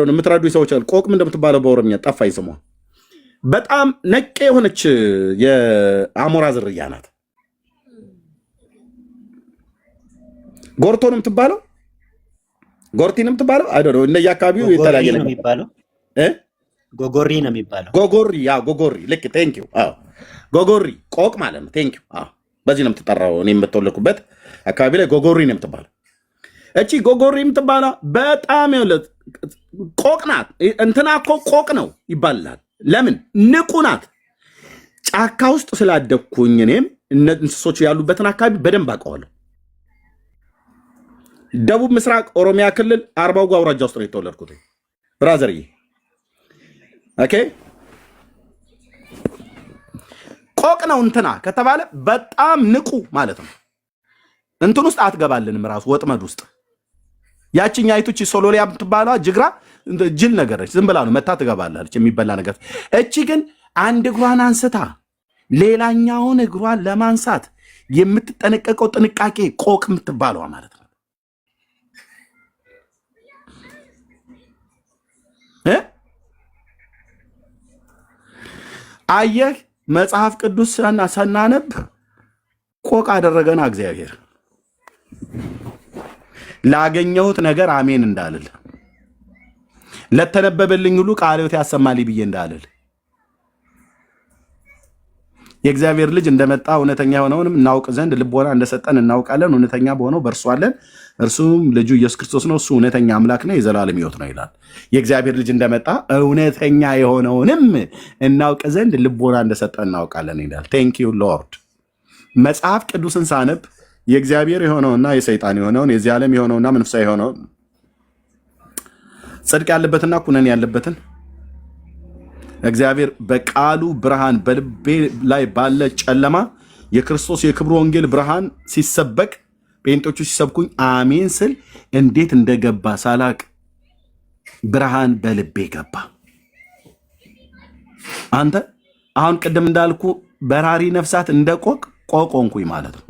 የምትረዱ ሰዎች አሉ። ቆቅ ምን እንደምትባለው በኦሮምኛ ጠፋኝ ስሟ። በጣም ነቄ የሆነች የአሞራ ዝርያ ናት። ጎርቶ ነው የምትባለው። ጎርቲ ነው የምትባለው። አይ ዶንት ኖ እንደየ አካባቢው የተለያየ ነው የሚባለው። ጎጎሪ ነው የሚባለው። ጎጎሪ ጎጎሪ። ልክ ቴንክ ዩ። አዎ ጎጎሪ ቆቅ ማለት ነው። ቴንክ ዩ። አዎ በዚህ ነው የምትጠራው። እኔ የምትወለድኩበት አካባቢ ላይ ጎጎሪ ነው የምትባለው። እቺ ጎጎሪ የምትባለው በጣም ያለት ቆቅ ናት። እንትና እኮ ቆቅ ነው ይባላል። ለምን ንቁ ናት። ጫካ ውስጥ ስላደግኩኝ እኔም እንስሶች ያሉበትን አካባቢ በደንብ አውቀዋለሁ። ደቡብ ምስራቅ ኦሮሚያ ክልል አርባው አውራጃ ውስጥ ነው የተወለድኩት ብራዘርዬ። ኦኬ ቆቅ ነው እንትና ከተባለ በጣም ንቁ ማለት ነው። እንትን ውስጥ አትገባልንም ራሱ ወጥመድ ውስጥ። ያቺኛ አይቱቺ ሶሎሊያ የምትባለዋ ጅግራ ጅል ነገር ነች። ዝም ብላ ነው መታ ትገባላለች የሚበላ ነገር። እቺ ግን አንድ እግሯን አንስታ ሌላኛውን እግሯን ለማንሳት የምትጠነቀቀው ጥንቃቄ ቆቅ የምትባለዋ ማለት ነው። አየህ መጽሐፍ ቅዱስ ሰናነብ ቆቅ አደረገና እግዚአብሔር ላገኘሁት ነገር አሜን እንዳልል፣ ለተነበበልኝ ሁሉ ቃልዎት ያሰማልኝ ብዬ እንዳልል፣ የእግዚአብሔር ልጅ እንደመጣ እውነተኛ የሆነውንም እናውቅ ዘንድ ልቦና እንደሰጠን እናውቃለን። እውነተኛ በሆነው በእርሱ አለን፣ እርሱም ልጁ ኢየሱስ ክርስቶስ ነው። እሱ እውነተኛ አምላክ ነው፣ የዘላለም ሕይወት ነው ይላል። የእግዚአብሔር ልጅ እንደመጣ እውነተኛ የሆነውንም እናውቅ ዘንድ ልቦና እንደሰጠን እናውቃለን ይላል። ቴንክ ዩ ሎርድ። መጽሐፍ ቅዱስን ሳነብ የእግዚአብሔር የሆነውና የሰይጣን የሆነውን የዚህ ዓለም የሆነውና መንፈሳዊ የሆነውን ጽድቅ ያለበትና ኩነኔ ያለበትን እግዚአብሔር በቃሉ ብርሃን በልቤ ላይ ባለ ጨለማ የክርስቶስ የክብሩ ወንጌል ብርሃን ሲሰበክ ጴንጦቹ ሲሰብኩኝ አሜን ስል እንዴት እንደገባ ሳላቅ ብርሃን በልቤ ገባ። አንተ አሁን ቅድም እንዳልኩ በራሪ ነፍሳት እንደ ቆቆንኩኝ ማለት ነው።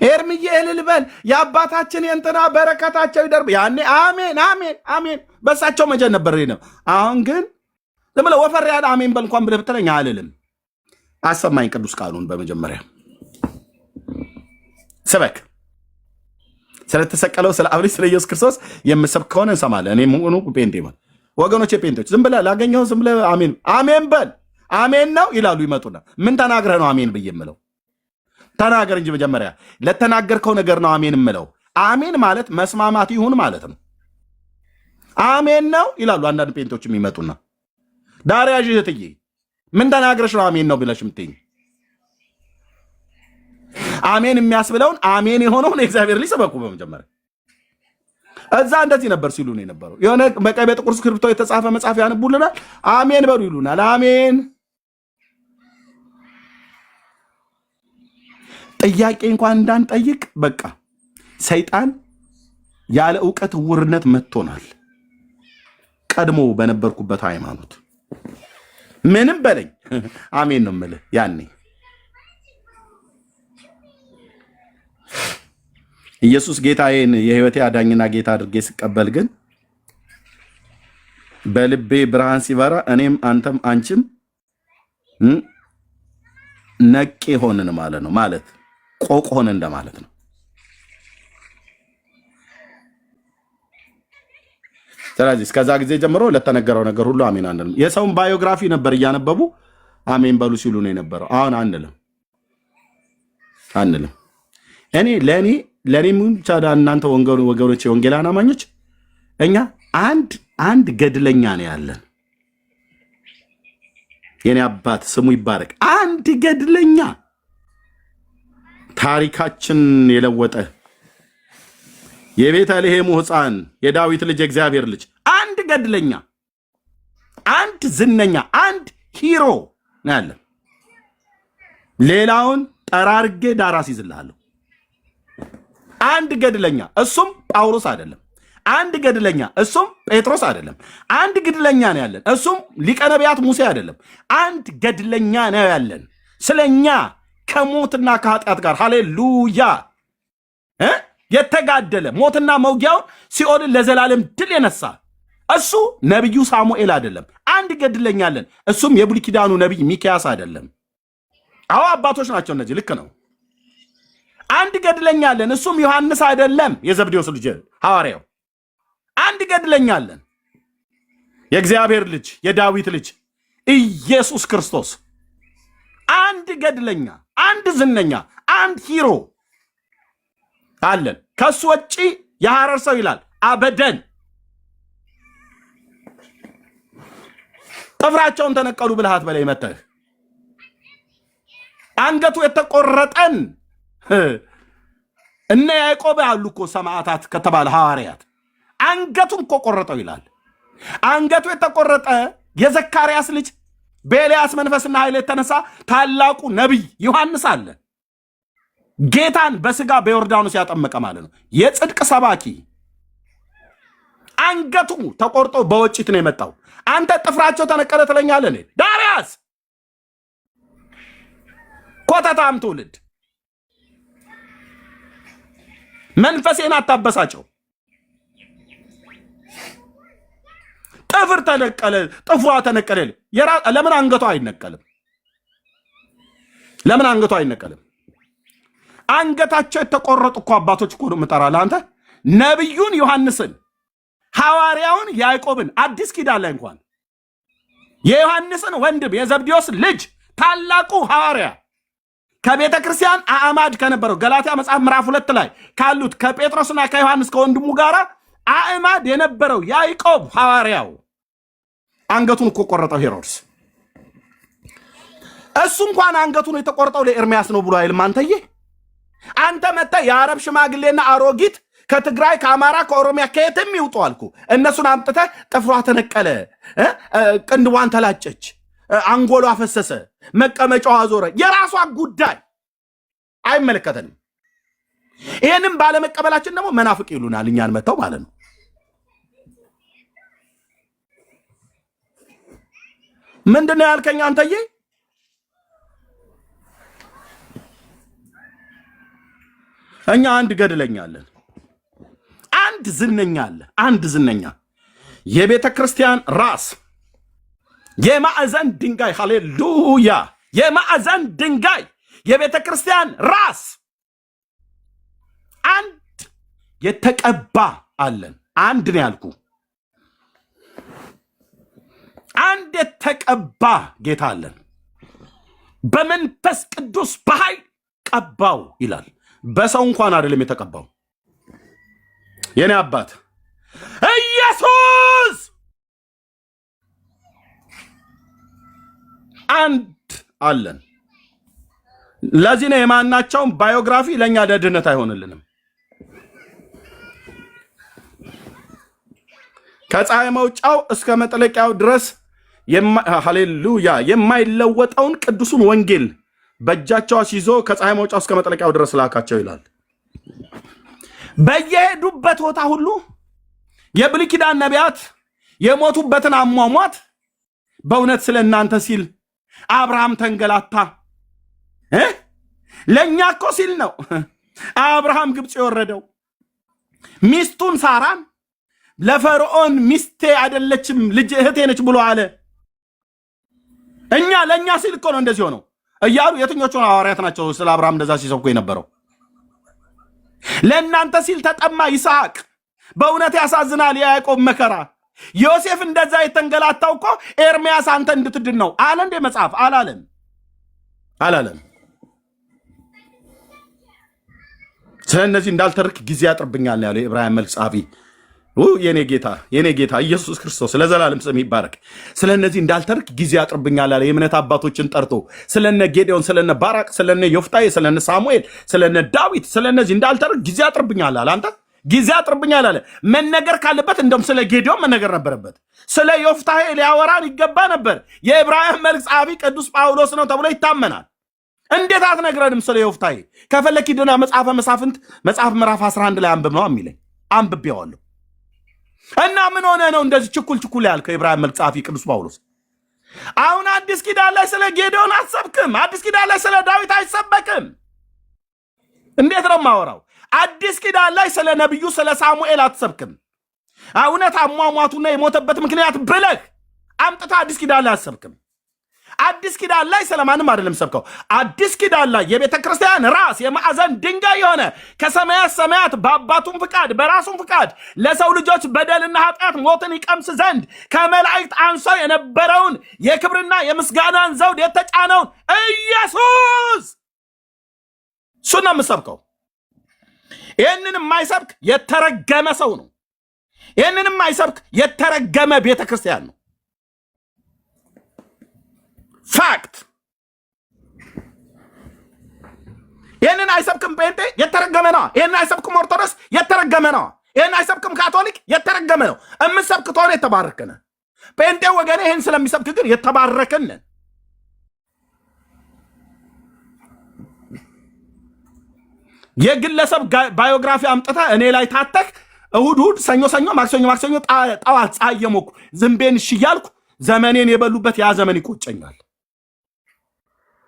ኤርምዬ እልል በል የአባታችን የእንትና በረከታቸው ይደርብ። ያኔ አሜን አሜን አሜን በሳቸው መጀን ነበር ነው። አሁን ግን ዝም ብለህ ወፈር ያለ አሜን በል እንኳን ብለህ ብትለኝ አልልም። አሰማኝ ቅዱስ ቃሉን በመጀመሪያ ስበክ። ስለተሰቀለው ስለ አብ ልጅ ስለ ኢየሱስ ክርስቶስ የምሰብክ ከሆነ እንሰማለን። እኔ ሆኑ ጴንጤ ወገኖቼ ጴንጤዎች ዝም ብለህ ላገኘው ዝም ብለህ አሜን አሜን በል አሜን ነው ይላሉ። ይመጡና ምን ተናግረህ ነው አሜን ብዬ የምለው? ተናገር እንጂ መጀመሪያ ለተናገርከው ነገር ነው አሜን የምለው። አሜን ማለት መስማማት ይሁን ማለት ነው። አሜን ነው ይላሉ አንዳንድ ጴንጤዎች የሚመጡና ዳሪያ እህትዬ ምን ተናግረሽ ነው አሜን ነው ብለሽ የምትይኝ? አሜን የሚያስብለውን አሜን የሆነውን የእግዚአብሔር ልጅ ሰበኩ በመጀመሪያ። እዛ እንደዚህ ነበር ሲሉ ነው የነበረው። የሆነ በቀይ በጥቁር እስክሪብቶ የተጻፈ መጽሐፍ ያነቡልናል። አሜን በሉ ይሉናል። አሜን ጥያቄ እንኳን እንዳንጠይቅ በቃ ሰይጣን ያለ ዕውቀት ዕውርነት መጥቶናል። ቀድሞ በነበርኩበት ሃይማኖት ምንም በለኝ አሜን ነው የምልህ። ያኔ ኢየሱስ ጌታዬን የሕይወቴ አዳኝና ጌታ አድርጌ ስቀበል ግን በልቤ ብርሃን ሲበራ እኔም አንተም አንቺም ነቄ ሆንን ማለት ነው። ማለት ቆቅ ሆነ እንደማለት ነው። ስለዚህ እስከዛ ጊዜ ጀምሮ ለተነገረው ነገር ሁሉ አሜን አንልም። የሰውን ባዮግራፊ ነበር እያነበቡ አሜን በሉ ሲሉ ነው የነበረው። አሁን አንልም። እኔ ለእኔ ብቻ እናንተ ወገኖች የወንጌላውያን አማኞች እኛ አንድ ገድለኛ ነው ያለን። የኔ አባት ስሙ ይባረክ። አንድ ገድለኛ ታሪካችን የለወጠ የቤተልሔሙ ሕፃን የዳዊት ልጅ የእግዚአብሔር ልጅ አንድ ገድለኛ፣ አንድ ዝነኛ፣ አንድ ሂሮ ነው ያለን። ሌላውን ጠራርጌ ዳር አስይዝልሃለሁ። አንድ ገድለኛ እሱም ጳውሎስ አይደለም። አንድ ገድለኛ እሱም ጴጥሮስ አይደለም። አንድ ገድለኛ ነው ያለን እሱም ሊቀ ነቢያት ሙሴ አይደለም። አንድ ገድለኛ ነው ያለን ስለኛ ከሞትና ከኃጢአት ጋር ሃሌሉያ የተጋደለ ሞትና መውጊያውን ሲኦልን ለዘላለም ድል የነሳ እሱ ነቢዩ ሳሙኤል አይደለም። አንድ ገድለኛ አለን እሱም የብሉይ ኪዳኑ ነቢይ ሚክያስ አይደለም። አዎ አባቶች ናቸው እነዚህ። ልክ ነው። አንድ ገድለኛለን። እሱም ዮሐንስ አይደለም፣ የዘብዴዎስ ልጅ ሐዋርያው። አንድ ገድለኛለን፣ የእግዚአብሔር ልጅ የዳዊት ልጅ ኢየሱስ ክርስቶስ። አንድ ገድለኛ፣ አንድ ዝነኛ፣ አንድ ሂሮ አለን። ከሱ ወጪ የሐረር ሰው ይላል አበደን። ጥፍራቸውን ተነቀሉ ብልሃት በላይ መተህ አንገቱ የተቆረጠን እነ ያዕቆብ አሉ እኮ ሰማዕታት ከተባለ ሐዋርያት አንገቱን እኮ ቆረጠው ይላል። አንገቱ የተቆረጠ የዘካርያስ ልጅ በኤልያስ መንፈስና ኃይል የተነሳ ታላቁ ነቢይ ዮሐንስ አለ። ጌታን በስጋ በዮርዳኖስ ያጠመቀ ማለት ነው። የጽድቅ ሰባኪ አንገቱ ተቆርጦ በወጭት ነው የመጣው። አንተ ጥፍራቸው ተነቀለ ትለኛለህ? ዳርያስ ኮተታም ትውልድ መንፈሴን አታበሳቸው። ጥፍር ተነቀለ፣ ጥፍሯ ተነቀለ። ለምን አንገቷ አይነቀልም? ለምን አንገቷ አይነቀልም? አንገታቸው የተቆረጡ እኮ አባቶች እኮ ነው የምጠራለህ አንተ። ነቢዩን ዮሐንስን፣ ሐዋርያውን ያዕቆብን አዲስ ኪዳን ላይ እንኳን የዮሐንስን ወንድም የዘብዴዎስ ልጅ ታላቁ ሐዋርያ ከቤተ ክርስቲያን አዕማድ ከነበረው ገላትያ መጽሐፍ ምዕራፍ 2 ላይ ካሉት ከጴጥሮስና ከዮሐንስ ከወንድሙ ጋር አዕማድ የነበረው ያዕቆብ ሐዋርያው አንገቱን እኮ ቆረጠው ሄሮድስ። እሱ እንኳን አንገቱን የተቆረጠው ለኤርሚያስ ነው ብሎ አይልም። አንተዬ አንተ መጥተህ የአረብ ሽማግሌና አሮጊት ከትግራይ ከአማራ ከኦሮሚያ ከየትም ይውጡ አልኩ። እነሱን አምጥተህ ጥፍሯ ተነቀለ፣ ቅንድቧን ተላጨች፣ አንጎሏ ፈሰሰ፣ መቀመጫዋ ዞረ። የራሷ ጉዳይ አይመለከተንም። ይህንም ባለመቀበላችን ደግሞ መናፍቅ ይሉናል እኛን መተው ማለት ነው። ምንድን ነው ያልከኝ አንተዬ? እኛ አንድ ገድለኛለን፣ አንድ ዝነኛ አለ። አንድ ዝነኛ የቤተ ክርስቲያን ራስ የማዕዘን ድንጋይ፣ ሃሌሉያ! የማዕዘን ድንጋይ የቤተ ክርስቲያን ራስ አንድ የተቀባ አለን። አንድ ነው ያልኩ። አንድ የተቀባ ጌታ አለን። በመንፈስ ቅዱስ በኃይል ቀባው ይላል። በሰው እንኳን አይደለም የተቀባው። የኔ አባት ኢየሱስ አንድ አለን። ለዚህ ነው የማናቸውም ባዮግራፊ ለእኛ ለድህነት አይሆንልንም። ከፀሐይ መውጫው እስከ መጥለቂያው ድረስ ሃሌሉያ የማይለወጠውን ቅዱሱን ወንጌል በእጃቸው አስይዞ ከፀሐይ መውጫው እስከ መጥለቂያው ድረስ ላካቸው ይላል። በየሄዱበት ቦታ ሁሉ የብሉይ ኪዳን ነቢያት የሞቱበትን አሟሟት በእውነት ስለ እናንተ ሲል አብርሃም ተንገላታ። ለእኛ እኮ ሲል ነው አብርሃም ግብፅ የወረደው። ሚስቱን ሳራን ለፈርዖን ሚስቴ አይደለችም ልጅ እህቴ ነች ብሎ አለ። ለእኛ ሲል እኮ ነው እንደዚህ ሆነው እያሉ የትኞቹ ሐዋርያት ናቸው ስለ አብርሃም እንደዛ ሲሰብኩ የነበረው? ለእናንተ ሲል ተጠማ ይስሐቅ። በእውነት ያሳዝናል የያዕቆብ መከራ። ዮሴፍ እንደዛ የተንገላታው እኮ ኤርሚያስ አንተ እንድትድን ነው አለ እንደ መጽሐፍ አላለም። ስለ እነዚህ እንዳልተርክ ጊዜ ያጥርብኛል ያለው የዕብራውያን መልእክት ጸሐፊ የኔ ጌታ ኢየሱስ ክርስቶስ ለዘላለም ስም ይባረክ። ስለ እነዚህ እንዳልተርክ ጊዜ ያጥርብኛል ያለ የእምነት አባቶችን ጠርቶ ስለነ ጌዴዎን፣ ስለነ ባራቅ፣ ስለነ ዮፍታሔ፣ ስለነ ሳሙኤል፣ ስለነ ዳዊት ስለ እነዚህ እንዳልተርክ ጊዜ ያጥርብኛል አለ። አንተ ጊዜ ያጥርብኛል አለ። መነገር ካለበት እንደውም ስለ ጌዴዎን መነገር ነበረበት። ስለ ዮፍታሔ ሊያወራን ይገባ ነበር። የዕብራውያን መልእክት ጸሐፊ ቅዱስ ጳውሎስ ነው ተብሎ ይታመናል። እንዴት አትነግረንም ስለ ዮፍታሔ? ከፈለክ ሂድና መጽሐፈ መሳፍንት መጽሐፍ ምዕራፍ 11 ላይ አንብብ ነው የሚለኝ። አንብቤዋለሁ። እና ምን ሆነ ነው እንደዚህ ችኩል ያልከው? የዕብራውያን መልእክት ጸሐፊ ቅዱስ ጳውሎስ አሁን አዲስ ኪዳን ላይ ስለ ጌዴዎን አትሰብክም። አዲስ ኪዳን ላይ ስለ ዳዊት አይሰበክም። እንዴት ነው የማወራው? አዲስ ኪዳን ላይ ስለ ነቢዩ ስለ ሳሙኤል አትሰብክም። እውነት አሟሟቱና የሞተበት ምክንያት ብለህ አምጥታ አዲስ ኪዳን ላይ አትሰብክም። አዲስ ኪዳን ላይ ስለማንም አይደለም ሰብከው። አዲስ ኪዳን ላይ የቤተ ክርስቲያን ራስ የማዕዘን ድንጋይ የሆነ ከሰማያት ሰማያት በአባቱም ፍቃድ በራሱም ፍቃድ ለሰው ልጆች በደልና ኃጢአት ሞትን ይቀምስ ዘንድ ከመላእክት አንሶ የነበረውን የክብርና የምስጋናን ዘውድ የተጫነውን ኢየሱስ እሱን ነው የምሰብከው። ይህንን የማይሰብክ የተረገመ ሰው ነው። ይህንን የማይሰብክ የተረገመ ቤተ ክርስቲያን ነው። ፋክት። ይህንን አይሰብክም ጴንጤ የተረገመ ነው። ይህንን አይሰብክም ኦርቶዶክስ የተረገመ ነው። ይህንን አይሰብክም ካቶሊክ የተረገመ ነው። የምሰብክ ከሆነ የተባረከነ ጴንጤ ወገኔ ይህን ስለሚሰብክ ግን የተባረከንን የግለሰብ ባዮግራፊ አምጥታ እኔ ላይ ታተክ እሁድ እሁድ ሰኞ ሰኞ ማክሰኞ ማክሰኞ ጠዋት ፀሐይ የሞኩ ዝንቤን እሺ እያልኩ ዘመኔን የበሉበት ያ ዘመን ይቆጨኛል።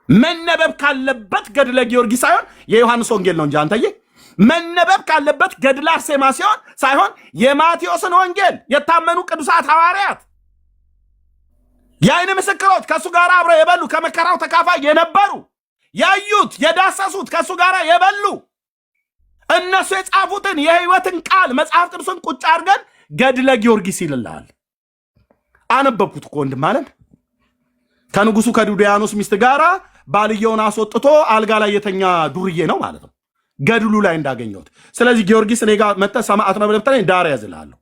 መነበብ ካለበት ገድለ ጊዮርጊስ የዮሐንስ ወንጌል ነው እንጂ አንተዬ መነበብ ካለበት ገድለ አርሴማ ሳይሆን የማቴዎስን ወንጌል የታመኑ ቅዱሳት ሐዋርያት የዓይን ምስክሮች ከእሱ ጋር አብረው የበሉ ከመከራው ተካፋይ የነበሩ ያዩት የዳሰሱት ከእሱ ጋር የበሉ እነሱ የጻፉትን የሕይወትን ቃል መጽሐፍ ቅዱስን ቁጭ አድርገን ገድለ ጊዮርጊስ ይልልሃል። አነበብኩት እኮ ወንድም አለም ከንጉሱ ከዱድያኖስ ሚስት ጋር ባልየውን አስወጥቶ አልጋ ላይ የተኛ ዱርዬ ነው ማለት ነው ገድሉ ላይ እንዳገኘሁት። ስለዚህ ጊዮርጊስ እኔ ጋር መጥተህ ሰማዕት ነው ብለህ ብትለኝ ዳርያዝ እልሃለሁ።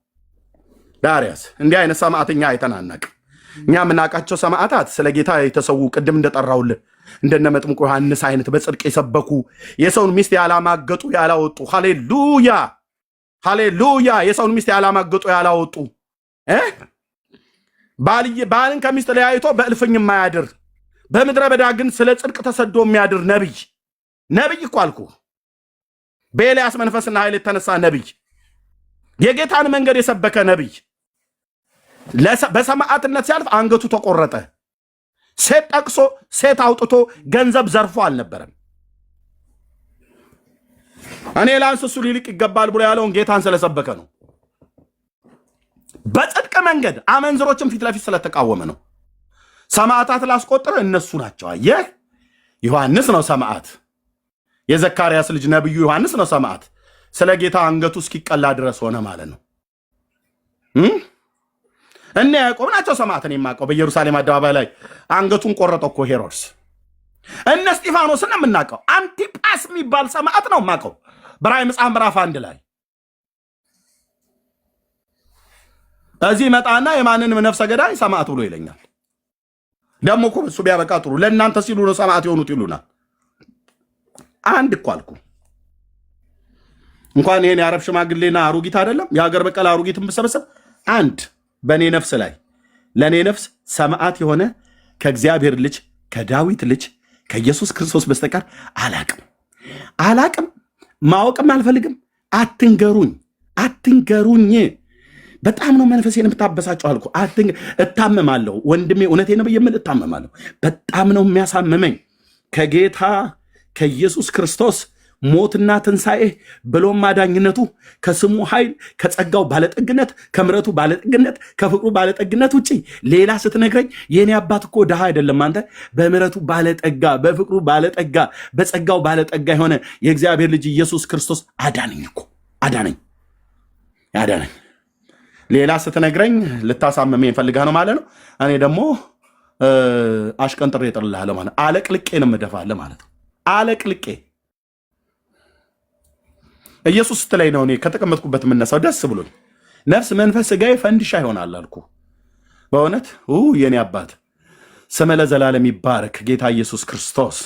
ዳርያዝ እንዲህ አይነት ሰማዕትኛ አይተናነቅ። እኛ የምናውቃቸው ሰማዕታት ስለ ጌታ የተሰዉ ቅድም እንደጠራውልህ እንደነ መጥምቁ ዮሐንስ አይነት በጽድቅ የሰበኩ የሰውን ሚስት ያላማገጡ ያላወጡ፣ ሃሌሉያ ሃሌሉያ፣ የሰውን ሚስት ያላማገጡ ያላወጡ ባልን ከሚስት ለያይቶ በእልፍኝ የማያድር በምድረ በዳ ግን ስለ ጽድቅ ተሰዶ የሚያድር ነቢይ እኮ አልኩህ። በኤልያስ መንፈስና ኃይል የተነሳ ነቢይ፣ የጌታን መንገድ የሰበከ ነቢይ በሰማዕትነት ሲያልፍ አንገቱ ተቆረጠ። ሴት ጠቅሶ ሴት አውጥቶ ገንዘብ ዘርፎ አልነበረም። እኔ ላንስ እሱ ሊልቅ ይገባል ብሎ ያለውን ጌታን ስለሰበከ ነው። በጽድቅ መንገድ አመንዝሮችን ፊት ለፊት ስለተቃወመ ነው። ሰማዕታት ላስቆጥር እነሱ ናቸው። አየህ፣ ዮሐንስ ነው ሰማዕት። የዘካርያስ ልጅ ነብዩ ዮሐንስ ነው ሰማዕት። ስለ ጌታ አንገቱ እስኪቀላ ድረስ ሆነ ማለት ነው። እነ ያዕቆብ ናቸው ሰማዕትን የማውቀው። በኢየሩሳሌም አደባባይ ላይ አንገቱን ቆረጠው እኮ ሄሮድስ። እነ እስጢፋኖስን የምናውቀው አንቲጳስ የሚባል ሰማዕት ነው የማውቀው በራዕይ መጽሐፍ ምዕራፍ 1 ላይ። እዚህ መጣና የማንንም ነፍሰ ገዳይ ሰማዕት ብሎ ይለኛል። ደግሞ እኮ እሱ ቢያበቃ ጥሩ፣ ለእናንተ ሲሉ ነው ሰማዕት የሆኑት ይሉናል። አንድ እኮ አልኩ እንኳን ይሄን የአረብ ሽማግሌና አሩጊት አይደለም የሀገር በቀል አሩጊት የምሰበሰብ አንድ በእኔ ነፍስ ላይ ለእኔ ነፍስ ሰማዕት የሆነ ከእግዚአብሔር ልጅ ከዳዊት ልጅ ከኢየሱስ ክርስቶስ በስተቀር አላቅም፣ ማወቅም አልፈልግም። አትንገሩኝ። በጣም ነው መንፈሴን የምታበሳጨው አልኩ። እታመማለሁ ወንድሜ፣ እውነቴን ነው የምል እታመማለሁ። በጣም ነው የሚያሳምመኝ ከጌታ ከኢየሱስ ክርስቶስ ሞትና ትንሣኤ ብሎም ማዳኝነቱ ከስሙ ኃይል ከጸጋው ባለጠግነት ከምሕረቱ ባለጠግነት ከፍቅሩ ባለጠግነት ውጪ ሌላ ስትነግረኝ የኔ አባት እኮ ድሃ አይደለም። አንተ በምሕረቱ ባለጠጋ በፍቅሩ ባለጠጋ በጸጋው ባለጠጋ የሆነ የእግዚአብሔር ልጅ ኢየሱስ ክርስቶስ አዳነኝ እኮ አዳነኝ። ሌላ ስትነግረኝ ልታሳመመኝ ፈልጋ ነው ማለት ነው። እኔ ደግሞ አሽቀንጥሬ እጥልልሃለሁ ማለት አለቅልቄ ነው የምደፋለህ ማለት ነው። አለቅልቄ ኢየሱስ ስትለኝ ነው እኔ ከተቀመጥኩበት የምነሳው ደስ ብሎኝ። ነፍስ መንፈስ ሥጋዬ ፈንድሻ ይሆናል አልኩ። በእውነት የኔ አባት ስመ ለዘላለም ይባረክ። ጌታ ኢየሱስ ክርስቶስ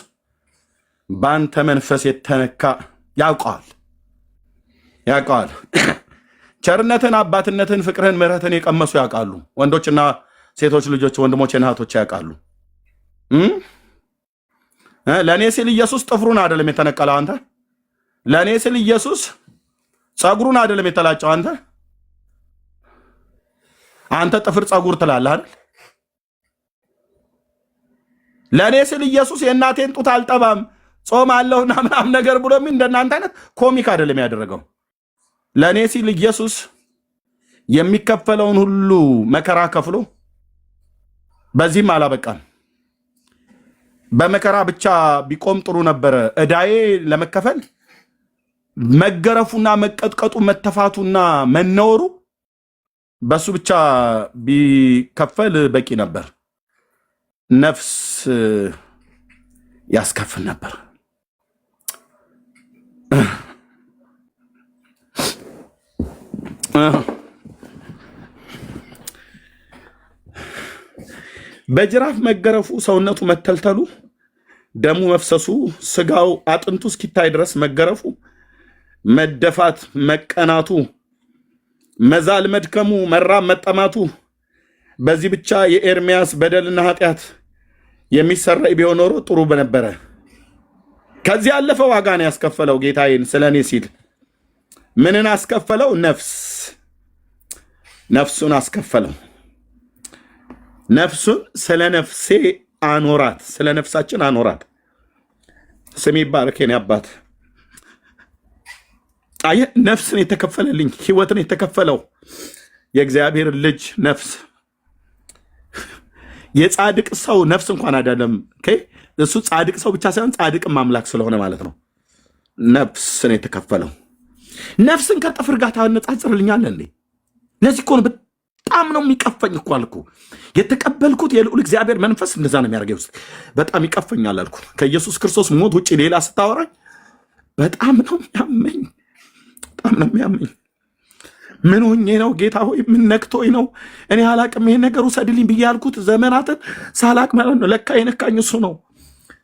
በአንተ መንፈስ የተነካ ያውቀዋል። ቸርነትን፣ አባትነትን፣ ፍቅርህን፣ ምሕረትን የቀመሱ ያውቃሉ። ወንዶችና ሴቶች ልጆች፣ ወንድሞችና እህቶች ያውቃሉ። ለእኔ ሲል ኢየሱስ ጥፍሩን አይደለም የተነቀለው አንተ። ለእኔ ስል ኢየሱስ ጸጉሩን አይደለም የተላጨው አንተ ጥፍር ጸጉር ትላለህ አይደል? ለእኔ ስል ኢየሱስ የእናቴን ጡት አልጠባም ጾም አለሁና ምናምን ነገር ብሎ እንደናንተ አይነት ኮሚክ አይደለም ያደረገው። ለእኔ ሲል ኢየሱስ የሚከፈለውን ሁሉ መከራ ከፍሎ በዚህም አላበቃም። በመከራ ብቻ ቢቆም ጥሩ ነበረ። ዕዳዬ ለመከፈል መገረፉና መቀጥቀጡ መተፋቱና መነወሩ በሱ ብቻ ቢከፈል በቂ ነበር። ነፍስ ያስከፍል ነበር። በጅራፍ መገረፉ፣ ሰውነቱ መተልተሉ፣ ደሙ መፍሰሱ፣ ስጋው አጥንቱ እስኪታይ ድረስ መገረፉ፣ መደፋት፣ መቀናቱ፣ መዛል፣ መድከሙ፣ መራብ፣ መጠማቱ፣ በዚህ ብቻ የኤርምያስ በደልና ኃጢአት የሚሰረይ ቢሆን ኖሮ ጥሩ በነበረ። ከዚህ ያለፈ ዋጋ ነው ያስከፈለው ጌታዬን ስለ እኔ ሲል። ምንን አስከፈለው? ነፍሱን አስከፈለው። ነፍሱን ስለ ነፍሴ አኖራት፣ ስለ ነፍሳችን አኖራት። ስም ይባረክ የኔ አባት። አየህ፣ ነፍስን የተከፈለልኝ፣ ህይወትን የተከፈለው የእግዚአብሔር ልጅ ነፍስ፣ የጻድቅ ሰው ነፍስ እንኳን አይደለም። እሱ ጻድቅ ሰው ብቻ ሳይሆን ጻድቅም አምላክ ስለሆነ ማለት ነው። ነፍስን የተከፈለው። ነፍስን ከጥፍር ጋር ታነጻጽርልኛለህ እንዴ? ለዚህ እኮ ነው በጣም ነው የሚቀፈኝ እኮ አልኩ። የተቀበልኩት የልዑል እግዚአብሔር መንፈስ እንደዛ ነው የሚያደርገኝ። ውስጥ በጣም ይቀፈኛል አልኩ። ከኢየሱስ ክርስቶስ ሞት ውጭ ሌላ ስታወራኝ በጣም ነው የሚያመኝ፣ በጣም ነው የሚያመኝ። ምን ሆኜ ነው ጌታ ሆይ? ምን ነክቶኝ ነው? እኔ አላቅም። ይሄን ነገር ውሰድልኝ ብዬ ያልኩት ዘመናትን ሳላቅ ማለት ነው። ለካ የነካኝ እሱ ነው።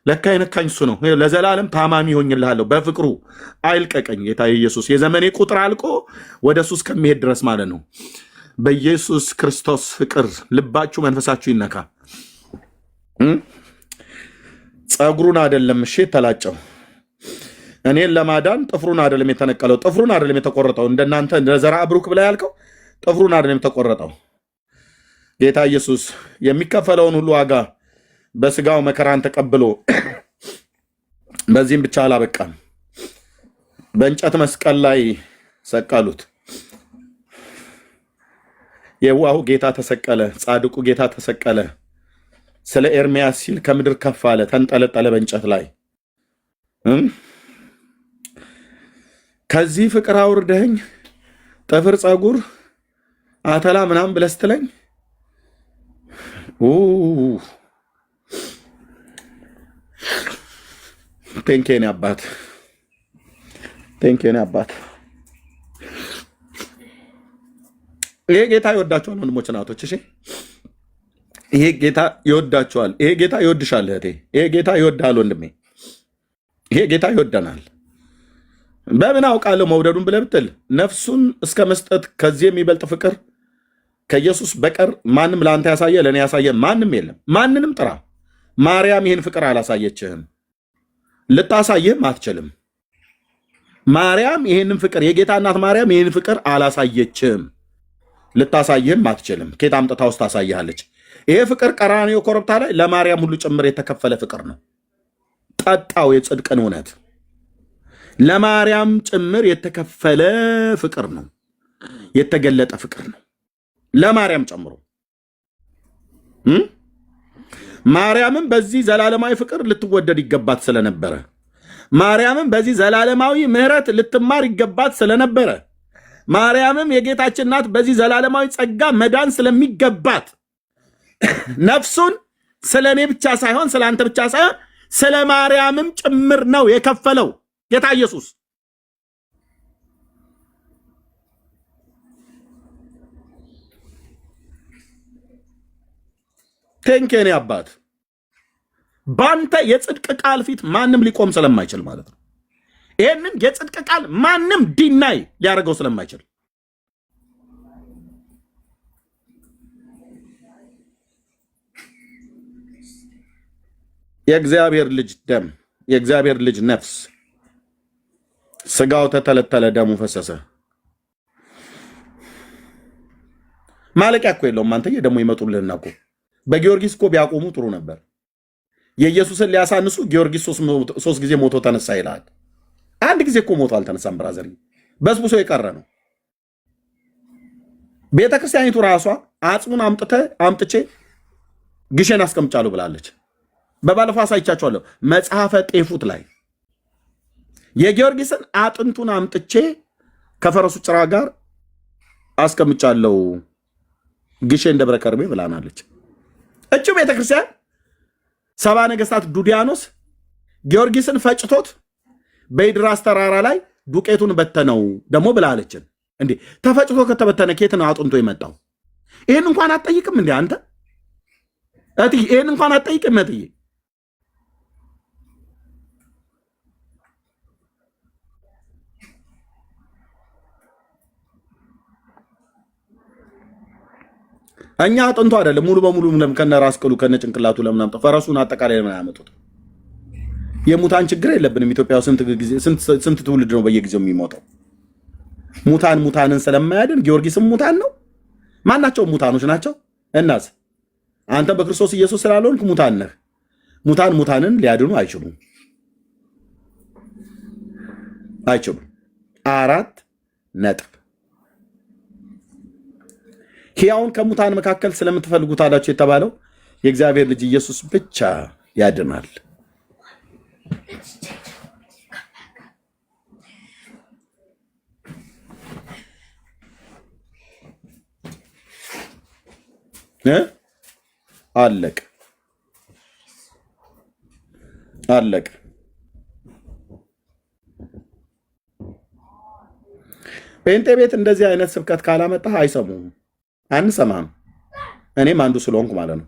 ለካ የነካኝ እሱ ነው። ለዘላለም ታማሚ ሆኝልሃለሁ። በፍቅሩ አይልቀቀኝ ጌታ ኢየሱስ። የዘመኔ ቁጥር አልቆ ወደ እሱ እስከሚሄድ ድረስ ማለት ነው። በኢየሱስ ክርስቶስ ፍቅር ልባችሁ መንፈሳችሁ ይነካ። ጸጉሩን አይደለም እሺ ተላጨው። እኔን ለማዳን ጥፍሩን አይደለም የተነቀለው፣ ጥፍሩን አይደለም የተቆረጠው። እንደናንተ እንደ ዘርአ ብሩክ ብላ ያልከው ጥፍሩን አይደለም የተቆረጠው። ጌታ ኢየሱስ የሚከፈለውን ሁሉ ዋጋ በስጋው መከራን ተቀብሎ በዚህም ብቻ አላበቃም። በእንጨት መስቀል ላይ ሰቀሉት። የዋሁ ጌታ ተሰቀለ፣ ጻድቁ ጌታ ተሰቀለ። ስለ ኤርምያስ ሲል ከምድር ከፍ አለ፣ ተንጠለጠለ በእንጨት ላይ። ከዚህ ፍቅር አውርደኝ ጥፍር፣ ጸጉር፣ አተላ ምናምን ብለህ ስትለኝ ቴንኬን አባት፣ ቴንኬን አባት። ይሄ ጌታ ይወዳቸዋል ወንድሞች ናቶች። እሺ ይሄ ጌታ ይወዳቸዋል። ይሄ ጌታ ይወድሻል እህቴ። ይሄ ጌታ ይወዳል ወንድሜ። ይሄ ጌታ ይወደናል። በምን አውቃለሁ መውደዱን ብለህ ብትል ነፍሱን እስከ መስጠት ከዚህ የሚበልጥ ፍቅር ከኢየሱስ በቀር ማንም ለአንተ ያሳየ ለእኔ ያሳየ ማንም የለም። ማንንም ጥራ። ማርያም ይህን ፍቅር አላሳየችህም፣ ልታሳይህም አትችልም። ማርያም ይህንን ፍቅር የጌታ እናት ማርያም ይህን ፍቅር አላሳየችህም፣ ልታሳይህም አትችልም። ኬት አምጥታ ውስጥ ታሳይሃለች። ይሄ ፍቅር ቀራንዮ ኮረብታ ላይ ለማርያም ሁሉ ጭምር የተከፈለ ፍቅር ነው። ጠጣው የጽድቅን እውነት ለማርያም ጭምር የተከፈለ ፍቅር ነው። የተገለጠ ፍቅር ነው ለማርያም ጨምሮ። ማርያምም በዚህ ዘላለማዊ ፍቅር ልትወደድ ይገባት ስለነበረ፣ ማርያምም በዚህ ዘላለማዊ ምሕረት ልትማር ይገባት ስለነበረ፣ ማርያምም የጌታችን እናት በዚህ ዘላለማዊ ጸጋ መዳን ስለሚገባት ነፍሱን ስለ እኔ ብቻ ሳይሆን ስለ አንተ ብቻ ሳይሆን ስለ ማርያምም ጭምር ነው የከፈለው ጌታ ኢየሱስ። ቴንኬኔ አባት፣ በአንተ የጽድቅ ቃል ፊት ማንም ሊቆም ስለማይችል ማለት ነው። ይህንን የጽድቅ ቃል ማንም ዲናይ ሊያደርገው ስለማይችል የእግዚአብሔር ልጅ ደም፣ የእግዚአብሔር ልጅ ነፍስ፣ ስጋው ተተለተለ፣ ደሙ ፈሰሰ። ማለቂያ እኮ የለውም። አንተዬ ደግሞ ይመጡልህና እኮ በጊዮርጊስ እኮ ቢያቆሙ ጥሩ ነበር። የኢየሱስን ሊያሳንሱ ጊዮርጊስ 3 ጊዜ ሞቶ ተነሳ ይላል። አንድ ጊዜ እኮ ሞቶ አልተነሳም። ብራዘር በስብሶ የቀረ ነው። ቤተክርስቲያኒቱ ራሷ አጽሙን አምጥቼ ግሸን አስቀምጫለሁ ብላለች። በባለፈው አሳይቻችኋለሁ። መጽሐፈ ጤፉት ላይ የጊዮርጊስን አጥንቱን አምጥቼ ከፈረሱ ጭራ ጋር አስቀምጫለሁ ግሼን ደብረ ከርቤ ብላናለች። እቹ ቤተክርስቲያን ሰባ ነገስታት ዱዲያኖስ ጊዮርጊስን ፈጭቶት በኢድራስ ተራራ ላይ ዱቄቱን በተነው ደግሞ ብላለችን። እንዴ ተፈጭቶ ከተበተነ ኬት ነው አጥንቶ የመጣው? ይህን እንኳን አትጠይቅም እንዴ አንተ እትዬ? ይህን እንኳን አትጠይቅም እትዬ? እኛ አጥንቶ አይደለም ሙሉ በሙሉ ከነ ራስ ቅሉ ከነ ጭንቅላቱ ለምን አምጣ? ፈረሱን አጠቃላይ ለምን አያመጡት? የሙታን ችግር የለብንም። ኢትዮጵያ ስንት ትውልድ ነው በየጊዜው የሚሞተው? ሙታንን ስለማያድን ጊዮርጊስም ሙታን ነው። ማናቸውም ሙታኖች ናቸው። እናስ አንተ በክርስቶስ ኢየሱስ ስላልሆንክ ሙታን ነህ። ሙታንን ሊያድኑ አይችሉም። 4 ነጥብ። ሕያውን ከሙታን መካከል ስለምትፈልጉት አላችሁ የተባለው የእግዚአብሔር ልጅ ኢየሱስ ብቻ ያድናል። አለቅ ጴንጤ ቤት እንደዚህ አይነት ስብከት ካላመጣህ አይሰሙም፣ አንሰማም። እኔም አንዱ ስለሆንኩ ማለት ነው።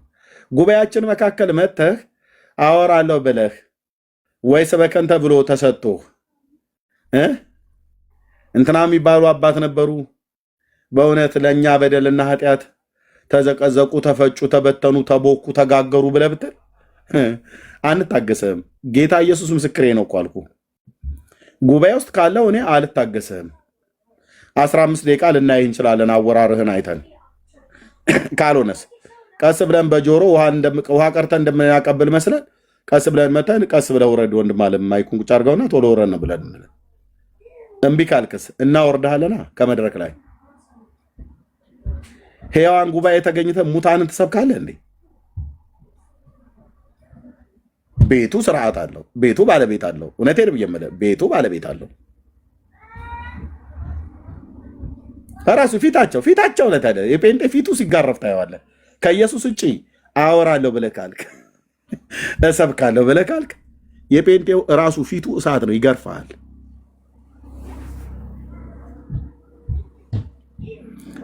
ጉባኤያችን መካከል መጥተህ አወራለሁ ብለህ ወይ ስበከን ተብሎ ተሰጥቶህ እንትና የሚባሉ አባት ነበሩ በእውነት ለእኛ በደልና ኃጢአት ተዘቀዘቁ፣ ተፈጩ፣ ተበተኑ፣ ተቦኩ፣ ተጋገሩ ብለህ ብትል አንታገሰም። ጌታ ኢየሱስ ምስክሬ ነው እኮ አልኩህ። ጉባኤ ውስጥ ካለው እኔ አልታገሰም። 15 ደቂቃ ልናይህ እንችላለን አወራርህን አይተን። ካልሆነስ ቀስ ብለን በጆሮ ውሃ ቀርተን እንደምናቀብል መስለን ቀስ ብለን መተን ቀስ ብለህ ውረድ ወንድም አለ ማይኩን ቁጭ አድርገውና ቶሎ ውረድ ነው ብለን እምቢ ካልክስ እናወርድሃለና ከመድረክ ላይ ሕያዋን ጉባኤ ተገኝተህ ሙታንን ትሰብካለህ እንዴ? ቤቱ ስርዓት አለው። ቤቱ ባለቤት አለው። እውነቴን ብዬ የምልህ ቤቱ ባለቤት አለው። ራሱ ፊታቸው ለታደ የጴንጤ ፊቱ ሲጋረፍ ታየዋለህ። ከኢየሱስ ውጭ አወራለሁ ብለህ ካልክ እሰብካለሁ ብለህ ካልክ የጴንጤው ራሱ ፊቱ እሳት ነው፣ ይገርፋል።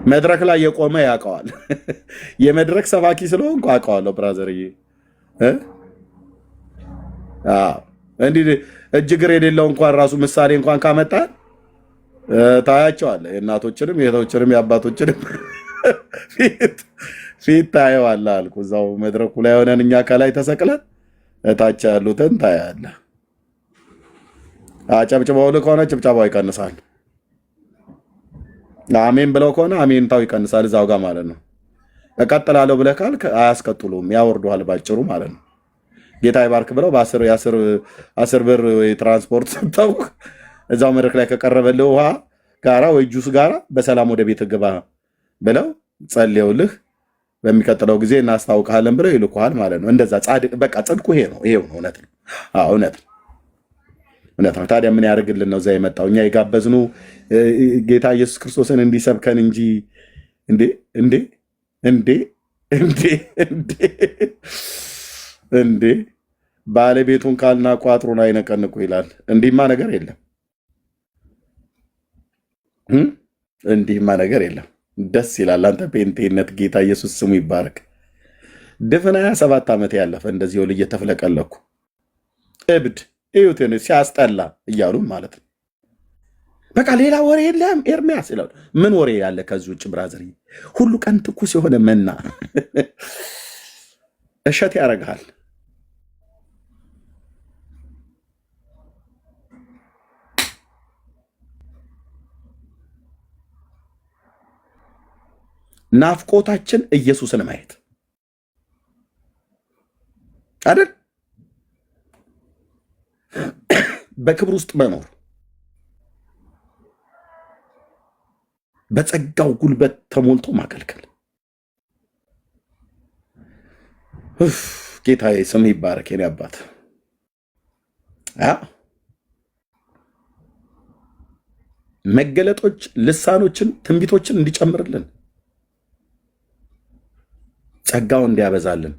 መድረክ ላይ የቆመ ያውቀዋል። የመድረክ ሰባኪ ስለሆንኩ አውቀዋለሁ ብራዘርዬ። እንዲህ እጅግር የሌለው እንኳን ራሱ ምሳሌ እንኳን ካመጣ ታያቸዋለህ። የእናቶችንም የእህቶችንም የአባቶችንም ፊት ታየዋለህ አልኩ። እዛው መድረኩ ላይ ሆነን እኛ ከላይ ተሰቅለን እታች ያሉትን ታያለህ። አጨብጭበውልህ ከሆነ ጭብጨባው ይቀንሳል። አሜን ብለው ከሆነ አሜንታው ይቀንሳል እዛው ጋር ማለት ነው። እቀጥላለሁ ብለህ ካልክ አያስቀጥሉም፣ ያወርዱሃል ባጭሩ ማለት ነው። ጌታ ይባርክ ብለው በ10 ብር የትራንስፖርት ሰጥተው እዛው መድረክ ላይ ከቀረበልህ ውሃ ጋራ ወይ ጁስ ጋራ በሰላም ወደ ቤት ግባ ብለው ጸልየውልህ በሚቀጥለው ጊዜ እናስታውቃለን ብለው ይልኩሃል ማለት ነው። እንደዛ ጻድቅ በቃ ጽድቁ ይሄ ነው። እውነት ነው። እውነት ነው። ታዲያ ምን ያደርግልን ነው እዛ የመጣው? እኛ የጋበዝነው ጌታ ኢየሱስ ክርስቶስን እንዲሰብከን እንጂ እንዴ ባለቤቱን ካልና ቋጥሩን አይነቀንቁ ይላል። እንዲህማ ነገር የለም። እንዲህማ ነገር የለም። ደስ ይላል። አንተ ጴንጤነት ጌታ ኢየሱስ ስሙ ይባረክ። ድፍን 27 ዓመት ያለፈ እንደዚህ ወል እየተፍለቀለኩ እብድ እዩትን ሲያስጠላ እያሉን ማለት ነው። በቃ ሌላ ወሬ የለም ኤርሚያስ ይላሉ። ምን ወሬ ያለ ከዚህ ውጭ ብራዘር? ሁሉ ቀን ትኩስ የሆነ መና እሸት ያደርግሃል። ናፍቆታችን ኢየሱስን ማየት አይደል? በክብር ውስጥ መኖር፣ በጸጋው ጉልበት ተሞልቶ ማገልገል። ጌታዬ ስም ይባረክ የኔ አባት። መገለጦች፣ ልሳኖችን፣ ትንቢቶችን እንዲጨምርልን ጸጋው እንዲያበዛልን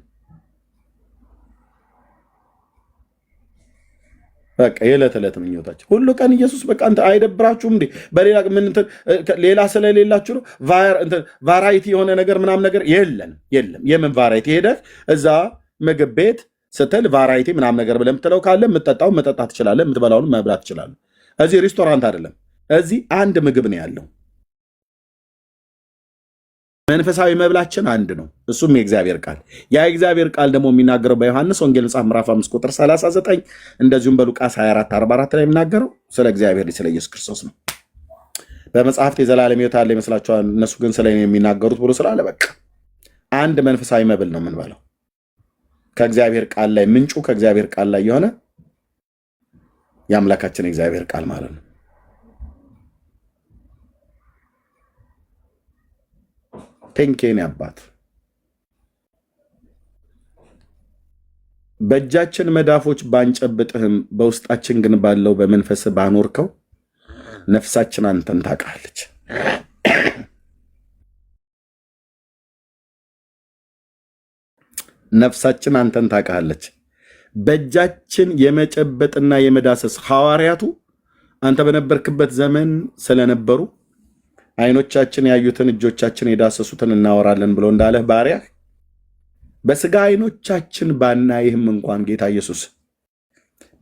በቃ የዕለት ዕለት ምኞታችን ሁሉ ቀን ኢየሱስ በቃ እንትን አይደብራችሁም እንዴ? በሌላ ምን ሌላ ስለሌላችሁ ነው ቫራይቲ የሆነ ነገር ምናምን ነገር የለም። የምን ቫራይቲ? ሄደህ እዛ ምግብ ቤት ስትል ቫራይቲ ምናምን ነገር ብለህ የምትለው ካለ የምትጠጣውን መጠጣት ትችላለህ፣ የምትበላውን መብላት ትችላለህ። እዚህ ሬስቶራንት አይደለም። እዚህ አንድ ምግብ ነው ያለው። መንፈሳዊ መብላችን አንድ ነው፣ እሱም የእግዚአብሔር ቃል። ያ የእግዚአብሔር ቃል ደግሞ የሚናገረው በዮሐንስ ወንጌል መጽሐፍ ምዕራፍ 5 ቁጥር 39 እንደዚሁም በሉቃስ 24 44 ላይ የሚናገረው ስለ እግዚአብሔር ልጅ ስለ ኢየሱስ ክርስቶስ ነው። በመጽሐፍት የዘላለም ሕይወት አለ ይመስላችኋል፣ እነሱ ግን ስለ እኔ የሚናገሩት ብሎ ስላለ በቃ አንድ መንፈሳዊ መብል ነው የምንበላው ከእግዚአብሔር ቃል ላይ፣ ምንጩ ከእግዚአብሔር ቃል ላይ የሆነ የአምላካችን የእግዚአብሔር ቃል ማለት ነው። ቴንኬን አባት በእጃችን መዳፎች ባንጨብጥህም በውስጣችን ግን ባለው በመንፈስ ባኖርከው ነፍሳችን አንተን ታውቃለች። ነፍሳችን አንተን ታውቃለች። በእጃችን የመጨበጥና የመዳሰስ ሐዋርያቱ አንተ በነበርክበት ዘመን ስለነበሩ አይኖቻችን ያዩትን እጆቻችን የዳሰሱትን እናወራለን ብሎ እንዳለህ ባሪያህ በስጋ አይኖቻችን ባናይህም እንኳን ጌታ ኢየሱስ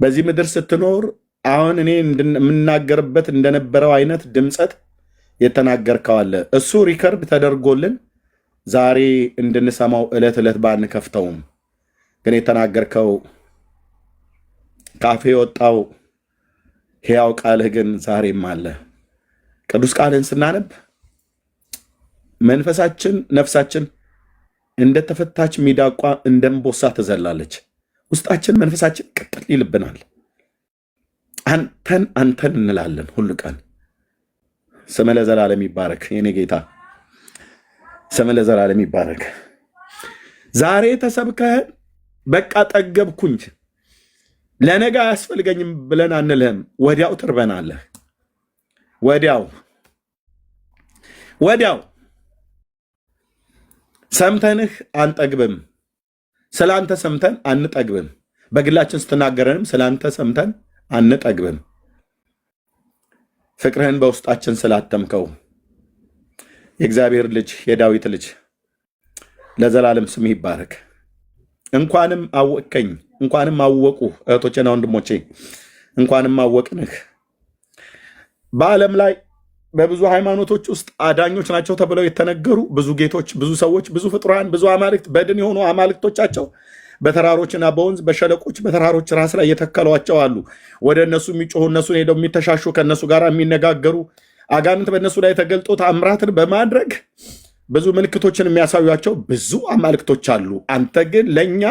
በዚህ ምድር ስትኖር አሁን እኔ የምናገርበት እንደነበረው አይነት ድምፀት የተናገርከው አለ። እሱ ሪከርድ ተደርጎልን ዛሬ እንድንሰማው ዕለት ዕለት ባንከፍተውም ግን የተናገርከው ካፌ የወጣው ሕያው ቃልህ ግን ዛሬም አለ። ቅዱስ ቃልን ስናነብ መንፈሳችን ነፍሳችን እንደተፈታች ሚዳቋ እንደምቦሳ ትዘላለች። ውስጣችን መንፈሳችን ቅጥል ይልብናል። አንተን አንተን እንላለን ሁሉ ቀን። ስም ለዘላለም ይባረክ የኔ ጌታ፣ ስም ለዘላለም ይባረክ። ዛሬ ተሰብከህን በቃ ጠገብኩኝ ለነገ አያስፈልገኝም ብለን አንልህም። ወዲያው ትርበናለህ። ወዲያው ሰምተንህ አንጠግብም። ስላንተ ሰምተን አንጠግብም። በግላችን ስትናገረንም ስላንተ ሰምተን አንጠግብም። ፍቅርህን በውስጣችን ስላተምከው የእግዚአብሔር ልጅ የዳዊት ልጅ ለዘላለም ስምህ ይባረክ። እንኳንም አወቅከኝ፣ እንኳንም አወቁ እህቶቼና ወንድሞቼ፣ እንኳንም አወቅንህ። በዓለም ላይ በብዙ ሃይማኖቶች ውስጥ አዳኞች ናቸው ተብለው የተነገሩ ብዙ ጌቶች፣ ብዙ ሰዎች፣ ብዙ ፍጡራን፣ ብዙ አማልክት በድን የሆኑ አማልክቶቻቸው በተራሮችና በወንዝ በሸለቆች በተራሮች ራስ ላይ የተከሏቸው አሉ። ወደ እነሱ የሚጮሁ እነሱን ሄደው የሚተሻሹ ከእነሱ ጋር የሚነጋገሩ አጋንንት በእነሱ ላይ ተገልጦ ተአምራትን በማድረግ ብዙ ምልክቶችን የሚያሳዩቸው ብዙ አማልክቶች አሉ። አንተ ግን ለእኛ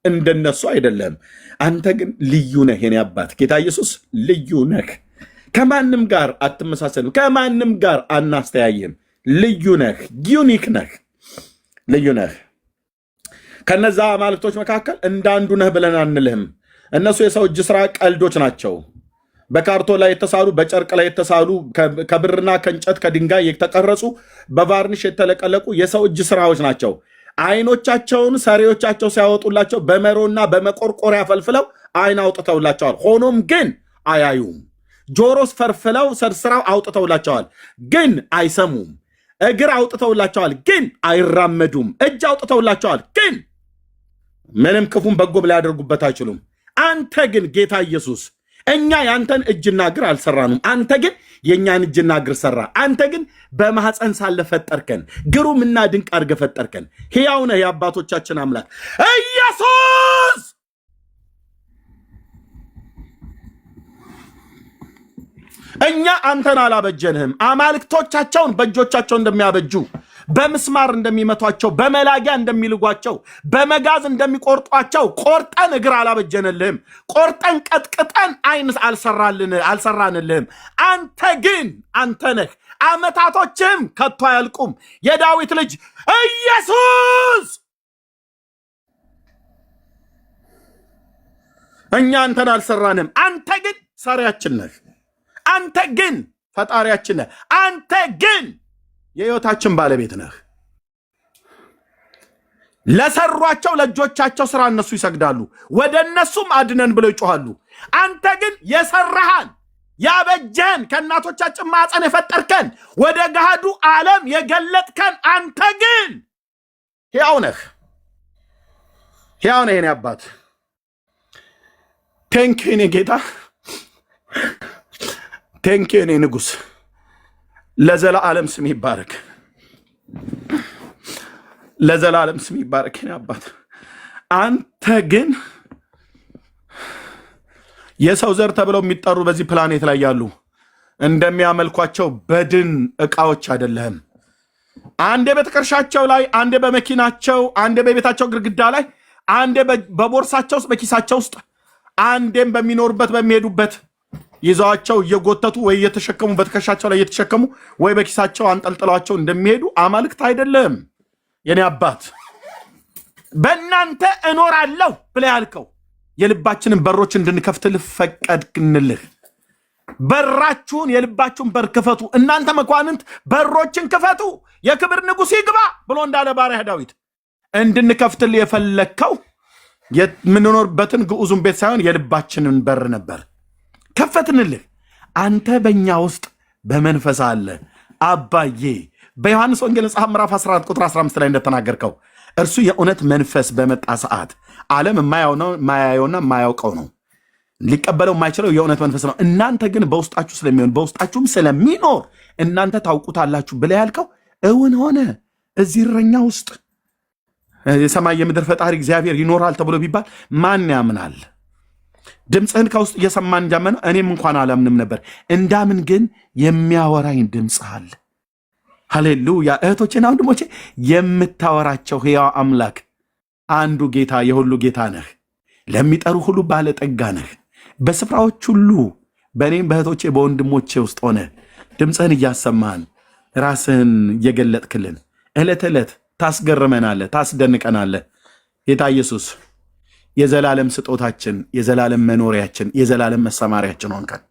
እንደነሱ አይደለም። አንተ ግን ልዩ ነህ የኔ አባት ጌታ ኢየሱስ፣ ልዩ ነህ። ከማንም ጋር አትመሳሰልም። ከማንም ጋር አናስተያየም። ልዩ ነህ፣ ዩኒክ ነህ፣ ልዩ ነህ። ከነዛ አማልክቶች መካከል እንዳንዱ ነህ ብለን አንልህም። እነሱ የሰው እጅ ስራ ቀልዶች ናቸው። በካርቶን ላይ የተሳሉ፣ በጨርቅ ላይ የተሳሉ፣ ከብርና ከእንጨት ከድንጋይ የተቀረጹ፣ በቫርኒሽ የተለቀለቁ የሰው እጅ ስራዎች ናቸው። አይኖቻቸውን ሰሪዎቻቸው ሲያወጡላቸው በመሮና በመቆርቆሪያ ፈልፍለው አይን አውጥተውላቸዋል። ሆኖም ግን አያዩም። ጆሮስ ፈርፍለው ሰርስራው አውጥተውላቸዋል፣ ግን አይሰሙም። እግር አውጥተውላቸዋል፣ ግን አይራመዱም። እጅ አውጥተውላቸዋል፣ ግን ምንም ክፉን በጎ ሊያደርጉበት አይችሉም። አንተ ግን ጌታ ኢየሱስ እኛ ያንተን እጅና እግር አልሰራንም። አንተ ግን የእኛን እጅና እግር ሰራ። አንተ ግን በማኅፀን ሳለ ፈጠርከን፣ ግሩምና ድንቅ አድርገህ ፈጠርከን። ሕያው ነህ የአባቶቻችን አምላክ ኢየሱስ። እኛ አንተን አላበጀንህም። አማልክቶቻቸውን በእጆቻቸው እንደሚያበጁ፣ በምስማር እንደሚመቷቸው፣ በመላጊያ እንደሚልጓቸው፣ በመጋዝ እንደሚቆርጧቸው ቆርጠን እግር አላበጀንልህም። ቆርጠን ቀጥቅጠን አይን አልሰራንልህም። አንተ ግን አንተ ነህ። ዓመታቶችም ከቶ አያልቁም። የዳዊት ልጅ ኢየሱስ እኛ አንተን አልሰራንም። አንተ ግን ሰሪያችን ነህ። አንተ ግን ፈጣሪያችን ነህ። አንተ ግን የሕይወታችን ባለቤት ነህ። ለሰሯቸው ለእጆቻቸው ስራ እነሱ ይሰግዳሉ፣ ወደ እነሱም አድነን ብለው ይጮኻሉ። አንተ ግን የሰራሃን ያበጀህን ከእናቶቻችን ማፀን የፈጠርከን ወደ ገሃዱ ዓለም የገለጥከን አንተ ግን ሕያው ነህ። ሕያው ነህ የኔ አባት። ቴንኪው የኔ ጌታ፣ ቴንኪው የኔ ንጉሥ። ለዘላለም ስም ይባረክ፣ ለዘላለም ስም ይባረክ የኔ አባት። አንተ ግን የሰው ዘር ተብለው የሚጠሩ በዚህ ፕላኔት ላይ ያሉ እንደሚያመልኳቸው በድን ዕቃዎች አይደለህም። አንዴ በትከሻቸው ላይ፣ አንዴ በመኪናቸው፣ አንዴ በቤታቸው ግድግዳ ላይ፣ አንዴ በቦርሳቸው ውስጥ በኪሳቸው ውስጥ፣ አንዴም በሚኖሩበት በሚሄዱበት ይዘዋቸው እየጎተቱ ወይ እየተሸከሙ በትከሻቸው ላይ እየተሸከሙ ወይ በኪሳቸው አንጠልጥለዋቸው እንደሚሄዱ አማልክት አይደለም የኔ አባት። በእናንተ እኖራለሁ ብለህ ያልከው የልባችንን በሮች እንድንከፍትልህ ፈቀድንልህ። በራችሁን የልባችሁን በር ክፈቱ፣ እናንተ መኳንንት በሮችን ክፈቱ፣ የክብር ንጉሥ ይግባ ብሎ እንዳለ ባሪያህ ዳዊት እንድንከፍትልህ የፈለግከው የምንኖርበትን ግዑዙን ቤት ሳይሆን የልባችንን በር ነበር። ከፈትንልህ። አንተ በእኛ ውስጥ በመንፈስ አለ አባዬ። በዮሐንስ ወንጌል መጽሐፍ ምዕራፍ 14 ቁጥር 15 ላይ እንደተናገርከው እርሱ የእውነት መንፈስ በመጣ ሰዓት ዓለም የማያየውና የማያውቀው ነው፣ ሊቀበለው የማይችለው የእውነት መንፈስ ነው። እናንተ ግን በውስጣችሁ ስለሚሆን በውስጣችሁም ስለሚኖር እናንተ ታውቁታላችሁ ብለህ ያልከው እውን ሆነ። እዚህ እረኛ ውስጥ የሰማይ የምድር ፈጣሪ እግዚአብሔር ይኖራል ተብሎ ቢባል ማን ያምናል? ድምፅህን ከውስጥ እየሰማን እንዳመነው እኔም እንኳን አላምንም ነበር። እንዳምን ግን የሚያወራኝ ድምፅ አለ። ሃሌሉያ! እህቶቼና ወንድሞቼ የምታወራቸው ሕያው አምላክ አንዱ ጌታ የሁሉ ጌታ ነህ። ለሚጠሩ ሁሉ ባለጠጋ ነህ። በስፍራዎች ሁሉ በእኔም በእህቶቼ በወንድሞቼ ውስጥ ሆነ ድምፅህን እያሰማን ራስህን እየገለጥክልን ዕለት ዕለት ታስገርመናለህ፣ ታስደንቀናለህ። ጌታ ኢየሱስ የዘላለም ስጦታችን፣ የዘላለም መኖሪያችን፣ የዘላለም መሰማሪያችን ሆንከን።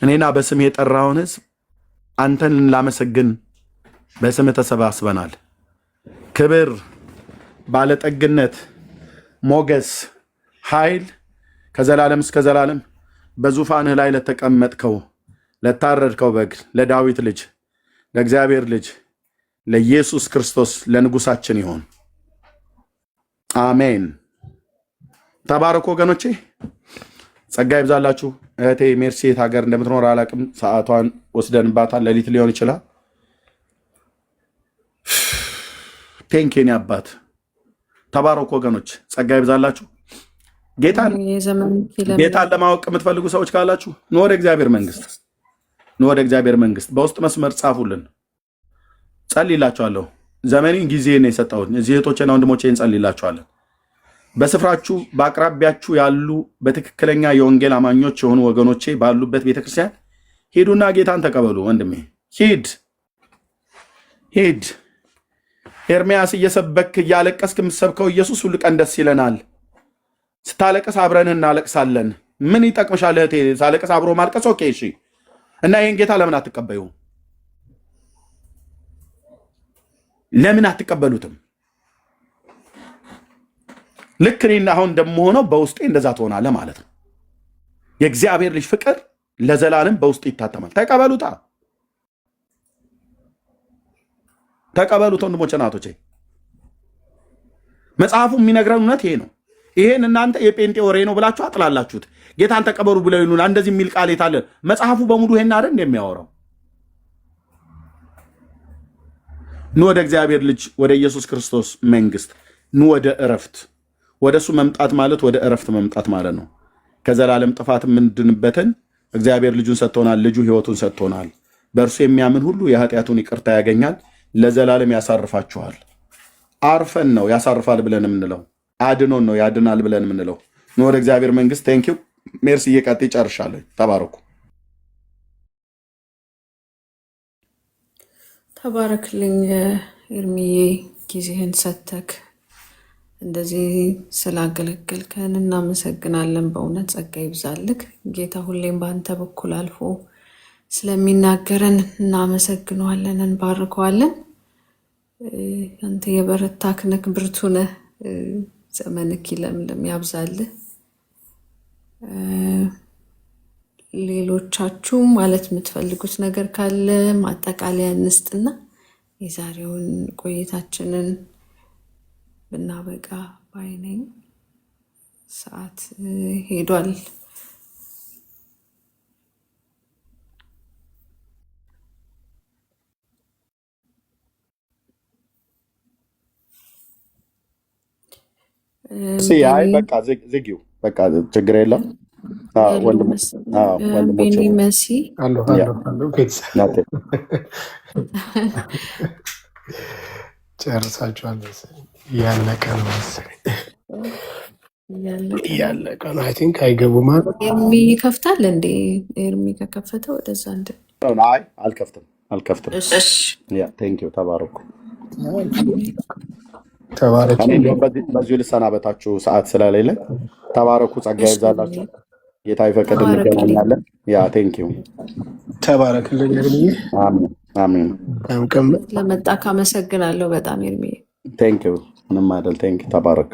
እኔና በስም የጠራውን ሕዝብ አንተን ላመሰግን በስምህ ተሰባስበናል። ክብር፣ ባለጠግነት፣ ሞገስ፣ ኃይል ከዘላለም እስከ ዘላለም በዙፋንህ ላይ ለተቀመጥከው ለታረድከው በግ ለዳዊት ልጅ ለእግዚአብሔር ልጅ ለኢየሱስ ክርስቶስ ለንጉሳችን ይሆን። አሜን። ተባረኩ ወገኖቼ፣ ጸጋ ይብዛላችሁ። እህቴ ሜርሲ የት ሀገር እንደምትኖር አላቅም። ሰዓቷን ወስደንባታል። ሌሊት ሊሆን ይችላል። ቴንኬን አባት ተባረኩ ወገኖች፣ ጸጋ ይብዛላችሁ። ጌታን ለማወቅ የምትፈልጉ ሰዎች ካላችሁ ኑ ወደ እግዚአብሔር መንግስት፣ ኑ ወደ እግዚአብሔር መንግስት። በውስጥ መስመር ጻፉልን፣ ጸልይላችኋለሁ። ዘመኔን ጊዜን የሰጠሁት እዚህ እህቶቼና ወንድሞቼ እንጸልይላችኋለን። በስፍራችሁ በአቅራቢያችሁ ያሉ በትክክለኛ የወንጌል አማኞች የሆኑ ወገኖቼ ባሉበት ቤተክርስቲያን ሂዱና ጌታን ተቀበሉ። ወንድሜ ሂድ። ኤርምያስ እየሰበክ እያለቀስክ የምትሰብከው ኢየሱስ ሁሉ ቀን ደስ ይለናል። ስታለቀስ አብረንህ እናለቅሳለን። ምን ይጠቅምሻል እህቴ? ሳለቀስ አብሮ ማልቀስ ኦኬ፣ እሺ። እና ይህን ጌታ ለምን አትቀበዩ? ለምን አትቀበሉትም? ልክ እኔና አሁን እንደምሆነው በውስጤ እንደዛ ትሆናለህ ማለት ነው። የእግዚአብሔር ልጅ ፍቅር ለዘላለም በውስጥ ይታተማል። ተቀበሉታ፣ ተቀበሉት ወንድሞቼ እናቶቼ። መጽሐፉ የሚነግረን እውነት ይሄ ነው። ይሄን እናንተ የጴንጤ ወሬ ነው ብላችሁ አጥላላችሁት። ጌታን ተቀበሉ ብለው ይሉና እንደዚህ የሚል ቃል የታለ? መጽሐፉ በሙሉ ይሄን አይደል እንደሚያወራው? ኑ ወደ እግዚአብሔር ልጅ ወደ ኢየሱስ ክርስቶስ መንግስት፣ ኑ ወደ እረፍት። ወደ እሱ መምጣት ማለት ወደ እረፍት መምጣት ማለት ነው። ከዘላለም ጥፋት የምንድንበትን እግዚአብሔር ልጁን ሰጥቶናል። ልጁ ህይወቱን ሰጥቶናል። በእርሱ የሚያምን ሁሉ የኃጢአቱን ይቅርታ ያገኛል፣ ለዘላለም ያሳርፋችኋል። አርፈን ነው ያሳርፋል ብለን የምንለው፣ አድኖን ነው ያድናል ብለን የምንለው። ኑ ወደ እግዚአብሔር መንግስት። ቴንኪው ሜርሲ። እየቀጥ ይጨርሻለሁ። ተባረኩ። ተባረክልኝ ኤርሚዬ፣ ጊዜህን ሰተክ እንደዚህ ስላገለገልከን እናመሰግናለን። በእውነት ጸጋ ይብዛልክ። ጌታ ሁሌም በአንተ በኩል አልፎ ስለሚናገረን እናመሰግነዋለን፣ እንባርከዋለን። አንተ የበረታክ ነህ፣ ብርቱ ነህ። ዘመንክ ይለምልም፣ ያብዛልህ። ሌሎቻችሁ ማለት የምትፈልጉት ነገር ካለ ማጠቃለያ እንስጥና የዛሬውን ቆይታችንን ብናበቃ ባይነኝ። ሰዓት ሄዷል። አይ በቃ ዝጊው፣ በቃ ችግር የለም። ቤኒ መሲ ጨርሳችኋል መሰለኝ። እያለቀ ነው መሰለኝ፣ እያለቀ ነው። አይ ቲንክ አይገቡም። ኤርሚ ይከፍታል እንዴ? ኤርሚ ከከፈተ ወደዛ እንደ አይ አልከፍትም። ቴንክ ዩ ተባረኩ። በዚሁ ልሰናበታችሁ ሰዓት ስለሌለ፣ ተባረኩ። ጸጋ ይብዛላችሁ። ጌታ ይፈቅድ እንገናኛለን። ቴንክ ዩ ተባረክልኝ ኤርሚዬ። አሜን። ለመጣ ካመሰግናለሁ በጣም ኤርሚዬ። ቴንክ ዩ። ምንም አይደል። ቴንክ ዩ። ተባረክ።